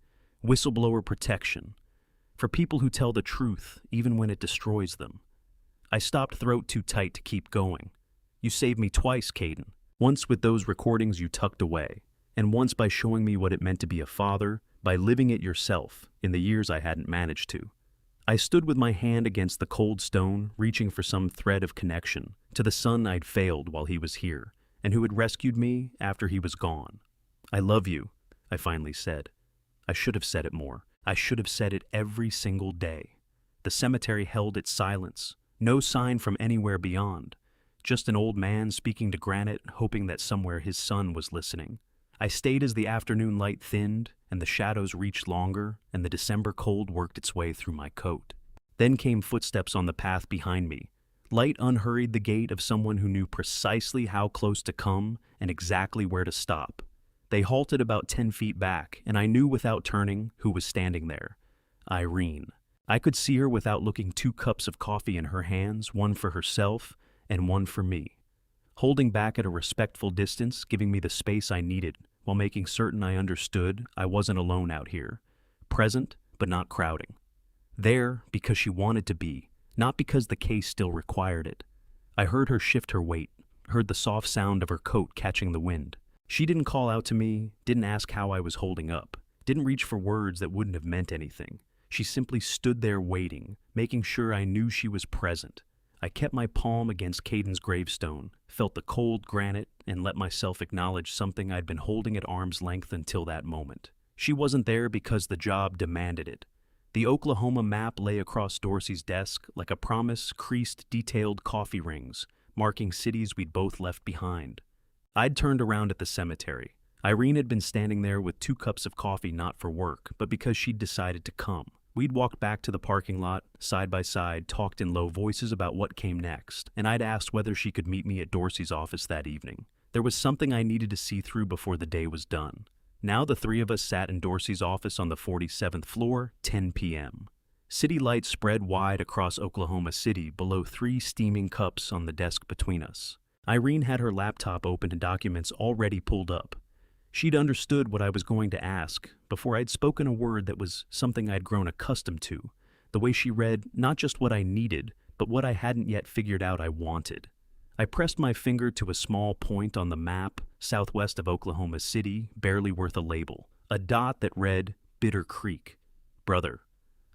Whistleblower protection. For people who tell the truth, even when it destroys them. I stopped throat too tight to keep going. You saved me twice, Caden. Once with those recordings you tucked away, and once by showing me what it meant to be a father, by living it yourself in the years I hadn't managed to. I stood with my hand against the cold stone, reaching for some thread of connection to the son I'd failed while he was here, and who had rescued me after he was gone. I love you, I finally said. I should have said it more. I should have said it every single day. The cemetery held its silence, no sign from anywhere beyond. Just an old man speaking to granite, hoping that somewhere his son was listening. I stayed as the afternoon light thinned, and the shadows reached longer, and the December cold worked its way through my coat. Then came footsteps on the path behind me. Light unhurried the gait of someone who knew precisely how close to come and exactly where to stop. They halted about 10 feet back, and I knew without turning who was standing there. Irene. I could see her without looking, 2 cups of coffee in her hands, one for herself and one for me. Holding back at a respectful distance, giving me the space I needed, while making certain I understood I wasn't alone out here. Present, but not crowding. There, because she wanted to be, not because the case still required it. I heard her shift her weight, heard the soft sound of her coat catching the wind. She didn't call out to me, didn't ask how I was holding up, didn't reach for words that wouldn't have meant anything. She simply stood there waiting, making sure I knew she was present. I kept my palm against Caden's gravestone, felt the cold granite, and let myself acknowledge something I'd been holding at arm's length until that moment. She wasn't there because the job demanded it. The Oklahoma map lay across Dorsey's desk like a promise, creased, detailed coffee rings, marking cities we'd both left behind. I'd turned around at the cemetery. Irene had been standing there with 2 cups of coffee, not for work, but because she'd decided to come. We'd walked back to the parking lot, side by side, talked in low voices about what came next, and I'd asked whether she could meet me at Dorsey's office that evening. There was something I needed to see through before the day was done. Now the 3 of us sat in Dorsey's office on the 47th floor, 10 p.m. City lights spread wide across Oklahoma City below 3 steaming cups on the desk between us. Irene had her laptop open and documents already pulled up. She'd understood what I was going to ask before I'd spoken a word that was something I'd grown accustomed to, the way she read not just what I needed, but what I hadn't yet figured out I wanted. I pressed my finger to a small point on the map, southwest of Oklahoma City, barely worth a label, a dot that read Bitter Creek. Brother,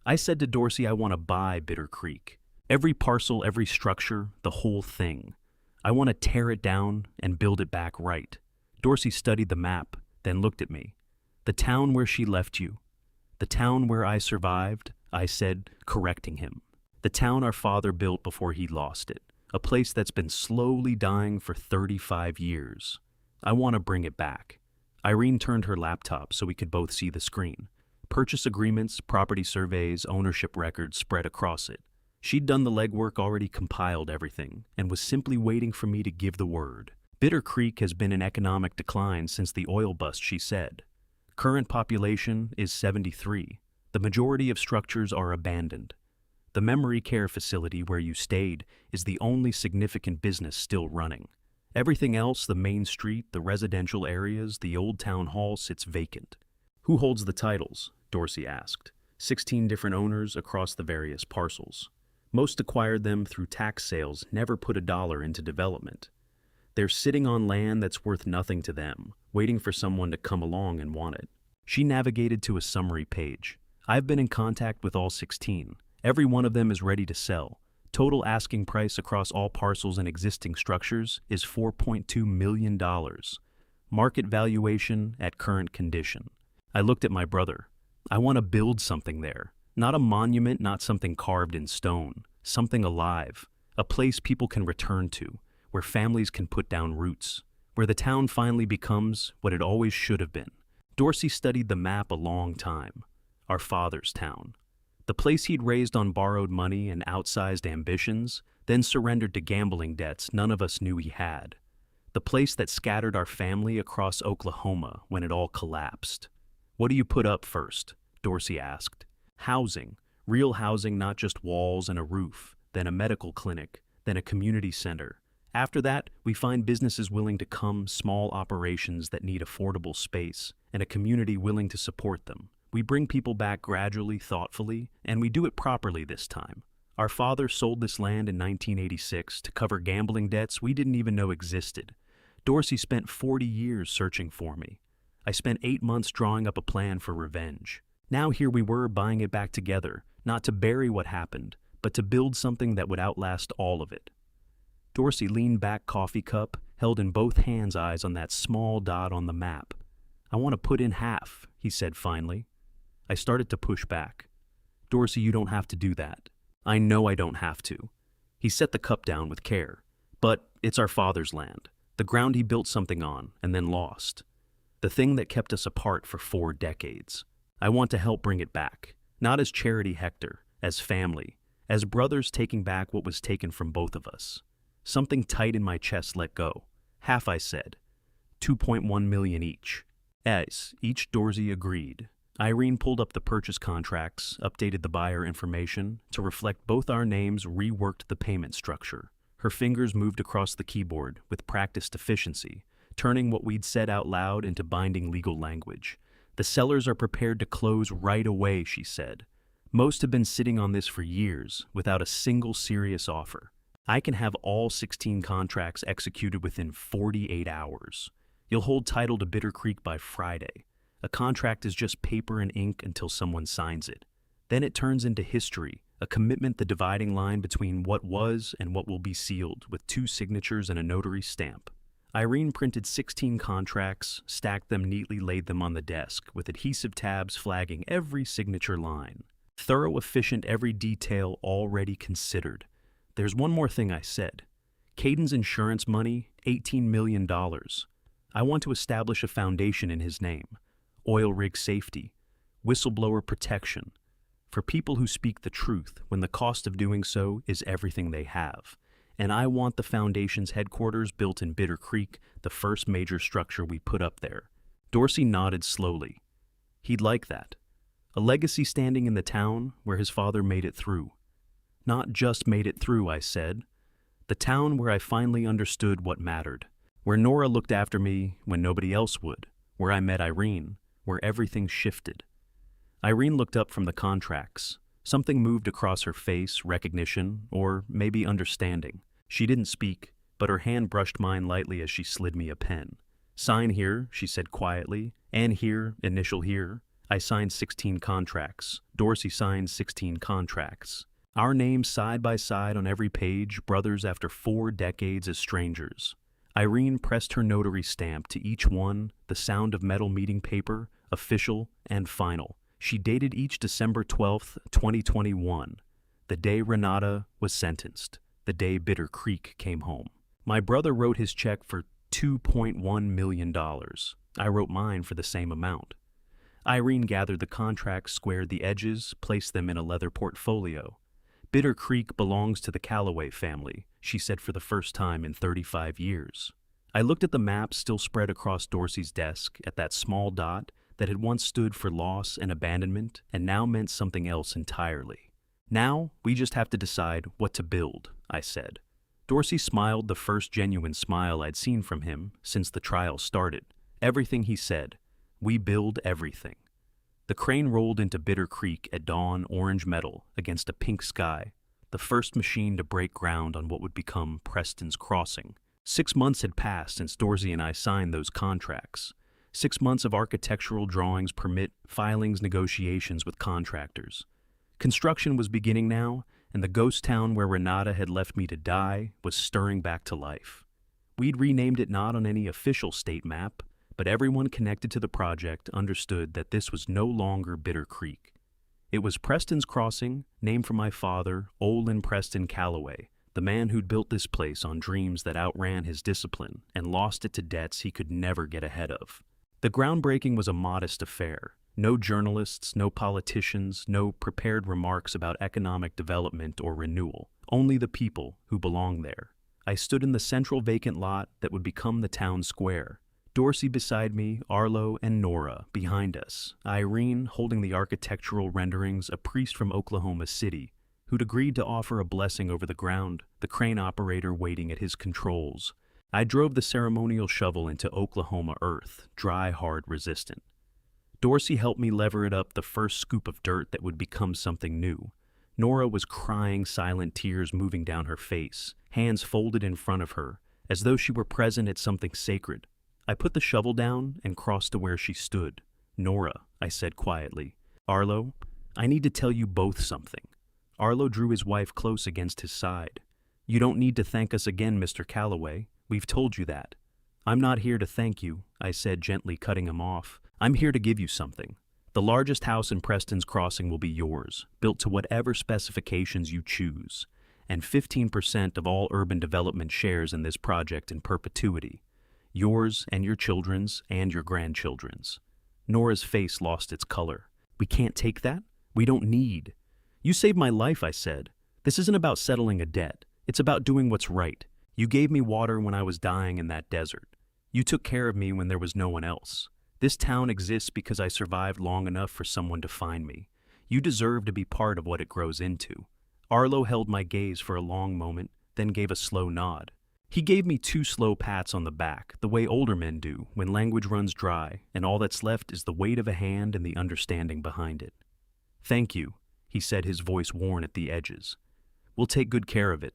I said to Dorsey I want to buy Bitter Creek. Every parcel, every structure, the whole thing. I want to tear it down and build it back right. Dorsey studied the map, then looked at me. The town where she left you. The town where I survived, I said, correcting him. The town our father built before he lost it. A place that's been slowly dying for 35 years. I want to bring it back. Irene turned her laptop so we could both see the screen. Purchase agreements, property surveys, ownership records spread across it. She'd done the legwork, already compiled everything, and was simply waiting for me to give the word. Bitter Creek has been in economic decline since the oil bust, she said. Current population is 73. The majority of structures are abandoned. The memory care facility where you stayed is the only significant business still running. Everything else, the main street, the residential areas, the old town hall, sits vacant. Who holds the titles? Dorsey asked. 16 different owners across the various parcels. Most acquired them through tax sales, never put a dollar into development. They're sitting on land that's worth nothing to them, waiting for someone to come along and want it. She navigated to a summary page. I've been in contact with all 16. Every one of them is ready to sell. Total asking price across all parcels and existing structures is $4.2 million. Market valuation at current condition. I looked at my brother. I want to build something there. Not a monument, not something carved in stone. Something alive. A place people can return to, where families can put down roots. Where the town finally becomes what it always should have been. Dorsey studied the map a long time. Our father's town. The place he'd raised on borrowed money and outsized ambitions, then surrendered to gambling debts none of us knew he had. The place that scattered our family across Oklahoma when it all collapsed. What do you put up first? Dorsey asked. Housing. Real housing, not just walls and a roof. Then a medical clinic. Then a community center. After that, we find businesses willing to come, small operations that need affordable space, and a community willing to support them. We bring people back gradually, thoughtfully, and we do it properly this time. Our father sold this land in 1986 to cover gambling debts we didn't even know existed. Dorsey spent 40 years searching for me. I spent 8 months drawing up a plan for revenge. Now here we were buying it back together, not to bury what happened, but to build something that would outlast all of it. Dorsey leaned back, coffee cup, held in both hands, eyes on that small dot on the map. I want to put in half, he said finally. I started to push back. Dorsey, you don't have to do that. I know I don't have to. He set the cup down with care. But it's our father's land, the ground he built something on and then lost. The thing that kept us apart for 4 decades. I want to help bring it back, not as charity, Hector, as family, as brothers taking back what was taken from both of us. Something tight in my chest let go. Half, I said. 2.1 million each. As each, Dorsey agreed. Irene pulled up the purchase contracts, updated the buyer information to reflect both our names, reworked the payment structure. Her fingers moved across the keyboard with practiced efficiency, turning what we'd said out loud into binding legal language. The sellers are prepared to close right away, she said. Most have been sitting on this for years without a single serious offer. I can have all 16 contracts executed within 48 hours. You'll hold title to Bitter Creek by Friday. A contract is just paper and ink until someone signs it. Then it turns into history, a commitment, the dividing line between what was and what will be sealed, with 2 signatures and a notary stamp. Irene printed 16 contracts, stacked them neatly, laid them on the desk, with adhesive tabs flagging every signature line. Thorough, efficient, every detail already considered. There's one more thing, I said. Caden's insurance money, $18 million. I want to establish a foundation in his name. Oil rig safety, whistleblower protection, for people who speak the truth when the cost of doing so is everything they have. And I want the foundation's headquarters built in Bitter Creek, the first major structure we put up there. Dorsey nodded slowly. He'd like that. A legacy standing in the town where his father made it through. Not just made it through, I said. The town where I finally understood what mattered. Where Nora looked after me when nobody else would. Where I met Irene. Where everything shifted. Irene looked up from the contracts. Something moved across her face, recognition, or maybe understanding. She didn't speak, but her hand brushed mine lightly as she slid me a pen. Sign here, she said quietly, and here, initial here. I signed 16 contracts. Dorsey signed 16 contracts. Our names side by side on every page, brothers after 4 decades as strangers. Irene pressed her notary stamp to each one, the sound of metal meeting paper, official and final. She dated each December 12th, 2021, the day Renata was sentenced, the day Bitter Creek came home. My brother wrote his check for $2.1 million. I wrote mine for the same amount. Irene gathered the contracts, squared the edges, placed them in a leather portfolio. Bitter Creek belongs to the Calloway family, she said for the first time in 35 years. I looked at the map still spread across Dorsey's desk, at that small dot that had once stood for loss and abandonment and now meant something else entirely. Now, we just have to decide what to build, I said. Dorsey smiled, the first genuine smile I'd seen from him since the trial started. Everything he said. We build everything. The crane rolled into Bitter Creek at dawn, orange metal against a pink sky, the first machine to break ground on what would become Preston's Crossing. 6 months had passed since Dorsey and I signed those contracts. 6 months of architectural drawings, permit filings, negotiations with contractors. Construction was beginning now, and the ghost town where Renata had left me to die was stirring back to life. We'd renamed it not on any official state map, but everyone connected to the project understood that this was no longer Bitter Creek. It was Preston's Crossing, named for my father, Olin Preston Calloway, the man who'd built this place on dreams that outran his discipline and lost it to debts he could never get ahead of. The groundbreaking was a modest affair. No journalists, no politicians, no prepared remarks about economic development or renewal. Only the people who belonged there. I stood in the central vacant lot that would become the town square. Dorsey beside me, Arlo and Nora behind us, Irene holding the architectural renderings, a priest from Oklahoma City who'd agreed to offer a blessing over the ground, the crane operator waiting at his controls. I drove the ceremonial shovel into Oklahoma earth, dry, hard, resistant. Dorsey helped me lever it up, the first scoop of dirt that would become something new. Nora was crying, silent tears moving down her face, hands folded in front of her, as though she were present at something sacred. I put the shovel down and crossed to where she stood. Nora, I said quietly. Arlo, I need to tell you both something. Arlo drew his wife close against his side. You don't need to thank us again, Mr. Calloway. We've told you that. I'm not here to thank you, I said, gently cutting him off. I'm here to give you something. The largest house in Preston's Crossing will be yours, built to whatever specifications you choose, and 15% of all urban development shares in this project in perpetuity. Yours and your children's and your grandchildren's. Nora's face lost its color. We can't take that? We don't need. You saved my life, I said. This isn't about settling a debt. It's about doing what's right. You gave me water when I was dying in that desert. You took care of me when there was no one else. This town exists because I survived long enough for someone to find me. You deserve to be part of what it grows into. Arlo held my gaze for a long moment, then gave a slow nod. He gave me 2 slow pats on the back, the way older men do when language runs dry and all that's left is the weight of a hand and the understanding behind it. Thank you, he said, his voice worn at the edges. We'll take good care of it.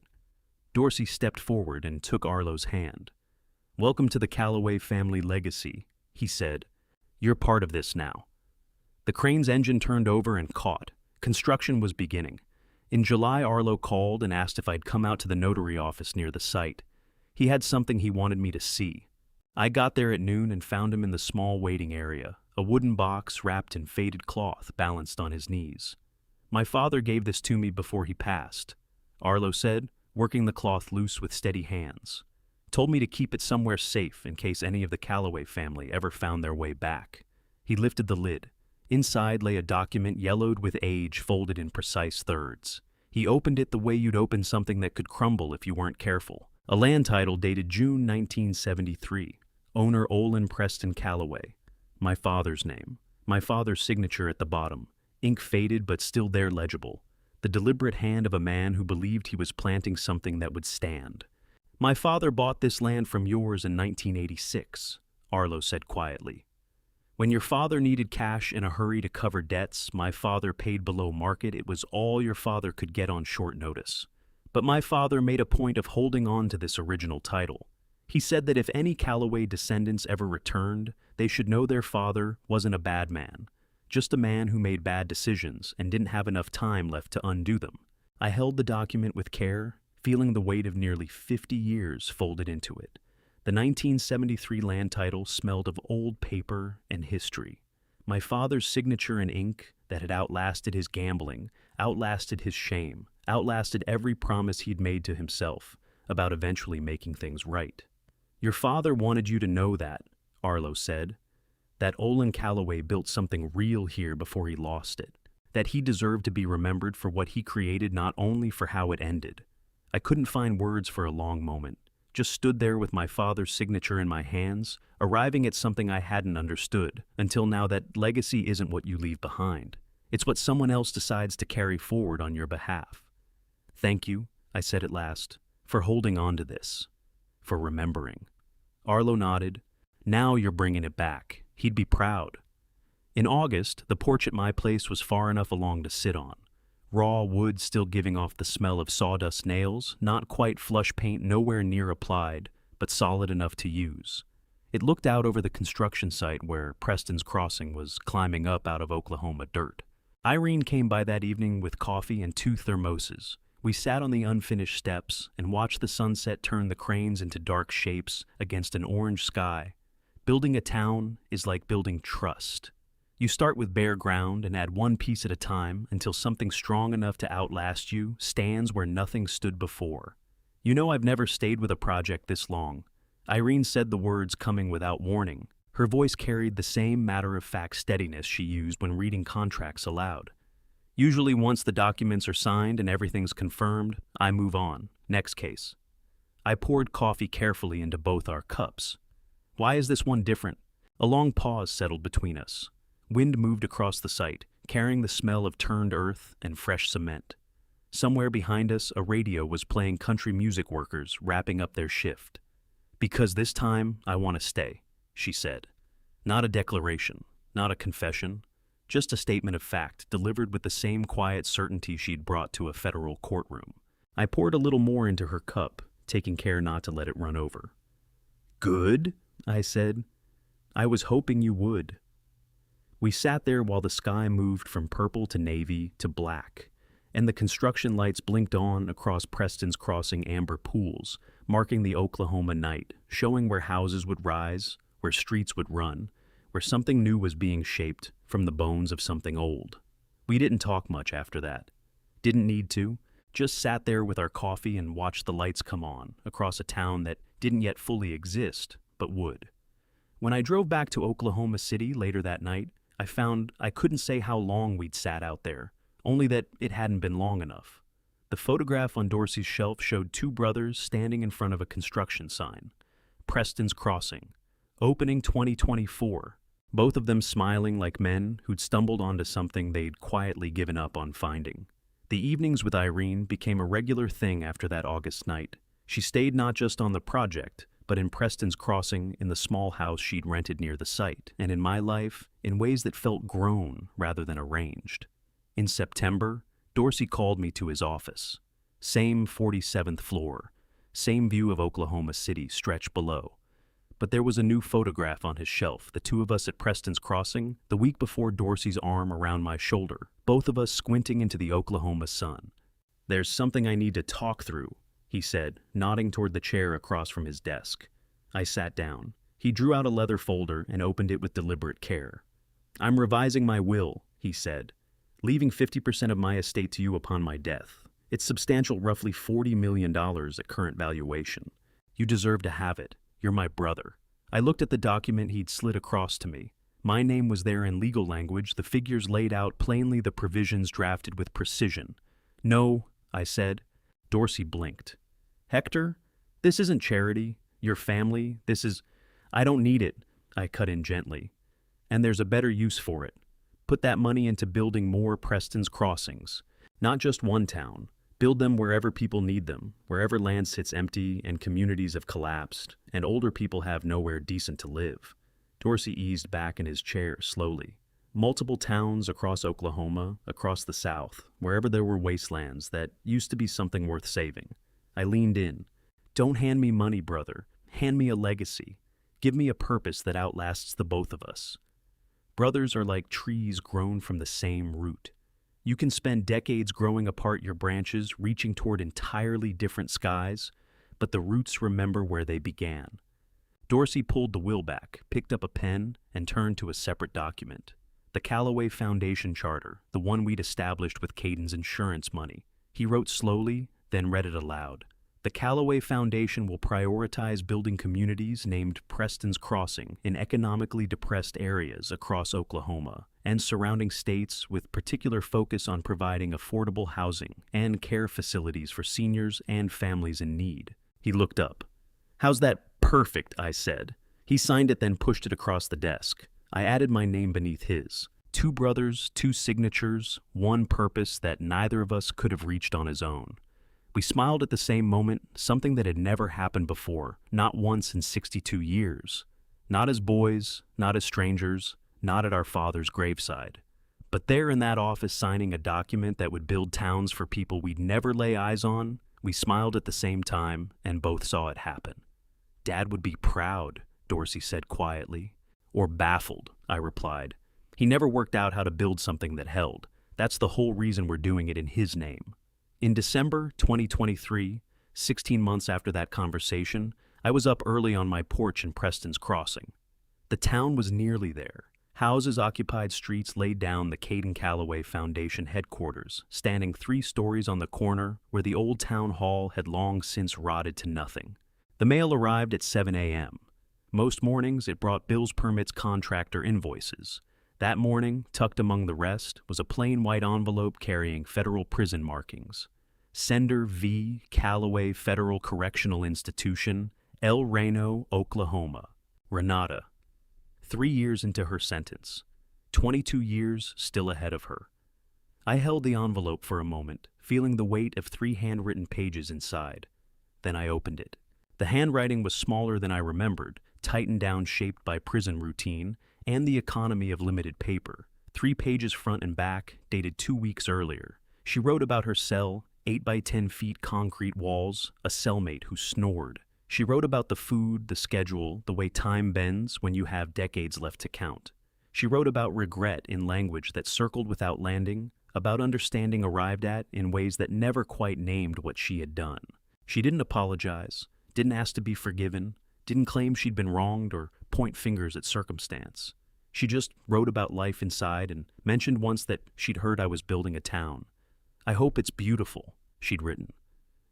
Dorsey stepped forward and took Arlo's hand. Welcome to the Calloway family legacy, he said. You're part of this now. The crane's engine turned over and caught. Construction was beginning. In July, Arlo called and asked if I'd come out to the notary office near the site. He had something he wanted me to see. I got there at noon and found him in the small waiting area, a wooden box wrapped in faded cloth balanced on his knees. My father gave this to me before he passed, Arlo said, working the cloth loose with steady hands. Told me to keep it somewhere safe in case any of the Calloway family ever found their way back. He lifted the lid. Inside lay a document yellowed with age folded in precise thirds. He opened it the way you'd open something that could crumble if you weren't careful. A land title dated June 1973. Owner Olin Preston Calloway. My father's name. My father's signature at the bottom. Ink faded but still there legible. The deliberate hand of a man who believed he was planting something that would stand. My father bought this land from yours in 1986, Arlo said quietly. When your father needed cash in a hurry to cover debts, my father paid below market. It was all your father could get on short notice. But my father made a point of holding on to this original title. He said that if any Calloway descendants ever returned, they should know their father wasn't a bad man, just a man who made bad decisions and didn't have enough time left to undo them. I held the document with care, feeling the weight of nearly 50 years folded into it. The 1973 land title smelled of old paper and history. My father's signature in ink that had outlasted his gambling, outlasted his shame, outlasted every promise he'd made to himself about eventually making things right. Your father wanted you to know that, Arlo said, that Olin Calloway built something real here before he lost it, that he deserved to be remembered for what he created, not only for how it ended. I couldn't find words for a long moment, just stood there with my father's signature in my hands, arriving at something I hadn't understood until now, that legacy isn't what you leave behind. It's what someone else decides to carry forward on your behalf. Thank you, I said at last, for holding on to this, for remembering. Arlo nodded. Now you're bringing it back. He'd be proud. In August, the porch at my place was far enough along to sit on. Raw wood still giving off the smell of sawdust nails, not quite flush paint, nowhere near applied, but solid enough to use. It looked out over the construction site where Preston's Crossing was climbing up out of Oklahoma dirt. Irene came by that evening with coffee and 2 thermoses. We sat on the unfinished steps and watched the sunset turn the cranes into dark shapes against an orange sky. Building a town is like building trust. You start with bare ground and add one piece at a time until something strong enough to outlast you stands where nothing stood before. You know, I've never stayed with a project this long. Irene said the words coming without warning. Her voice carried the same matter-of-fact steadiness she used when reading contracts aloud. Usually once the documents are signed and everything's confirmed, I move on. Next case. I poured coffee carefully into both our cups. Why is this one different? A long pause settled between us. Wind moved across the site, carrying the smell of turned earth and fresh cement. Somewhere behind us, a radio was playing country music workers wrapping up their shift. Because this time, I want to stay, she said. Not a declaration, not a confession, just a statement of fact delivered with the same quiet certainty she'd brought to a federal courtroom. I poured a little more into her cup, taking care not to let it run over. Good, I said. I was hoping you would. We sat there while the sky moved from purple to navy to black, and the construction lights blinked on across Preston's Crossing amber pools, marking the Oklahoma night, showing where houses would rise, where streets would run, where something new was being shaped from the bones of something old. We didn't talk much after that. Didn't need to, just sat there with our coffee and watched the lights come on across a town that didn't yet fully exist, but would. When I drove back to Oklahoma City later that night, I found I couldn't say how long we'd sat out there, only that it hadn't been long enough. The photograph on Dorsey's shelf showed 2 brothers standing in front of a construction sign. Preston's Crossing. Opening 2024. Both of them smiling like men who'd stumbled onto something they'd quietly given up on finding. The evenings with Irene became a regular thing after that August night. She stayed not just on the project, but in Preston's Crossing, in the small house she'd rented near the site, and in my life, in ways that felt grown rather than arranged. In September, Dorsey called me to his office. Same 47th floor, same view of Oklahoma City stretched below. But there was a new photograph on his shelf, the 2 of us at Preston's Crossing, the week before, Dorsey's arm around my shoulder, both of us squinting into the Oklahoma sun. There's something I need to talk through, he said, nodding toward the chair across from his desk. I sat down. He drew out a leather folder and opened it with deliberate care. I'm revising my will, he said, leaving 50% of my estate to you upon my death. It's substantial, roughly $40 million at current valuation. You deserve to have it. You're my brother. I looked at the document he'd slid across to me. My name was there in legal language, the figures laid out plainly, the provisions drafted with precision. No, I said. Dorsey blinked. Hector, this isn't charity. Your family, this is... I don't need it, I cut in gently. And there's a better use for it. Put that money into building more Preston's Crossings. Not just one town. Build them wherever people need them, wherever land sits empty and communities have collapsed, and older people have nowhere decent to live. Dorsey eased back in his chair slowly. Multiple towns across Oklahoma, across the South, wherever there were wastelands that used to be something worth saving. I leaned in. Don't hand me money, brother. Hand me a legacy. Give me a purpose that outlasts the both of us. Brothers are like trees grown from the same root. You can spend decades growing apart your branches, reaching toward entirely different skies, but the roots remember where they began. Dorsey pulled the will back, picked up a pen, and turned to a separate document. The Callaway Foundation Charter, the one we'd established with Caden's insurance money. He wrote slowly, then read it aloud. The Callaway Foundation will prioritize building communities named Preston's Crossing in economically depressed areas across Oklahoma and surrounding states, with particular focus on providing affordable housing and care facilities for seniors and families in need. He looked up. "How's that?" "Perfect," I said. He signed it, then pushed it across the desk. I added my name beneath his. 2 brothers, 2 signatures, 1 purpose that neither of us could have reached on his own. We smiled at the same moment, something that had never happened before, not once in 62 years. Not as boys, not as strangers, not at our father's graveside. But there in that office, signing a document that would build towns for people we'd never lay eyes on, we smiled at the same time and both saw it happen. "Dad would be proud," Dorsey said quietly. "Or baffled," I replied. "He never worked out how to build something that held. That's the whole reason we're doing it in his name." In December 2023, 16 months after that conversation, I was up early on my porch in Preston's Crossing. The town was nearly there. Houses occupied streets laid down the Caden Callaway Foundation headquarters, standing 3 stories on the corner where the old town hall had long since rotted to nothing. The mail arrived at 7 a.m. Most mornings it brought bills, permits, contractor invoices. That morning, tucked among the rest, was a plain white envelope carrying federal prison markings. Sender V. Callaway Federal Correctional Institution, El Reno, Oklahoma. Renata. 3 years into her sentence. 22 years still ahead of her. I held the envelope for a moment, feeling the weight of 3 handwritten pages inside. Then I opened it. The handwriting was smaller than I remembered, tightened down, shaped by prison routine and the economy of limited paper. 3 pages front and back, dated 2 weeks earlier. She wrote about her cell, 8 by 10 feet concrete walls, a cellmate who snored. She wrote about the food, the schedule, the way time bends when you have decades left to count. She wrote about regret in language that circled without landing, about understanding arrived at in ways that never quite named what she had done. She didn't apologize, didn't ask to be forgiven, didn't claim she'd been wronged or point fingers at circumstance. She just wrote about life inside and mentioned once that she'd heard I was building a town. "I hope it's beautiful," she'd written.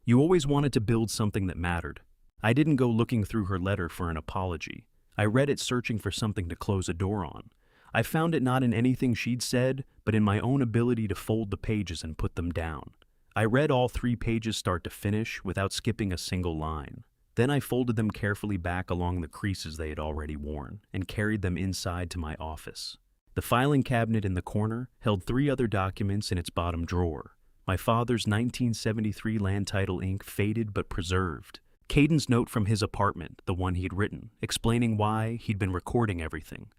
"You always wanted to build something that mattered." I didn't go looking through her letter for an apology. I read it searching for something to close a door on. I found it not in anything she'd said, but in my own ability to fold the pages and put them down. I read all 3 pages start to finish without skipping a single line. Then I folded them carefully back along the creases they had already worn and carried them inside to my office. The filing cabinet in the corner held 3 other documents in its bottom drawer. My father's 1973 land title, ink faded but preserved. Caden's note from his apartment, the one he'd written, explaining why he'd been recording everything.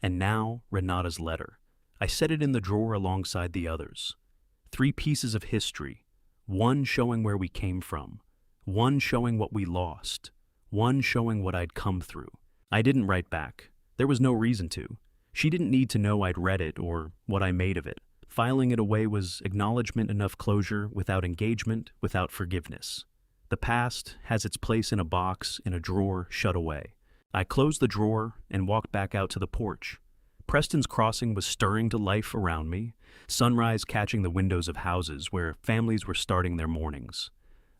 And now, Renata's letter. I set it in the drawer alongside the others. 3 pieces of history, one showing where we came from, one showing what we lost, one showing what I'd come through. I didn't write back. There was no reason to. She didn't need to know I'd read it or what I made of it. Filing it away was acknowledgement enough closure without engagement, without forgiveness. The past has its place in a box, in a drawer, shut away. I closed the drawer and walked back out to the porch. Preston's Crossing was stirring to life around me, sunrise catching the windows of houses where families were starting their mornings.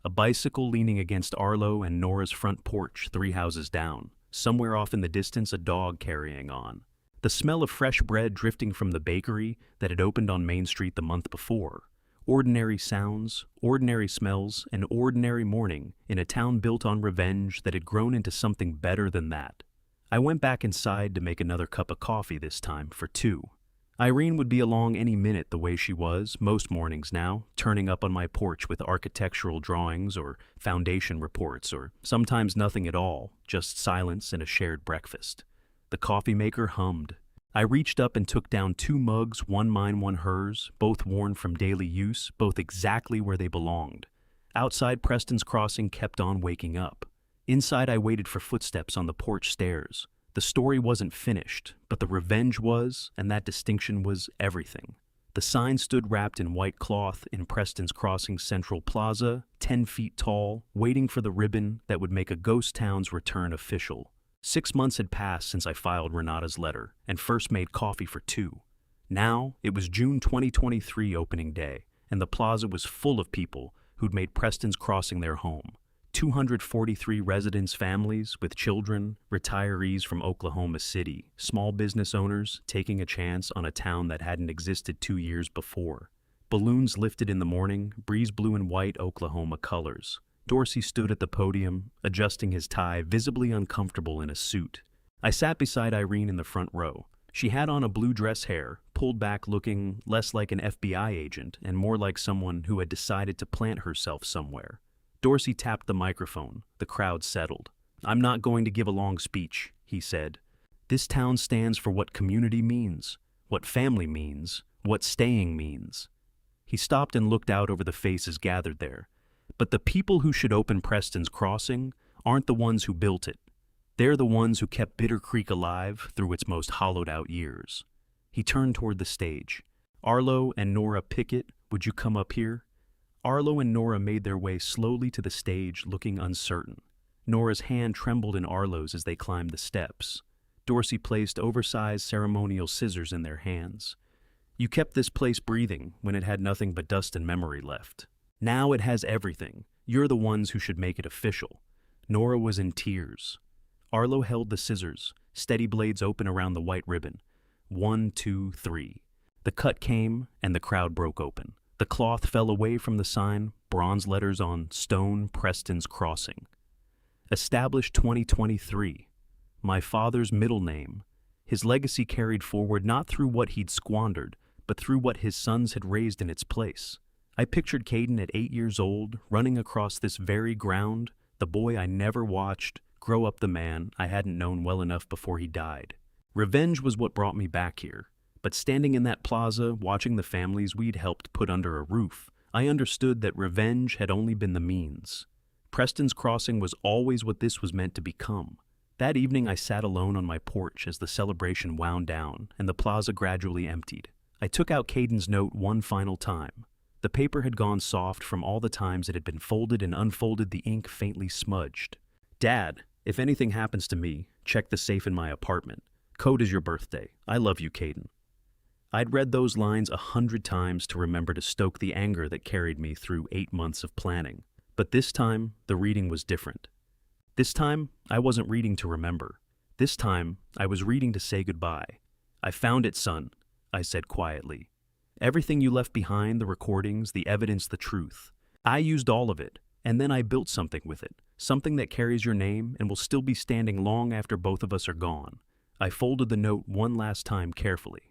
A bicycle leaning against Arlo and Nora's front porch 3 houses down. Somewhere off in the distance, a dog carrying on. The smell of fresh bread drifting from the bakery that had opened on Main Street the month before. Ordinary sounds, ordinary smells, an ordinary morning in a town built on revenge that had grown into something better than that. I went back inside to make another cup of coffee, this time for 2. Irene would be along any minute the way she was most mornings now, turning up on my porch with architectural drawings or foundation reports, or sometimes nothing at all, just silence and a shared breakfast. The coffee maker hummed. I reached up and took down 2 mugs, one mine, one hers, both worn from daily use, both exactly where they belonged. Outside, Preston's Crossing kept on waking up. Inside, I waited for footsteps on the porch stairs. The story wasn't finished, but the revenge was, and that distinction was everything. The sign stood wrapped in white cloth in Preston's Crossing Central Plaza, 10 feet tall, waiting for the ribbon that would make a ghost town's return official. 6 months had passed since I filed Renata's letter and first made coffee for 2. Now, it was June 2023 opening day, and the plaza was full of people who'd made Preston's Crossing their home. 243 residents, families with children, retirees from Oklahoma City, small business owners taking a chance on a town that hadn't existed 2 years before. Balloons lifted in the morning, breeze blew in white Oklahoma colors. Dorsey stood at the podium, adjusting his tie, visibly uncomfortable in a suit. I sat beside Irene in the front row. She had on a blue dress hair, pulled back looking less like an FBI agent and more like someone who had decided to plant herself somewhere. Dorsey tapped the microphone. The crowd settled. "I'm not going to give a long speech," he said. "This town stands for what community means, what family means, what staying means." He stopped and looked out over the faces gathered there. "But the people who should open Preston's Crossing aren't the ones who built it. They're the ones who kept Bitter Creek alive through its most hollowed-out years." He turned toward the stage. "Arlo and Nora Pickett, would you come up here?" Arlo and Nora made their way slowly to the stage, looking uncertain. Nora's hand trembled in Arlo's as they climbed the steps. Dorsey placed oversized ceremonial scissors in their hands. "You kept this place breathing when it had nothing but dust and memory left. Now it has everything. You're the ones who should make it official." Nora was in tears. Arlo held the scissors, steady blades open around the white ribbon. 1, 2, 3. The cut came, and the crowd broke open. The cloth fell away from the sign, bronze letters on stone, Preston's Crossing. Established 2023. My father's middle name. His legacy carried forward not through what he'd squandered, but through what his sons had raised in its place. I pictured Caden at 8 years old, running across this very ground, the boy I never watched grow up the man I hadn't known well enough before he died. Revenge was what brought me back here. But standing in that plaza, watching the families we'd helped put under a roof, I understood that revenge had only been the means. Preston's Crossing was always what this was meant to become. That evening I sat alone on my porch as the celebration wound down and the plaza gradually emptied. I took out Caden's note one final time. The paper had gone soft from all the times it had been folded and unfolded, the ink faintly smudged. "Dad, if anything happens to me, check the safe in my apartment. Code is your birthday. I love you, Caden." I'd read those lines 100 times to remember to stoke the anger that carried me through 8 months of planning. But this time, the reading was different. This time, I wasn't reading to remember. This time, I was reading to say goodbye. "I found it, son," I said quietly. "Everything you left behind, the recordings, the evidence, the truth. I used all of it, and then I built something with it, something that carries your name and will still be standing long after both of us are gone." I folded the note one last time carefully.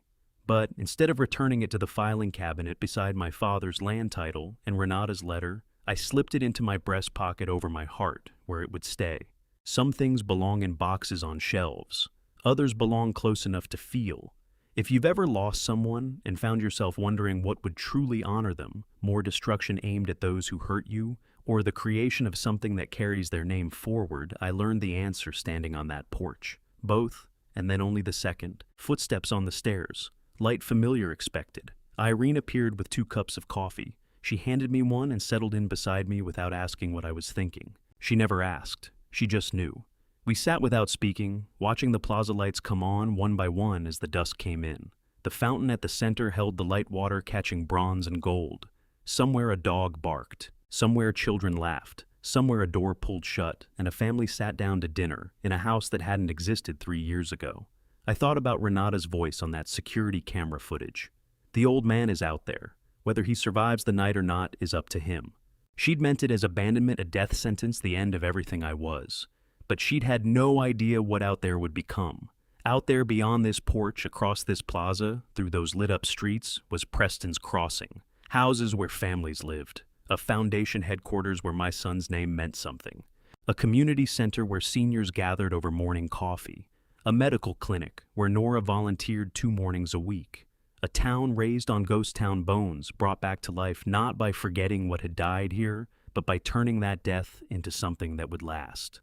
But instead of returning it to the filing cabinet beside my father's land title and Renata's letter, I slipped it into my breast pocket over my heart, where it would stay. Some things belong in boxes on shelves. Others belong close enough to feel. If you've ever lost someone and found yourself wondering what would truly honor them, more destruction aimed at those who hurt you, or the creation of something that carries their name forward, I learned the answer standing on that porch. Both, and then only the second. Footsteps on the stairs. Light familiar expected. Irene appeared with 2 cups of coffee. She handed me one and settled in beside me without asking what I was thinking. She never asked. She just knew. We sat without speaking, watching the plaza lights come on one by one as the dusk came in. The fountain at the center held the light water catching bronze and gold. Somewhere a dog barked. Somewhere children laughed. Somewhere a door pulled shut and a family sat down to dinner in a house that hadn't existed 3 years ago. I thought about Renata's voice on that security camera footage. The old man is out there. Whether he survives the night or not is up to him. She'd meant it as abandonment, a death sentence, the end of everything I was. But she'd had no idea what out there would become. Out there beyond this porch, across this plaza, through those lit-up streets, was Preston's Crossing. Houses where families lived. A foundation headquarters where my son's name meant something. A community center where seniors gathered over morning coffee. A medical clinic where Nora volunteered 2 mornings a week. A town raised on ghost town bones, brought back to life not by forgetting what had died here, but by turning that death into something that would last.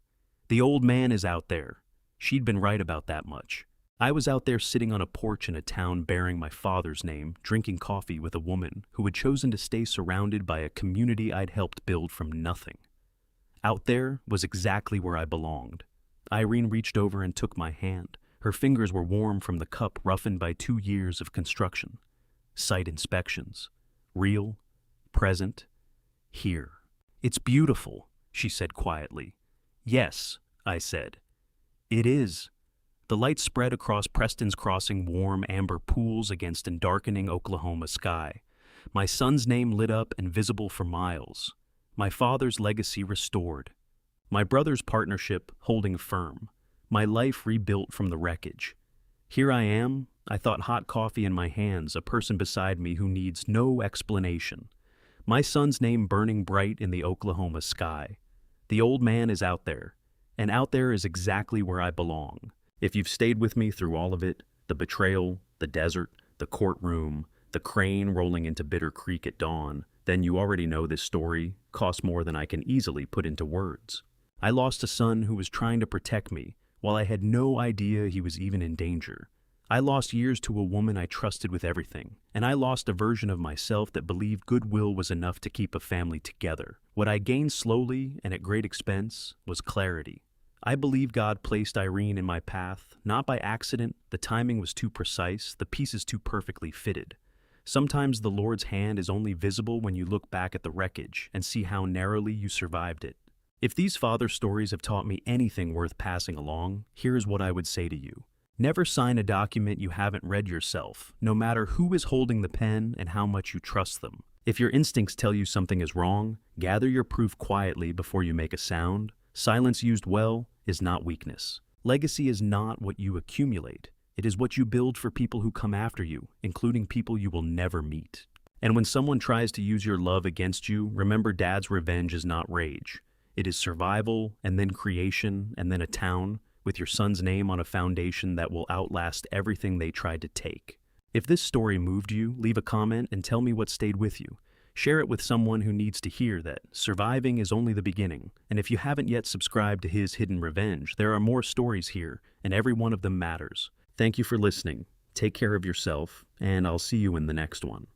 The old man is out there. She'd been right about that much. I was out there sitting on a porch in a town bearing my father's name, drinking coffee with a woman who had chosen to stay surrounded by a community I'd helped build from nothing. Out there was exactly where I belonged. Irene reached over and took my hand. Her fingers were warm from the cup roughened by 2 years of construction. Site inspections. Real, present, here. It's beautiful, she said quietly. Yes, I said. It is. The light spread across Preston's Crossing warm amber pools against a darkening Oklahoma sky. My son's name lit up and visible for miles. My father's legacy restored. My brother's partnership holding firm. My life rebuilt from the wreckage. Here I am, I thought, hot coffee in my hands, a person beside me who needs no explanation. My son's name burning bright in the Oklahoma sky. The old man is out there, and out there is exactly where I belong. If you've stayed with me through all of it, the betrayal, the desert, the courtroom, the crane rolling into Bitter Creek at dawn, then you already know this story costs more than I can easily put into words. I lost a son who was trying to protect me, while I had no idea he was even in danger. I lost years to a woman I trusted with everything, and I lost a version of myself that believed goodwill was enough to keep a family together. What I gained slowly and at great expense was clarity. I believe God placed Irene in my path, not by accident. The timing was too precise, the pieces too perfectly fitted. Sometimes the Lord's hand is only visible when you look back at the wreckage and see how narrowly you survived it. If these father stories have taught me anything worth passing along, here's what I would say to you. Never sign a document you haven't read yourself, no matter who is holding the pen and how much you trust them. If your instincts tell you something is wrong, gather your proof quietly before you make a sound. Silence used well is not weakness. Legacy is not what you accumulate. It is what you build for people who come after you, including people you will never meet. And when someone tries to use your love against you, remember Dad's revenge is not rage. It is survival, and then creation, and then a town, with your son's name on a foundation that will outlast everything they tried to take. If this story moved you, leave a comment and tell me what stayed with you. Share it with someone who needs to hear that surviving is only the beginning. And if you haven't yet subscribed to his Hidden Revenge, there are more stories here, and every one of them matters. Thank you for listening. Take care of yourself, and I'll see you in the next one.